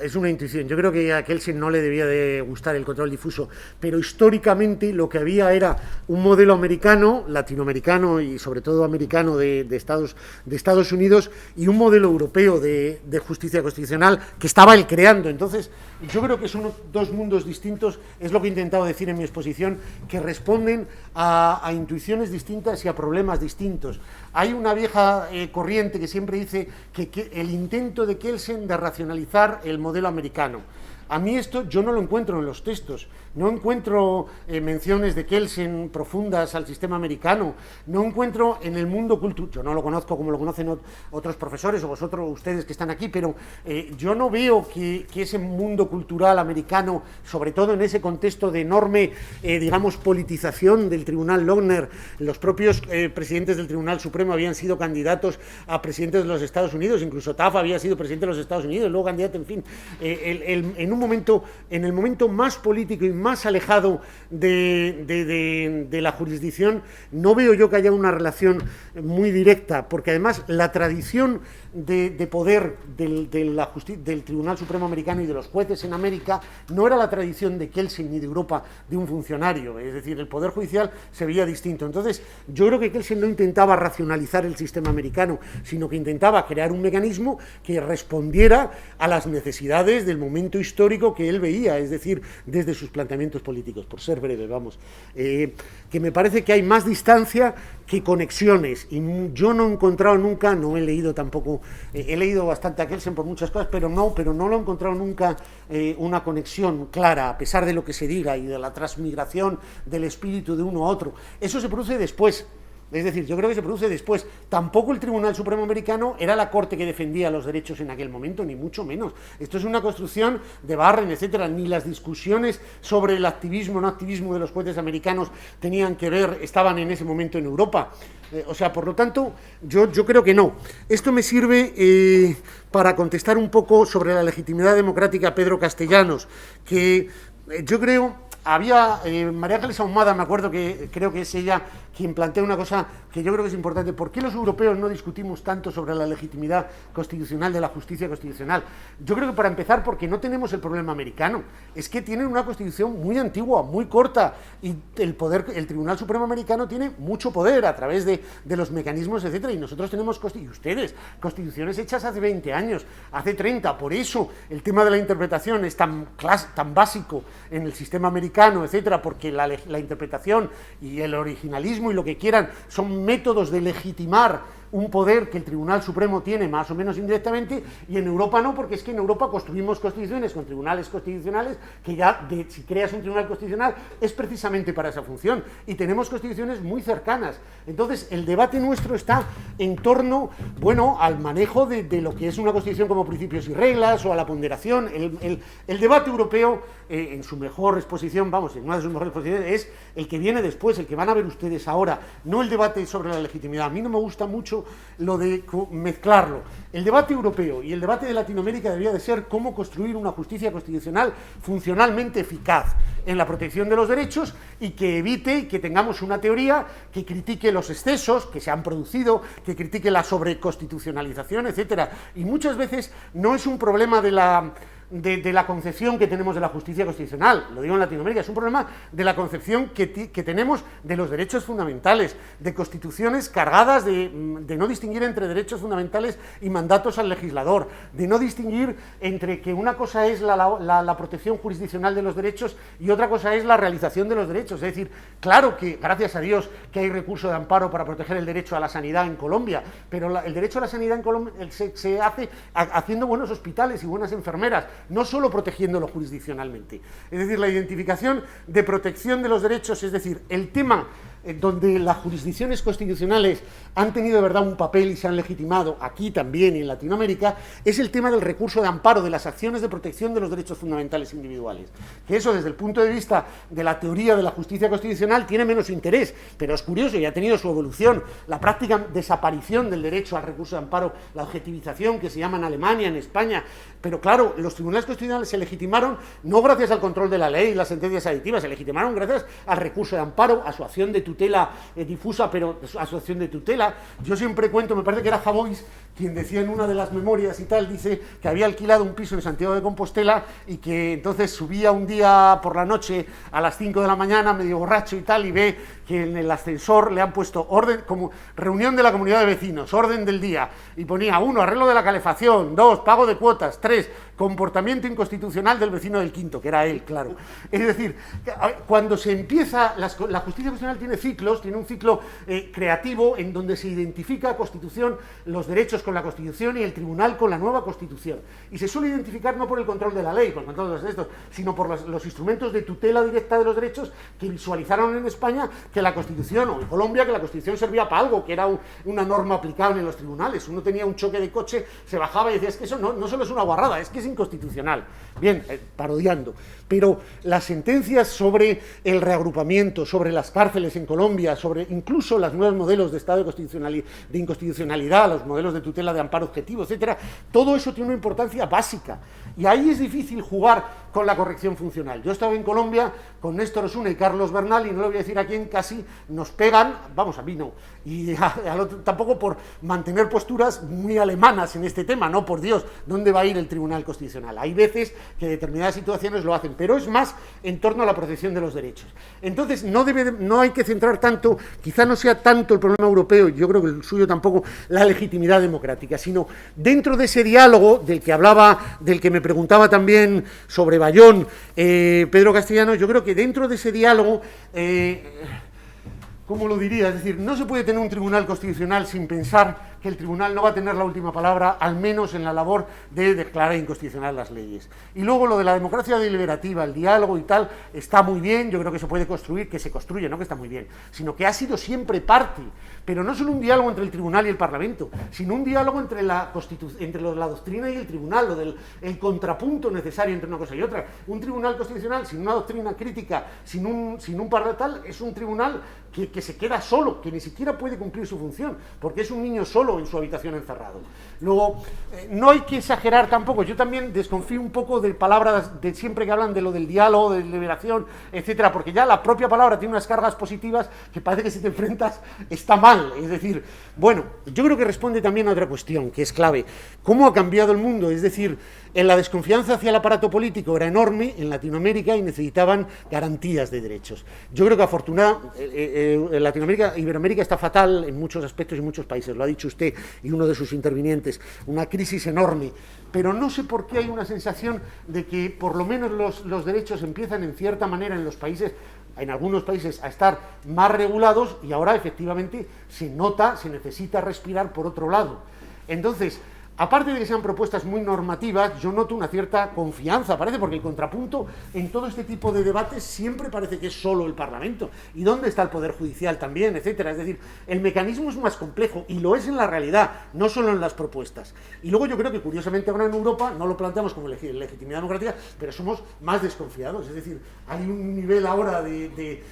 es una intuición, yo creo que a Kelsen no le debía de gustar el control difuso, pero históricamente lo que había era un modelo americano, latinoamericano y sobre todo americano de Estados Unidos y un modelo europeo de justicia constitucional que estaba él creando. Entonces, yo creo que son 2 mundos distintos, es lo que he intentado decir en mi exposición, que responden a intuiciones distintas y a problemas distintos. Hay una vieja corriente que siempre dice que el intento de Kelsen de racionalizar el modelo americano. A mí esto yo no lo encuentro en los textos, no encuentro menciones de Kelsen profundas al sistema americano, no encuentro en el mundo cultural, yo no lo conozco como lo conocen otros profesores o vosotros, ustedes que están aquí, pero yo no veo que ese mundo cultural americano, sobre todo en ese contexto de enorme, digamos, politización del Tribunal Lochner, los propios presidentes del Tribunal Supremo habían sido candidatos a presidentes de los Estados Unidos, incluso Taft había sido presidente de los Estados Unidos, luego candidato, en fin, en el momento más político y más alejado de la jurisdicción, no veo yo que haya una relación muy directa, porque además la tradición de poder del Tribunal Supremo americano y de los jueces en América no era la tradición de Kelsen ni de Europa de un funcionario, es decir, el poder judicial se veía distinto. Entonces, yo creo que Kelsen no intentaba racionalizar el sistema americano, sino que intentaba crear un mecanismo que respondiera a las necesidades del momento histórico que él veía, es decir, desde sus planteamientos políticos, por ser breve, vamos, que me parece que hay más distancia que conexiones, y yo no he encontrado nunca, no he leído tampoco, he leído bastante a Kelsen por muchas cosas, pero no lo he encontrado nunca una conexión clara, a pesar de lo que se diga y de la transmigración del espíritu de uno a otro. Eso se produce después. Es decir, yo creo que se produce después. Tampoco el Tribunal Supremo americano era la corte que defendía los derechos en aquel momento, ni mucho menos. Esto es una construcción de Barren, etcétera. Ni las discusiones sobre el activismo o no activismo de los jueces americanos tenían que ver, estaban en ese momento en Europa. O sea, por lo tanto, yo creo que no. Esto me sirve para contestar un poco sobre la legitimidad democrática a Pedro Castellanos, que yo creo había María Ángeles Ahumada, me acuerdo que creo que es ella quien plantea una cosa que yo creo que es importante. ¿Por qué los europeos no discutimos tanto sobre la legitimidad constitucional de la justicia constitucional? Yo creo que para empezar porque no tenemos el problema americano, es que tienen una constitución muy antigua, muy corta, y el Tribunal Supremo americano tiene mucho poder a través de los mecanismos, etcétera, y nosotros tenemos, y ustedes, constituciones hechas hace 20 años, hace 30, por eso el tema de la interpretación es tan básico en el sistema americano, etcétera, porque la interpretación y el originalismo y lo que quieran son métodos de legitimar un poder que el Tribunal Supremo tiene más o menos indirectamente, y en Europa no, porque es que en Europa construimos constituciones con tribunales constitucionales que ya, si creas un tribunal constitucional, es precisamente para esa función, y tenemos constituciones muy cercanas. Entonces, el debate nuestro está en torno, bueno, al manejo de lo que es una constitución como principios y reglas, o a la ponderación. El debate europeo, en su mejor exposición, vamos, en una de sus mejores exposiciones, es el que viene después, el que van a ver ustedes ahora, no el debate sobre la legitimidad. A mí no me gusta mucho lo de mezclarlo. El debate europeo y el debate de Latinoamérica debería de ser cómo construir una justicia constitucional funcionalmente eficaz en la protección de los derechos, y que evite que tengamos una teoría que critique los excesos que se han producido, que critique la sobreconstitucionalización, etcétera. Y muchas veces no es un problema de la concepción que tenemos de la justicia constitucional, lo digo en Latinoamérica, es un problema de la concepción que tenemos de los derechos fundamentales, de constituciones cargadas de no distinguir entre derechos fundamentales y mandatos al legislador, de no distinguir entre que una cosa es la protección jurisdiccional de los derechos y otra cosa es la realización de los derechos. Es decir, claro que, gracias a Dios, que hay recurso de amparo para proteger el derecho a la sanidad en Colombia, pero el derecho a la sanidad en Colombia se hace haciendo buenos hospitales y buenas enfermeras, no solo protegiéndolo jurisdiccionalmente. Es decir, la identificación de protección de los derechos, es decir, el tema donde las jurisdicciones constitucionales han tenido de verdad un papel y se han legitimado, aquí también y en Latinoamérica, es el tema del recurso de amparo, de las acciones de protección de los derechos fundamentales individuales. Que eso, desde el punto de vista de la teoría de la justicia constitucional, tiene menos interés, pero es curioso y ha tenido su evolución. La práctica desaparición del derecho al recurso de amparo, la objetivización que se llama en Alemania, en España, pero claro, los tribunales constitucionales se legitimaron no gracias al control de la ley y las sentencias aditivas, se legitimaron gracias al recurso de amparo, a su acción de tutela difusa, pero a su acción de tutela. Yo siempre cuento, me parece que era Javois quien decía en una de las memorias y tal, dice que había alquilado un piso en Santiago de Compostela y que entonces subía un día por la noche a las 5 de la mañana, medio borracho y tal, y ve que en el ascensor le han puesto orden, como reunión de la comunidad de vecinos, orden del día, y ponía 1, arreglo de la calefacción, 2, pago de cuotas, 3, comportamiento inconstitucional del vecino del quinto, que era él, claro. Es decir, cuando se empieza, la justicia constitucional tiene ciclos, tiene un ciclo creativo en donde se identifica a Constitución, los derechos con la Constitución y el tribunal con la nueva Constitución. Y se suele identificar no por el control de la ley, por el control de los derechos, sino por los instrumentos de tutela directa de los derechos que visualizaron en España que la Constitución, o en Colombia, que la Constitución servía para algo, que era una norma aplicable en los tribunales. Uno tenía un choque de coche, se bajaba y decía, es que eso no solo es una guarrada, es que es inconstitucional. Bien, parodiando. Pero las sentencias sobre el reagrupamiento, sobre las cárceles en Colombia, sobre incluso los nuevos modelos de estado de inconstitucionalidad, los modelos de tutela de amparo objetivo, etcétera, todo eso tiene una importancia básica. Y ahí es difícil jugar con la corrección funcional. Yo estaba en Colombia con Néstor Osuna y Carlos Bernal, y no le voy a decir a quién, casi nos pegan, vamos, a mí no, y al otro tampoco, por mantener posturas muy alemanas en este tema. No, por Dios, ¿dónde va a ir el Tribunal Constitucional? Hay veces que determinadas situaciones lo hacen, pero es más en torno a la protección de los derechos. Entonces no hay que centrar tanto, quizá no sea tanto el problema europeo, yo creo que el suyo tampoco, la legitimidad democrática, sino dentro de ese diálogo del que hablaba, del que me preguntaba también sobre Bayón, Pedro Castellano. Yo creo que dentro de ese diálogo, ¿cómo lo diría? Es decir, no se puede tener un tribunal constitucional sin pensar que el tribunal no va a tener la última palabra, al menos en la labor de declarar inconstitucional las leyes. Y luego lo de la democracia deliberativa, el diálogo y tal, está muy bien, yo creo que se puede construir, que se construye, no que está muy bien, sino que ha sido siempre parte, pero no solo un diálogo entre el tribunal y el Parlamento, sino un diálogo entre la doctrina y el tribunal, el contrapunto necesario entre una cosa y otra. Un tribunal constitucional sin una doctrina crítica, sin un parlamental, es un tribunal que se queda solo, que ni siquiera puede cumplir su función, porque es un niño solo solo en su habitación encerrado. Luego, no hay que exagerar tampoco. Yo también desconfío un poco de palabras de siempre que hablan de lo del diálogo, de liberación, etcétera, porque ya la propia palabra tiene unas cargas positivas que parece que si te enfrentas está mal. Es decir, bueno, yo creo que responde también a otra cuestión que es clave. ¿Cómo ha cambiado el mundo? Es decir, en la desconfianza hacia el aparato político era enorme en Latinoamérica y necesitaban garantías de derechos. Yo creo que afortunadamente Latinoamérica, Iberoamérica está fatal en muchos aspectos y en muchos países, lo ha dicho usted y uno de sus intervinientes, una crisis enorme, pero no sé por qué hay una sensación de que por lo menos los derechos empiezan en cierta manera en los países, en algunos países, a estar más regulados y ahora efectivamente se nota, se necesita respirar por otro lado. Entonces, aparte de que sean propuestas muy normativas, yo noto una cierta confianza, parece, porque el contrapunto en todo este tipo de debates siempre parece que es solo el Parlamento. ¿Y dónde está el Poder Judicial también, etcétera? Es decir, el mecanismo es más complejo, y lo es en la realidad, no solo en las propuestas. Y luego yo creo que, curiosamente, ahora en Europa no lo planteamos como legitimidad democrática, pero somos más desconfiados. Es decir, hay un nivel ahora de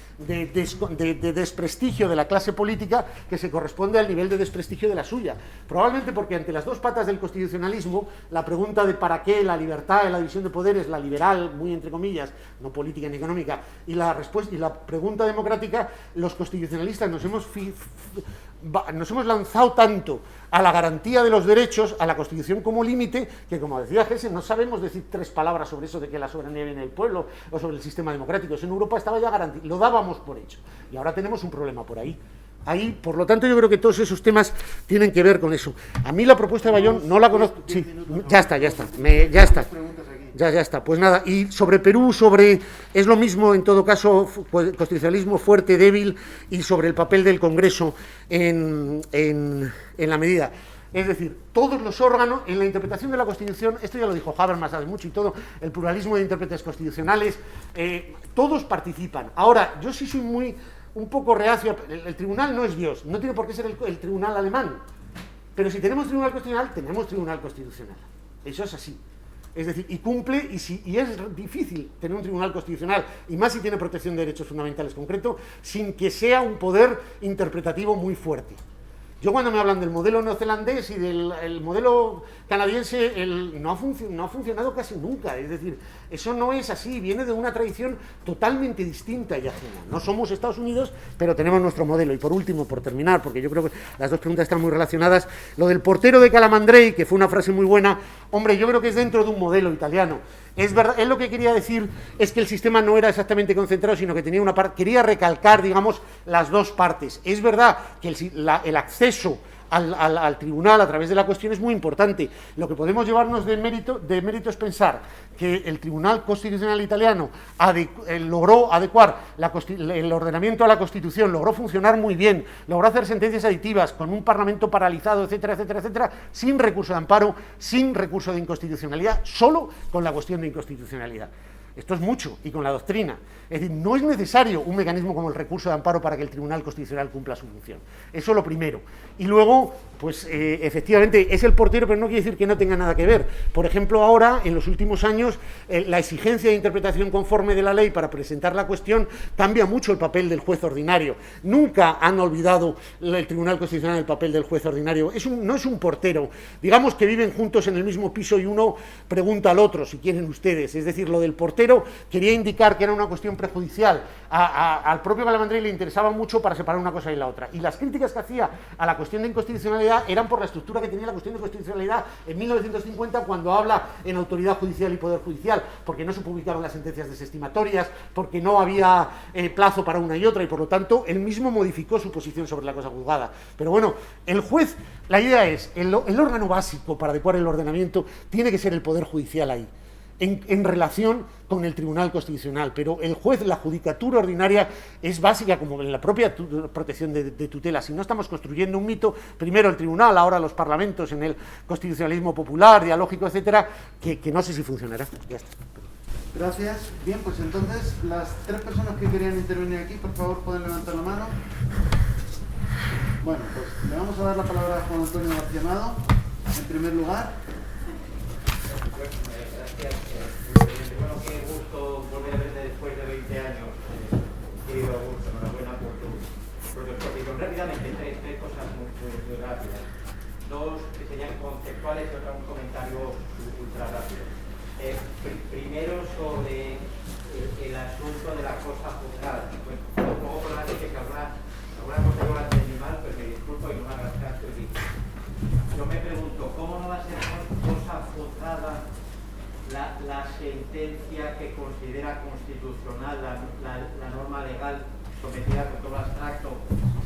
desprestigio de la clase política que se corresponde al nivel de desprestigio de la suya. Probablemente porque ante las dos patas del constitucionalismo, la pregunta de para qué la libertad y la división de poderes, la liberal, muy entre comillas, no política ni económica, y la respuesta y la pregunta democrática, los constitucionalistas nos hemos lanzado tanto a la garantía de los derechos, a la Constitución como límite, que, como decía Hesse, no sabemos decir tres palabras sobre eso de que la soberanía viene del pueblo o sobre el sistema democrático. Eso en Europa estaba ya garantizado, lo dábamos por hecho, y ahora tenemos un problema por ahí. Por lo tanto, yo creo que todos esos temas tienen que ver con eso. A mí la propuesta de Bayón no la conozco. Sí, ya está. Ya está. Pues nada, y sobre Perú, es lo mismo en todo caso, constitucionalismo fuerte, débil, y sobre el papel del Congreso en la medida. Es decir, todos los órganos, en la interpretación de la Constitución, esto ya lo dijo Habermas hace mucho y todo, el pluralismo de intérpretes constitucionales, todos participan. Ahora, yo sí soy un poco reacio. El tribunal no es Dios, no tiene por qué ser el tribunal alemán, pero si tenemos tribunal constitucional, tenemos tribunal constitucional, eso es así. Es decir, y cumple, y es difícil tener un tribunal constitucional, y más si tiene protección de derechos fundamentales concreto, sin que sea un poder interpretativo muy fuerte. Yo, cuando me hablan del modelo neozelandés y del modelo canadiense, no ha funcionado casi nunca. Es decir, eso no es así, viene de una tradición totalmente distinta y ajena. No somos Estados Unidos, pero tenemos nuestro modelo. Y por último, por terminar, porque yo creo que las dos preguntas están muy relacionadas, lo del portero de Calamandrei, que fue una frase muy buena, hombre, yo creo que es dentro de un modelo italiano. Es verdad, él lo que quería decir es que el sistema no era exactamente concentrado, sino que tenía una parte, quería recalcar, digamos, las dos partes. Es verdad que el acceso al tribunal a través de la cuestión es muy importante. Lo que podemos llevarnos de mérito es pensar que el Tribunal Constitucional italiano logró adecuar el ordenamiento a la Constitución, logró funcionar muy bien, logró hacer sentencias aditivas con un Parlamento paralizado, etcétera, etcétera, etcétera, sin recurso de amparo, sin recurso de inconstitucionalidad, solo con la cuestión de inconstitucionalidad. Esto es mucho, y con la doctrina. Es decir, no es necesario un mecanismo como el recurso de amparo para que el Tribunal Constitucional cumpla su función. Eso es lo primero. Y luego, pues efectivamente, es el portero, pero no quiere decir que no tenga nada que ver. Por ejemplo, ahora, en los últimos años, la exigencia de interpretación conforme de la ley para presentar la cuestión cambia mucho el papel del juez ordinario. Nunca han olvidado el Tribunal Constitucional el papel del juez ordinario. No es un portero. Digamos que viven juntos en el mismo piso y uno pregunta al otro, si quieren ustedes. Es decir, lo del portero quería indicar que era una cuestión prejudicial. Al propio Calamandrei le interesaba mucho para separar una cosa y la otra. Y las críticas que hacía a la cuestión de inconstitucionalidad eran por la estructura que tenía la cuestión de constitucionalidad en 1950, cuando habla en autoridad judicial y poder judicial, porque no se publicaron las sentencias desestimatorias, porque no había plazo para una y otra, y por lo tanto él mismo modificó su posición sobre la cosa juzgada. Pero bueno, el juez, la idea es, el órgano básico para adecuar el ordenamiento tiene que ser el poder judicial ahí, en relación con el Tribunal Constitucional, pero el juez, la judicatura ordinaria es básica, como en la propia protección de tutela. Si no estamos construyendo un mito, primero el tribunal, ahora los parlamentos en el constitucionalismo popular, dialógico, etcétera, que no sé si funcionará. Ya está. Gracias. Bien, pues entonces las tres personas que querían intervenir aquí, por favor, pueden levantar la mano. Bueno, pues le vamos a dar la palabra a Juan Antonio García Amado, en primer lugar. Bueno, qué gusto volver a verte después de 20 años, querido Augusto, enhorabuena por tu exposición. Rápidamente, tres cosas muy rápidas. dos que serían conceptuales y otro un comentario ultra rápido. Primero sobre el asunto de la cosa juzgada. Bueno, como por la que alguna cosa yo la entendí mal, pues me disculpo y no me hagas caso. Yo me pregunto, ¿cómo no va a ser cosa juzgada la sentencia que considera constitucional la norma legal sometida con todo abstracto?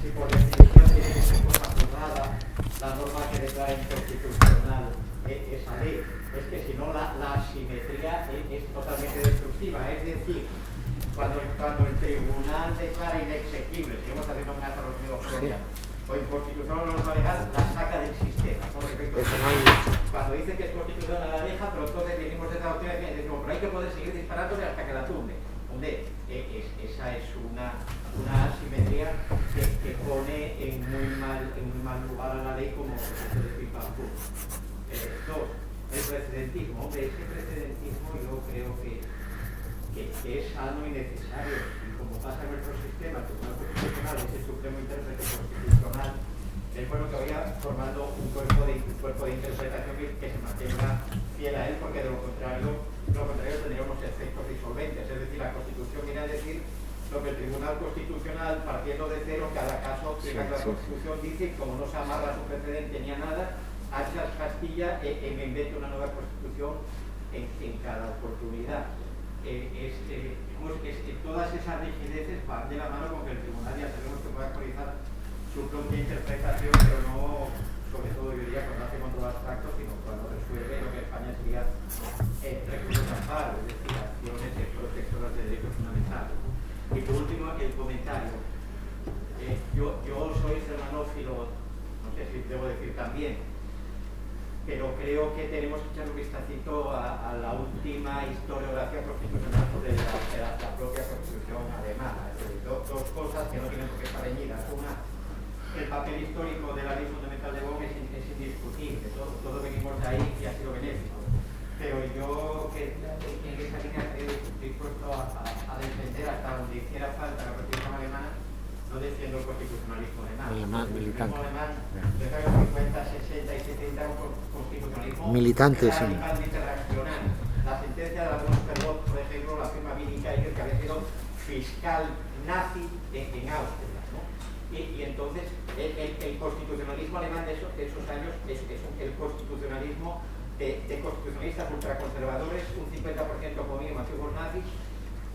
Si por definición tiene que ser cosa juzgada la norma que declara inconstitucional esa ley. Es que si no la asimetría es totalmente destructiva. Es decir, cuando el tribunal declara inexequible, seguimos haciendo un caso a los medios o inconstitucional o norma legal, la saca del sistema. Con respecto cuando dice que es constitucional la deja, pero entonces venimos de esa doctrina y decimos, pero hay que poder seguir disparándole hasta que la tumbe. Hombre, esa es una asimetría que pone en muy mal lugar a la ley, como se decía Pablo. Dos, el precedentismo. Hombre, ese precedentismo yo creo que es sano y necesario. Y como pasa en nuestro sistema, el Tribunal Constitucional es el supremo intérprete constitucional, es bueno que vaya formando un cuerpo de interpretación que se mantenga fiel a él, porque de lo contrario tendría unos efectos disolventes. Es decir, la Constitución viene a decir lo que el Tribunal Constitucional, partiendo de cero, cada caso que la Constitución dice, como no se amarra a su precedente ni a nada, hachas Castilla me invento una nueva Constitución en cada oportunidad. Todas esas rigideces van de la mano con que el Tribunal ya sabemos que puede actualizar su propia interpretación, pero no, sobre todo yo diría, cuando hace control abstracto, sino cuando resuelve lo que España sería recursos de amparo, es decir, acciones protectoras de derechos fundamentales. Y por último, el comentario. Yo soy germanófilo, no sé si debo decir también, pero creo que tenemos que echar un vistacito a la última historiografía constitucional sobre la propia Constitución alemana. Es decir, dos cosas que no tienen por qué estar reñidas. Una, el papel histórico de la ley fundamental de Bonn es indiscutible. Todo venimos de ahí y ha sido benéfico. Pero yo, que en esa línea estoy dispuesto a defender hasta donde hiciera falta la Constitución alemana, no defiendo el constitucionalismo alemán. El constitucionalismo alemán, desde los años 50, 60 y 70, un constitucionalismo radicalmente reaccionario. La sentencia de la Bundesverbot, por ejemplo, la firma Willy Keiger, que había sido fiscal nazi en Austria, ¿no? Y entonces el constitucionalismo alemán de esos años es el constitucionalismo de constitucionalistas ultraconservadores, un 50% como mínimo antiguos nazis,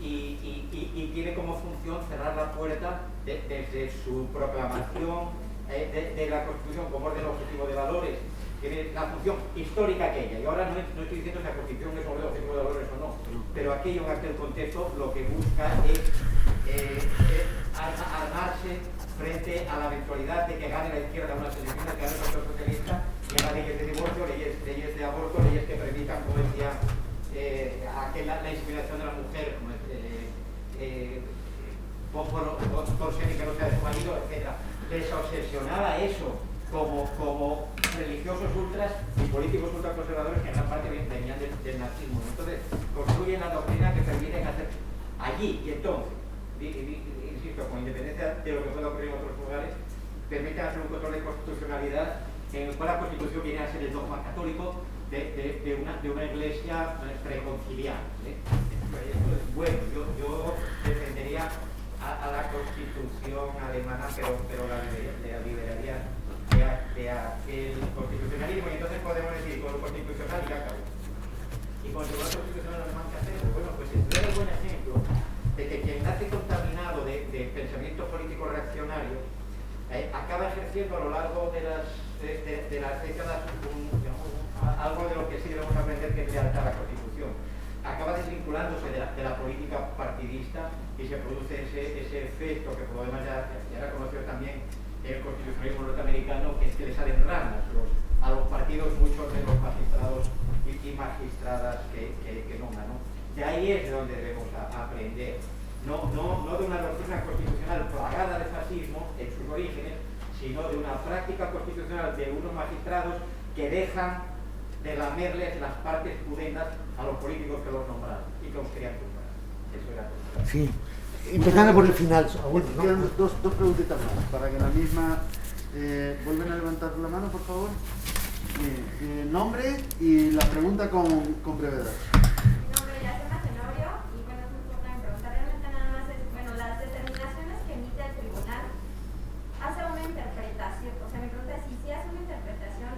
y tiene como función cerrar la puerta desde su proclamación de la Constitución como orden objetivo de valores. Tiene la función histórica aquella, y ahora no estoy diciendo si la Constitución es orden objetivo de valores o no, pero aquello en aquel contexto lo que busca es armarse frente a la eventualidad de que gane la izquierda unas elecciones, que gane el Partido Socialista, y haga leyes de divorcio, leyes de aborto, leyes que permitan, como decía, la inseminación de la mujer, por ser que no sea de su marido, etc. Les obsesionaba eso como religiosos ultras y políticos ultraconservadores que en gran parte venían del nazismo. Entonces, construyen la doctrina que permiten hacer allí y entonces, insisto, con independencia de lo que pueda ocurrir en otros lugares, permiten hacer un control de constitucionalidad en el cual la Constitución viene a ser el dogma católico de una iglesia preconciliar. Bueno, yo defendería a la Constitución alemana, pero la liberaría de aquel constitucionalismo, y entonces podemos decir, con lo constitucional ya acabó. Y con el Tribunal Constitucional alemán, ¿qué hacemos? Bueno, pues es un buen ejemplo de que quien nace contaminado de pensamiento político reaccionario acaba ejerciendo a lo largo de las décadas algo de lo que sí debemos aprender, que es lealtad a la Constitución. Acaba desvinculándose de la política partidista y se produce ese efecto que por lo demás ya era conocido también el constitucionalismo norteamericano, que es que le salen ranas a los partidos, muchos de los magistrados y magistradas que nombran, ¿no? De ahí es de donde debemos aprender, no de una doctrina constitucional plagada de fascismo en sus orígenes, sino de una práctica constitucional de unos magistrados que dejan de lamerles las partes pudendas a los políticos que los nombraron y que los querían culpar. Eso era todo. Sí. Empezando por el final, Dos preguntitas más, para que la misma Vuelven a levantar la mano, por favor. Nombre y la pregunta con brevedad. Mi nombre es Yasema Tenorio y bueno, es un poco de pregunta. Realmente nada más es, bueno, las determinaciones que emite el tribunal hace una interpretación, o sea, mi pregunta es si hace una interpretación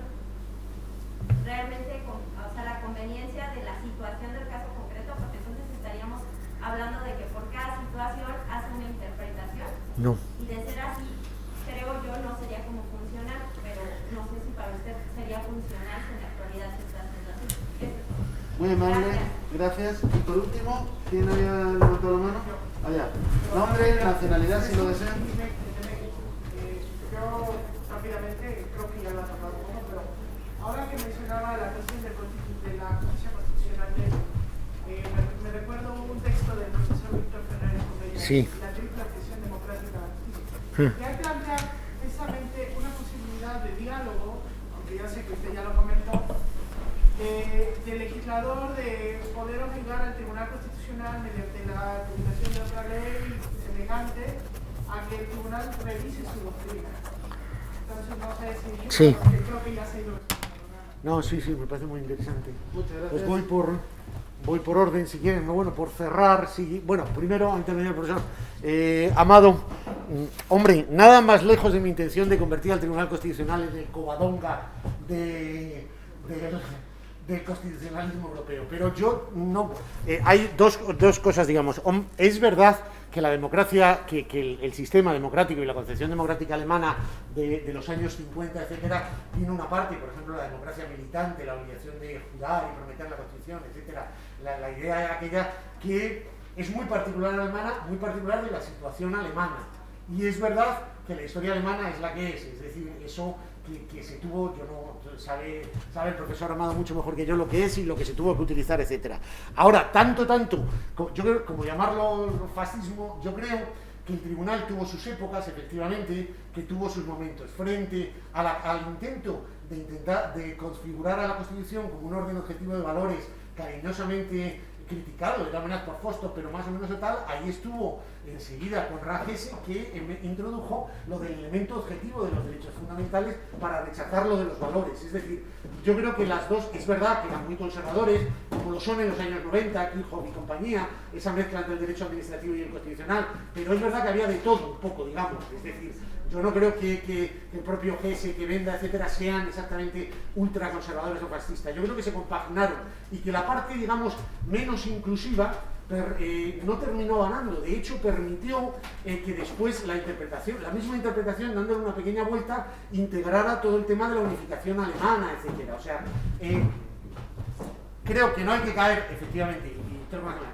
realmente con, o sea, la conveniencia de la situación del caso concreto, porque entonces estaríamos hablando de que por cada situación hace una interpretación. No. Y de ser así, creo yo, no sería como funcional, pero no sé si para usted sería funcional si en la actualidad se está haciendo así. Muy amable, gracias. Y por último, ¿quién había levantado la mano? Allá. Nombre, nacionalidad, si lo desean. Yo rápidamente, creo que ya lo ha tocado un poco, pero ahora que mencionaba la cuestión de la Constitución Constitucional, me recuerdo un texto del profesor Víctor Fernández Covella, sí. La triple presión democrática de la justicia, que hay plantear precisamente una posibilidad de diálogo, aunque ya sé que usted ya lo comentó, del legislador de poder obligar al Tribunal Constitucional mediante la publicación de otra ley semejante a que el Tribunal revise su doctrina. Entonces no sé si sí. creo que ya se ha ido. No, sí, me parece muy interesante. Muchas gracias. Pues voy por orden, si quieren, no, bueno, por cerrar, sí, bueno, primero, antes de venir el profesor, Amado, hombre, nada más lejos de mi intención de convertir al Tribunal Constitucional en el Covadonga del constitucionalismo europeo, pero yo no, hay dos cosas, digamos. Es verdad que la democracia, que el sistema democrático y la concepción democrática alemana de los años 50, etcétera, tiene una parte, por ejemplo, la democracia militante, la obligación de jurar y prometer la Constitución, etcétera. La idea era aquella que es muy particular alemana, muy particular de la situación alemana. Y es verdad que la historia alemana es la que es decir, eso que se tuvo, sabe el profesor Amado mucho mejor que yo lo que es y lo que se tuvo que utilizar, etcétera. Ahora, tanto, yo creo, como llamarlo fascismo, yo creo que el tribunal tuvo sus épocas, efectivamente, que tuvo sus momentos, frente al intento de configurar a la Constitución como un orden objetivo de valores cariñosamente criticado de todas maneras por Fausto, pero más o menos tal, ahí estuvo enseguida con Ragese, que introdujo lo del elemento objetivo de los derechos fundamentales para rechazar lo de los valores. Es decir, yo creo que las dos, es verdad que eran muy conservadores, como lo son en los años 90, Kirchhoff y compañía, esa mezcla entre el derecho administrativo y el constitucional, pero es verdad que había de todo un poco, digamos. Es decir, yo no creo que el propio Hesse, que Venda, etcétera, sean exactamente ultraconservadores o fascistas. Yo creo que se compaginaron y que la parte, digamos, menos inclusiva no terminó ganando. De hecho, permitió que después la misma interpretación, dándole una pequeña vuelta, integrara todo el tema de la unificación alemana, etcétera. O sea, creo que no hay que caer, efectivamente,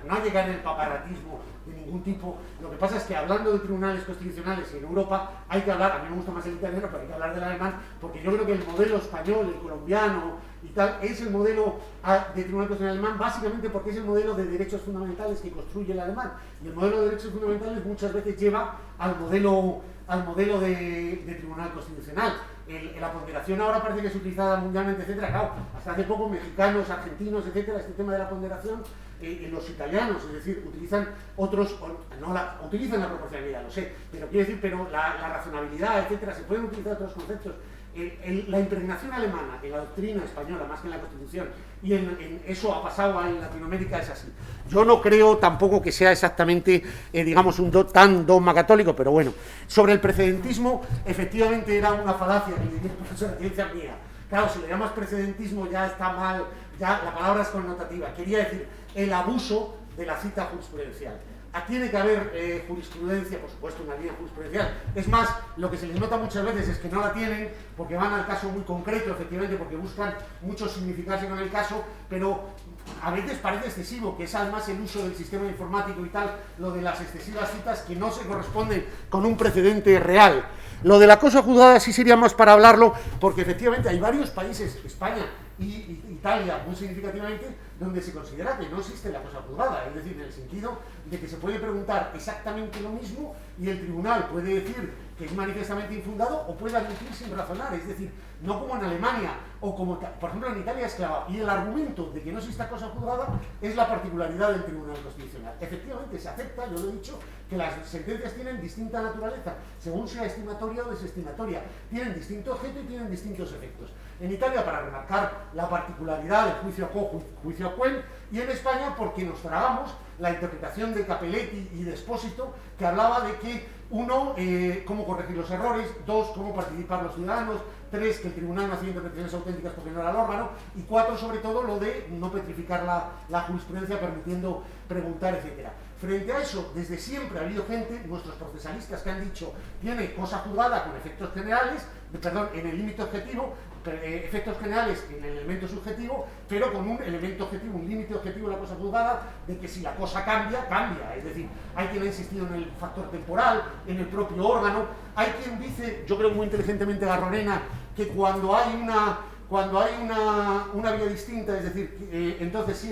no hay que caer en el paparatismo de ningún tipo. Lo que pasa es que hablando de tribunales constitucionales en Europa hay que hablar, a mí me gusta más el italiano, pero hay que hablar del alemán, porque yo creo que el modelo español, el colombiano y tal, es el modelo de tribunal constitucional alemán, básicamente porque es el modelo de derechos fundamentales que construye el alemán, y el modelo de derechos fundamentales muchas veces lleva al modelo de tribunal constitucional. La ponderación ahora parece que es utilizada mundialmente, etcétera. Claro, hasta hace poco mexicanos, argentinos, etcétera, este tema de la ponderación, los italianos, es decir, utilizan utilizan la proporcionalidad, lo sé, pero quiero decir, la razonabilidad, etcétera, se pueden utilizar otros conceptos. La impregnación alemana en la doctrina española, más que en la Constitución, y en eso ha pasado en Latinoamérica, es así. Yo no creo tampoco que sea exactamente, digamos, tan dogma católico, pero bueno. Sobre el precedentismo, efectivamente era una falacia, que le diría el profesor de ciencia mía. Claro, si le llamas precedentismo ya está mal, ya la palabra es connotativa. Quería decir, el abuso de la cita jurisprudencial. Tiene que haber jurisprudencia, por supuesto, una línea jurisprudencial. Es más, lo que se les nota muchas veces es que no la tienen porque van al caso muy concreto, efectivamente, porque buscan mucho significarse con el caso, pero a veces parece excesivo, que es además el uso del sistema informático y tal, lo de las excesivas citas que no se corresponden con un precedente real. Lo de la cosa juzgada sí sería más para hablarlo, porque efectivamente hay varios países, España y Italia muy significativamente, donde se considera que no existe la cosa juzgada, es decir, en el sentido de que se puede preguntar exactamente lo mismo y el tribunal puede decir que es manifiestamente infundado o puede admitir sin razonar, es decir, no como en Alemania o como, por ejemplo, en Italia es clavado. Y el argumento de que no exista cosa juzgada es la particularidad del Tribunal Constitucional. Efectivamente, se acepta, yo lo he dicho, que las sentencias tienen distinta naturaleza, según sea estimatoria o desestimatoria. Tienen distinto objeto y tienen distintos efectos. En Italia, para remarcar la particularidad del juicio a quo, juicio a quem, y en España, porque nos tragamos la interpretación de Capelletti y de Espósito, que hablaba de que, uno, cómo corregir los errores, dos, cómo participar los ciudadanos, tres, que el tribunal no hacía interpretaciones auténticas porque no era el órgano, y cuatro, sobre todo, lo de no petrificar la jurisprudencia permitiendo preguntar, etc. Frente a eso, desde siempre ha habido gente, nuestros procesalistas, que han dicho tiene cosa juzgada con efectos generales, perdón, en el límite objetivo, efectos generales en el elemento subjetivo, pero con un elemento objetivo, un límite objetivo de la cosa juzgada, de que si la cosa cambia, cambia. Es decir, hay quien ha insistido en el factor temporal, en el propio órgano, hay quien dice, yo creo muy inteligentemente Garronena, que cuando hay una vía distinta, es decir, entonces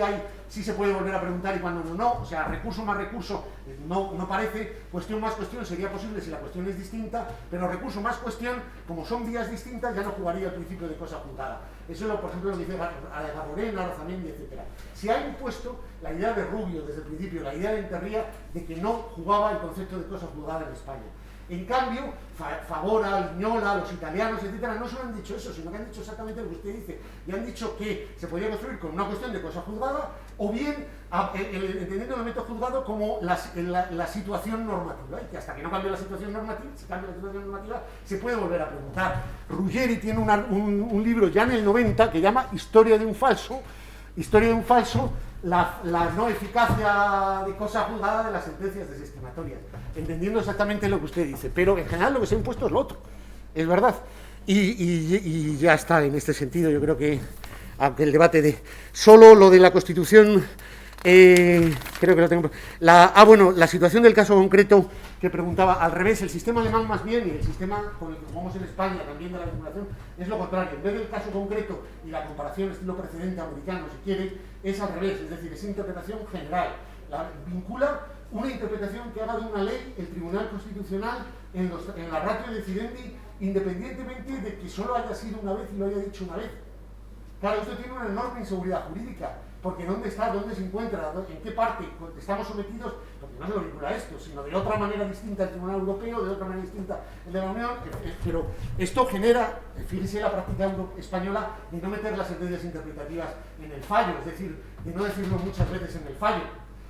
sí se puede volver a preguntar y cuando no, o sea, recurso más recurso no parece, cuestión más cuestión sería posible si la cuestión es distinta, pero recurso más cuestión, como son vías distintas, ya no jugaría el principio de cosa juzgada. Eso, por ejemplo, lo dice Garronena, Arzamendi, etc. Se ha impuesto la idea de Rubio desde el principio, la idea de Enterría, de que no jugaba el concepto de cosa juzgada en España. En cambio, Favora, Vignola, los italianos, etcétera, no solo han dicho eso, sino que han dicho exactamente lo que usted dice, y han dicho que se podía construir con una cuestión de cosa juzgada, o bien entendiendo el elemento juzgado como la situación normativa, y que hasta que no cambie la situación normativa, se puede volver a preguntar. Ruggeri tiene un libro ya en el 90 que llama Historia de un falso, la no eficacia de cosa juzgada de las sentencias desestimatorias, entendiendo exactamente lo que usted dice, pero en general lo que se ha impuesto es lo otro, es verdad, y ya está. En este sentido yo creo que, aunque el debate de solo lo de la Constitución, creo que lo tengo, la situación del caso concreto que preguntaba, al revés, el sistema alemán más bien, y el sistema con el que jugamos en España también de la vinculación, es lo contrario. En vez del caso concreto y la comparación estilo precedente americano, si quiere, es al revés, es decir, es interpretación general. Vincula una interpretación que haga de una ley el Tribunal Constitucional en la ratio decidendi, independientemente de que solo haya sido una vez y lo haya dicho una vez. Claro, esto tiene una enorme inseguridad jurídica, porque ¿dónde está? ¿Dónde se encuentra? ¿En qué parte estamos sometidos? Porque no se lo vincula a esto, sino de otra manera distinta al Tribunal Europeo, de otra manera distinta el de la Unión, pero esto genera, fíjese la práctica española de no meter las sentencias interpretativas en el fallo, es decir, de no decirlo muchas veces en el fallo.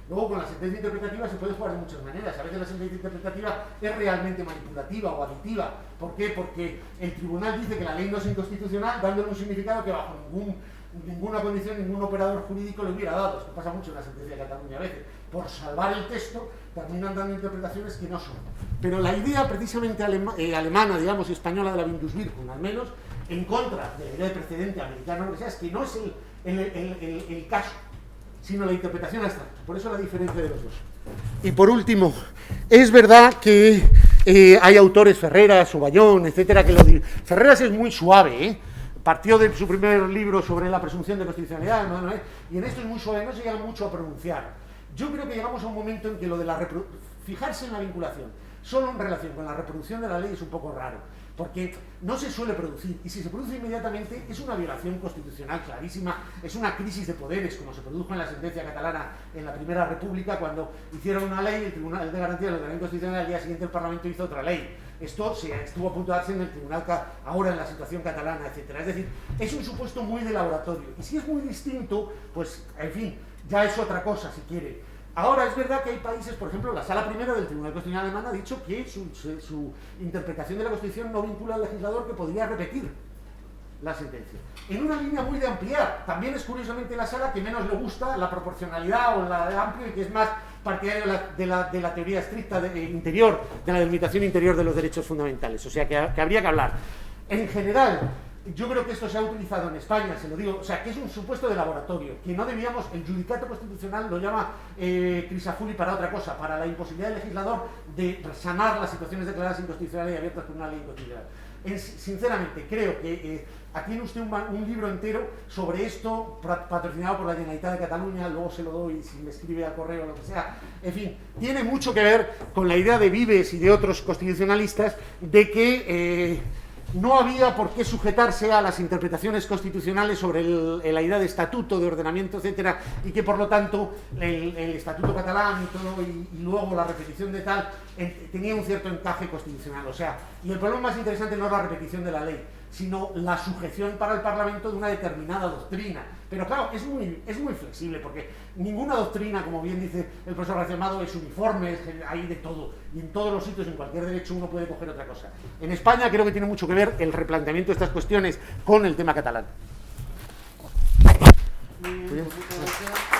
Luego, con la sentencia interpretativa se puede jugar de muchas maneras. A veces la sentencia interpretativa es realmente manipulativa o aditiva. ¿Por qué? Porque el tribunal dice que la ley no es inconstitucional, dándole un significado que bajo ninguna condición, ningún operador jurídico le hubiera dado. Esto pasa mucho en la sentencia de Cataluña a veces. Por salvar el texto, terminan dando interpretaciones que no son. Pero la idea precisamente alemana, digamos, y española de la Bundeswirkung, al menos, en contra de la idea de precedente americano, lo que sea, es que no es el caso, sino la interpretación abstracta. Por eso la diferencia de los dos. Y por último, es verdad que hay autores, Ferreras, Oballón, etcétera, que lo dicen. Ferreras es muy suave, partió de su primer libro sobre la presunción de constitucionalidad, y en esto es muy suave, no se llega mucho a pronunciar. Yo creo que llegamos a un momento en que lo de fijarse en la vinculación solo en relación con la reproducción de la ley es un poco raro, porque no se suele producir, y si se produce inmediatamente es una violación constitucional clarísima, es una crisis de poderes, como se produjo en la sentencia catalana en la Primera República, cuando hicieron una ley, el Tribunal de Garantía del Ordenamiento Constitucional, al día siguiente el Parlamento hizo otra ley. Esto estuvo a punto de darse en el Tribunal ahora en la situación catalana, etc. Es decir, es un supuesto muy de laboratorio, y si es muy distinto, pues, en fin, ya es otra cosa, si quiere. Ahora, es verdad que hay países, por ejemplo, la Sala Primera del Tribunal Constitucional alemán ha dicho que su interpretación de la Constitución no vincula al legislador, que podría repetir la sentencia. En una línea muy de ampliar, también es curiosamente la Sala que menos le gusta la proporcionalidad o la de amplio, y que es más partidario de la teoría estricta interior, de la delimitación interior de los derechos fundamentales. O sea, que habría que hablar. En general, yo creo que esto se ha utilizado en España, se lo digo, o sea, que es un supuesto de laboratorio, que no debíamos, el judicato constitucional lo llama Crisafulli para otra cosa, para la imposibilidad del legislador de sanar las situaciones declaradas inconstitucionales y abiertas por una ley inconstitucional. sinceramente, creo que tiene usted un libro entero sobre esto, patrocinado por la Generalitat de Cataluña, luego se lo doy si me escribe al correo o lo que sea. En fin, tiene mucho que ver con la idea de Vives y de otros constitucionalistas de que no había por qué sujetarse a las interpretaciones constitucionales sobre la idea de estatuto, de ordenamiento, etcétera, y que por lo tanto el estatuto catalán y todo, y luego la repetición de tal, tenía un cierto encaje constitucional. O sea, y el problema más interesante no es la repetición de la ley, sino la sujeción para el Parlamento de una determinada doctrina. Pero claro, es muy flexible, porque ninguna doctrina, como bien dice el profesor García Amado, es uniforme, hay de todo, y en todos los sitios, en cualquier derecho, uno puede coger otra cosa. En España creo que tiene mucho que ver el replanteamiento de estas cuestiones con el tema catalán. Muy bien, muchas gracias.